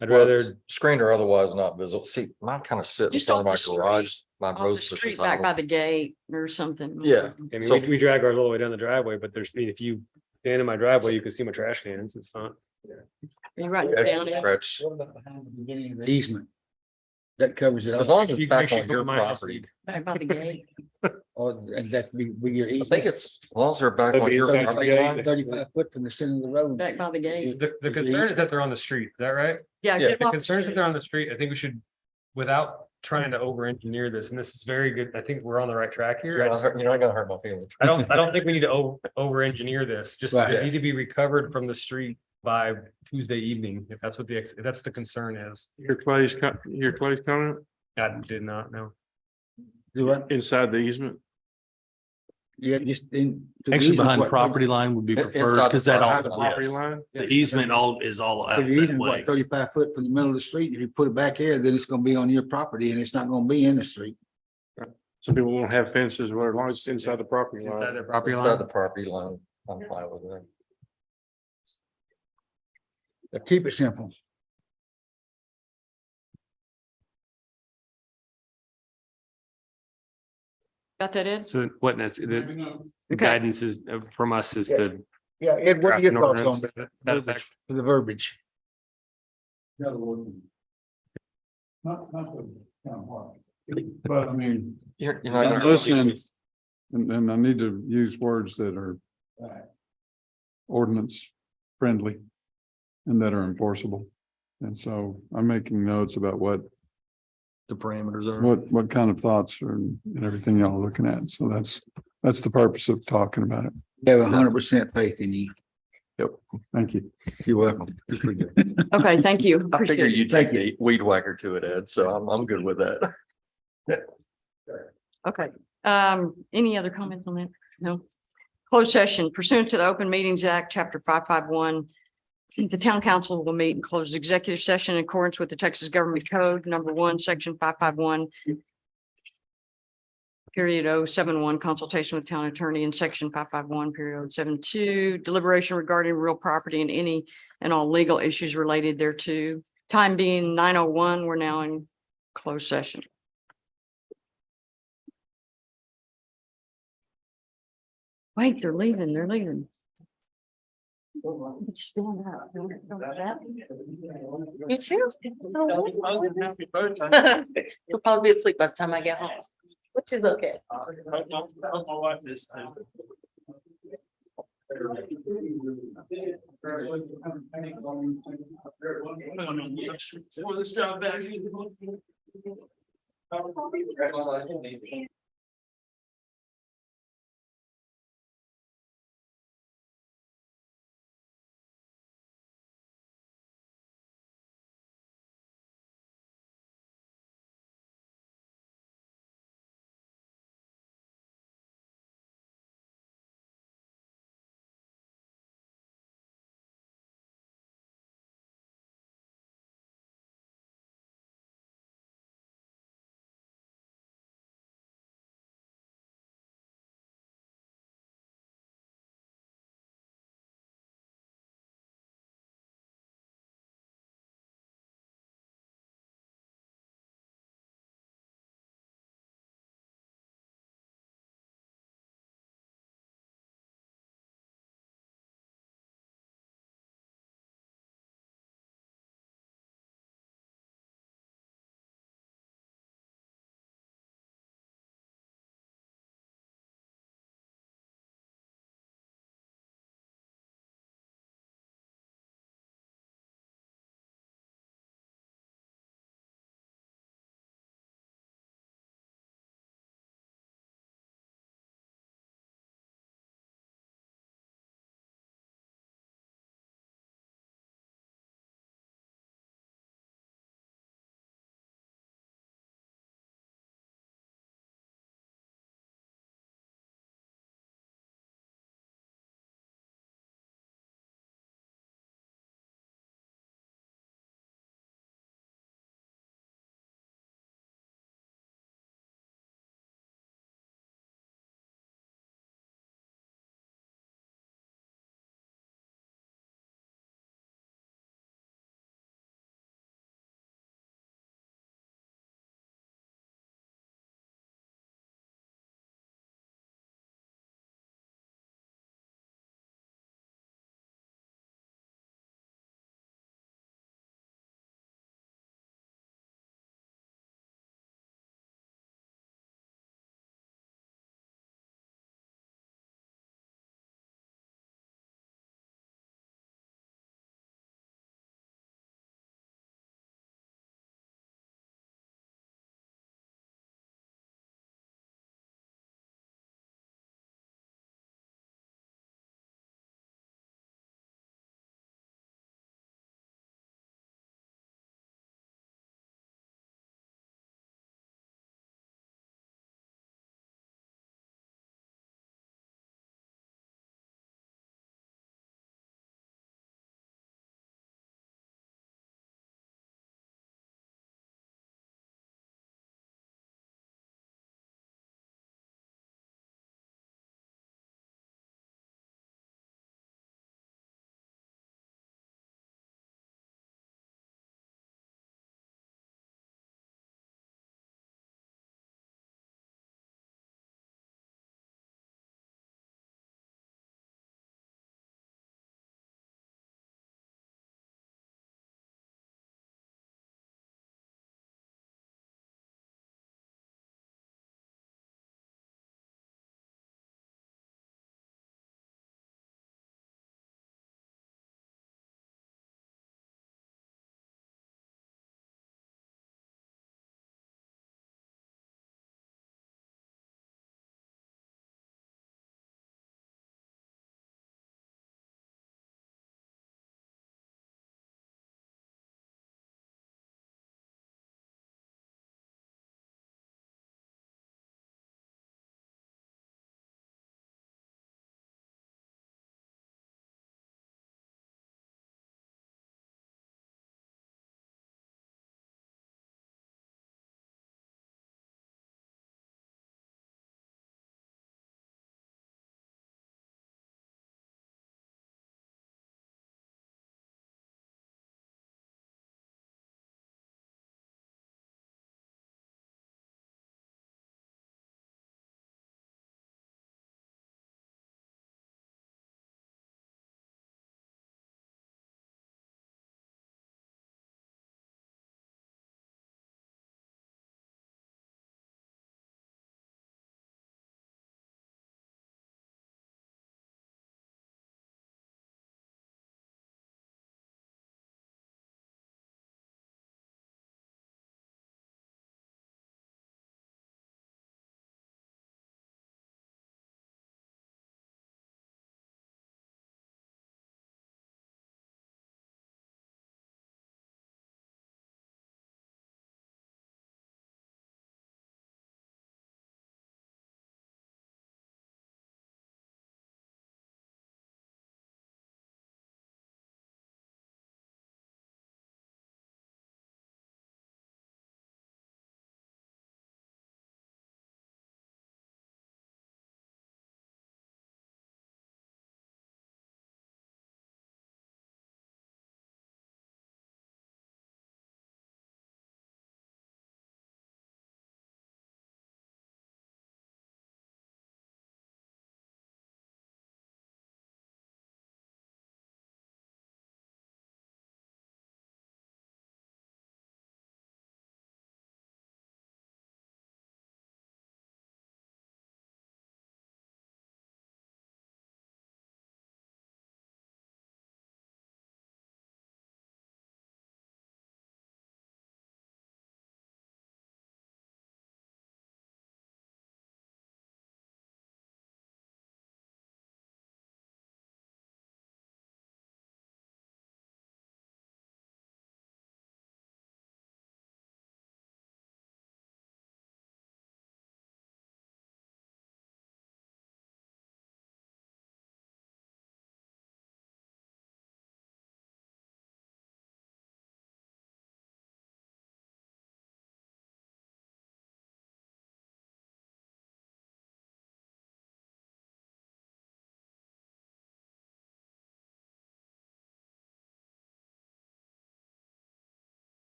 I'd Well, rather, it's screened or otherwise not visible. See, mine kind of sit in Just front of off my the street. garage, my Off rose the bushes. street I back don't- by the gate or something. Yeah. I mean, So- we drag ours all the way down the driveway, but there's, I mean, if you stand in my driveway, you can see my trash cans. It's not. You write it down. Ed? Scratch. What about behind the beginning of the easement? That covers it As all. long as it's You back actually on go your to my house. property. Back by the gate. Or and that be your I think easement. it's, as long as they're back That'd on be your inside property the line. gate. 35 foot from the center of the road. Back by the gate. The concern is that they're on the street. Is that right? Yeah. Yeah, get The off the concern is that street. they're on the street. I think we should, without trying to over-engineer this, and this is very good. I think we're on the right track here. You're not gonna hurt my feelings. I don't think we need to over-engineer this. Just Right. they need to be recovered from the street by Tuesday evening, if that's what if that's the concern is. Your Clay's comment I did not know. Do what? inside the easement. Yeah, just in. Actually, behind property line would be Inside preferred the because that all, property Property yes. line. The easement is all out If you that even way. what 35 foot from the middle of the street, if you put it back there, then it's gonna be on your property and it's not gonna be in the street. Some people won't have fences, or as long as it's inside the property Inside line. their property Inside line. the property line, I'm fine with that. Keep it simple. Got that, Ed? So what, the Okay. guidance is from us is Yeah. to. Yeah, Ed, what are draft your an thoughts on ordinance the to that effect. the verbiage? But I mean, You're not I'm gonna. listening, and I need to use words that are ordinance friendly and that are enforceable. And so I'm making notes about what The parameters are. what kind of thoughts and everything y'all are looking at. So that's the purpose of talking about it. We have 100% faith in you. Thank you. You're welcome. Okay, thank you. I figure Appreciate it. you take the weed whacker to it, Ed, so I'm good with that. Okay, any other comments on that? No. Closed session pursuant to the Open Meetings Act, Chapter 551. The town council will meet and close executive session in accordance with the Texas Government Code, #1, Section 551. Period 071, consultation with town attorney, and Section 551, period 072, deliberation regarding real property and any and all legal issues related thereto. Time being 9:01, we're now in closed session. Wait, they're leaving. Let's stand up. You too. You'll probably be asleep by the time I get home, which is okay. This job back.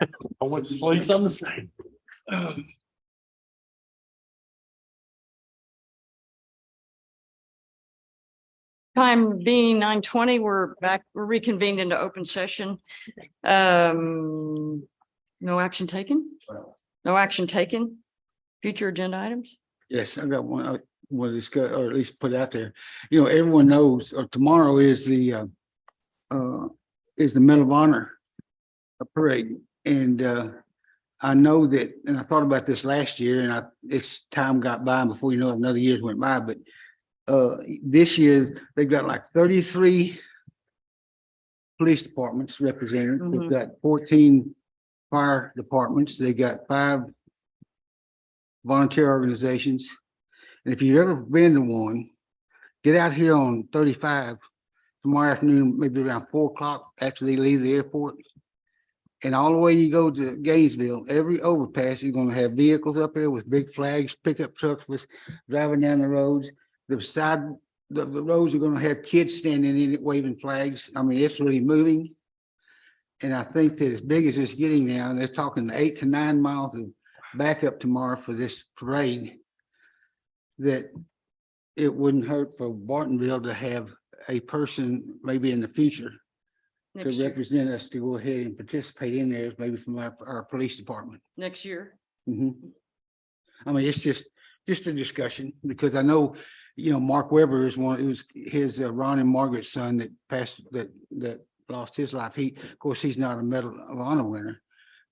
I went to sleep. It's on the same. Time being 9:20, we're reconvened into open session. No action taken? No action taken? Future agenda items? Yes, I got one I want to discuss, or at least put out there. You know, everyone knows, tomorrow is the Medal of Honor parade. And I know that, and I thought about this last year, and it's time got by, and before you know it, another years went by, but this year they've got like 33 police departments represented. They've got 14 fire departments. They got 5 volunteer organizations. And if you've ever been to one, get out here on 35 tomorrow afternoon, maybe around 4 o'clock after they leave the airport. And all the way you go to Gainesville, every overpass, you're gonna have vehicles up there with big flags, pickup trucks with driving down the roads. The roads are gonna have kids standing in it waving flags. I mean, it's really moving. And I think that as big as it's getting now, they're talking 8 to 9 miles of backup tomorrow for this parade, that it wouldn't hurt for Bartonville to have a person maybe in the future to represent us to go ahead and participate in there, maybe from our police department. Next year? I mean, it's just a discussion, because I know, you know, Mark Weber is one, it was his Ron and Margaret's son that passed, that lost his life. Of course, he's not a Medal of Honor winner,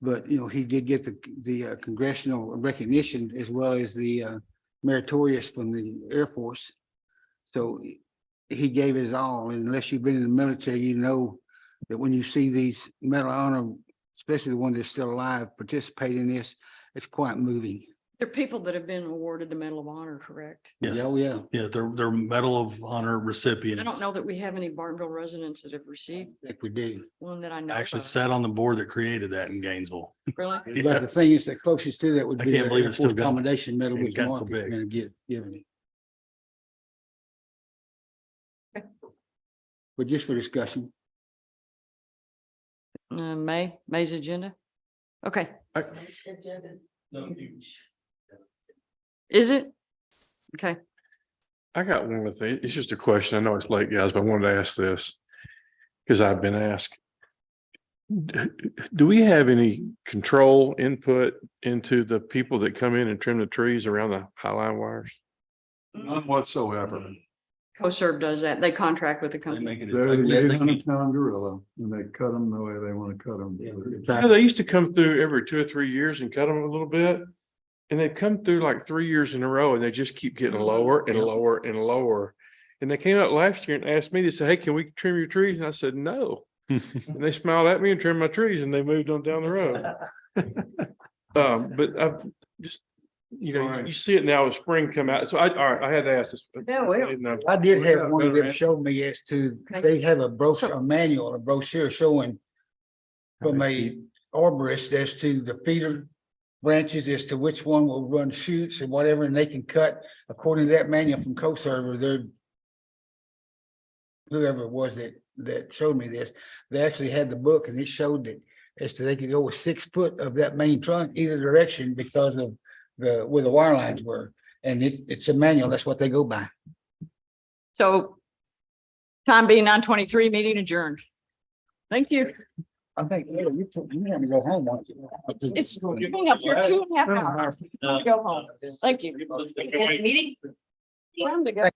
but, you know, he did get the congressional recognition as well as the meritorious from the Air Force. So he gave his all, and unless you've been in the military, you know that when you see these Medal of Honor, especially the ones that are still alive, participate in this, it's quite moving. There are people that have been awarded the Medal of Honor, correct? Yes. Oh, yeah. Yeah, they're Medal of Honor recipients. I don't know that we have any Bartonville residents that have received I think we do. one that I know. I actually of. sat on the board that created that in Gainesville. Really? But the thing is, the closest to that would I be can't the believe Air it's still Force going. Commendation Medal, It which got so Mark is big. gonna get given it. But just for discussion. May's agenda? Okay. Is it? Okay. I got one with it. It's just a question. I know it's late, guys, but I wanted to ask this because I've been asked. Do we have any control input into the people that come in and trim the trees around the highline wires? None whatsoever. CoServe does that. They contract with the company. They're the 800-pound gorilla, and they cut them the way they want to cut them. You know, they used to come through every 2 or 3 years and cut them a little bit. And they come through like 3 years in a row and they just keep getting lower and lower and lower. And they came out last year and asked me, they said, hey, can we trim your trees? And I said, no. And they smiled at me and trimmed my trees and they moved on down the road. But I've just, you know, you see it now as spring come out. So all right, I had to ask this. Yeah, well. I did have one of them show me as to, they have a brochure, a manual, a brochure showing from a arborist as to the feeder branches, as to which one will run shoots and whatever, and they can cut according to that manual from CoServe. They're whoever it was that showed me this, they actually had the book, and it showed that as to they could go with 6 foot of that main trunk either direction because of where the wire lines were. And it's a manual. That's what they go by. So time being 9:23, meeting adjourned. Thank you. I think, you want to go home, won't you? It's been up here 2.5 hours. Go home. Thank you. Meeting? Time to go.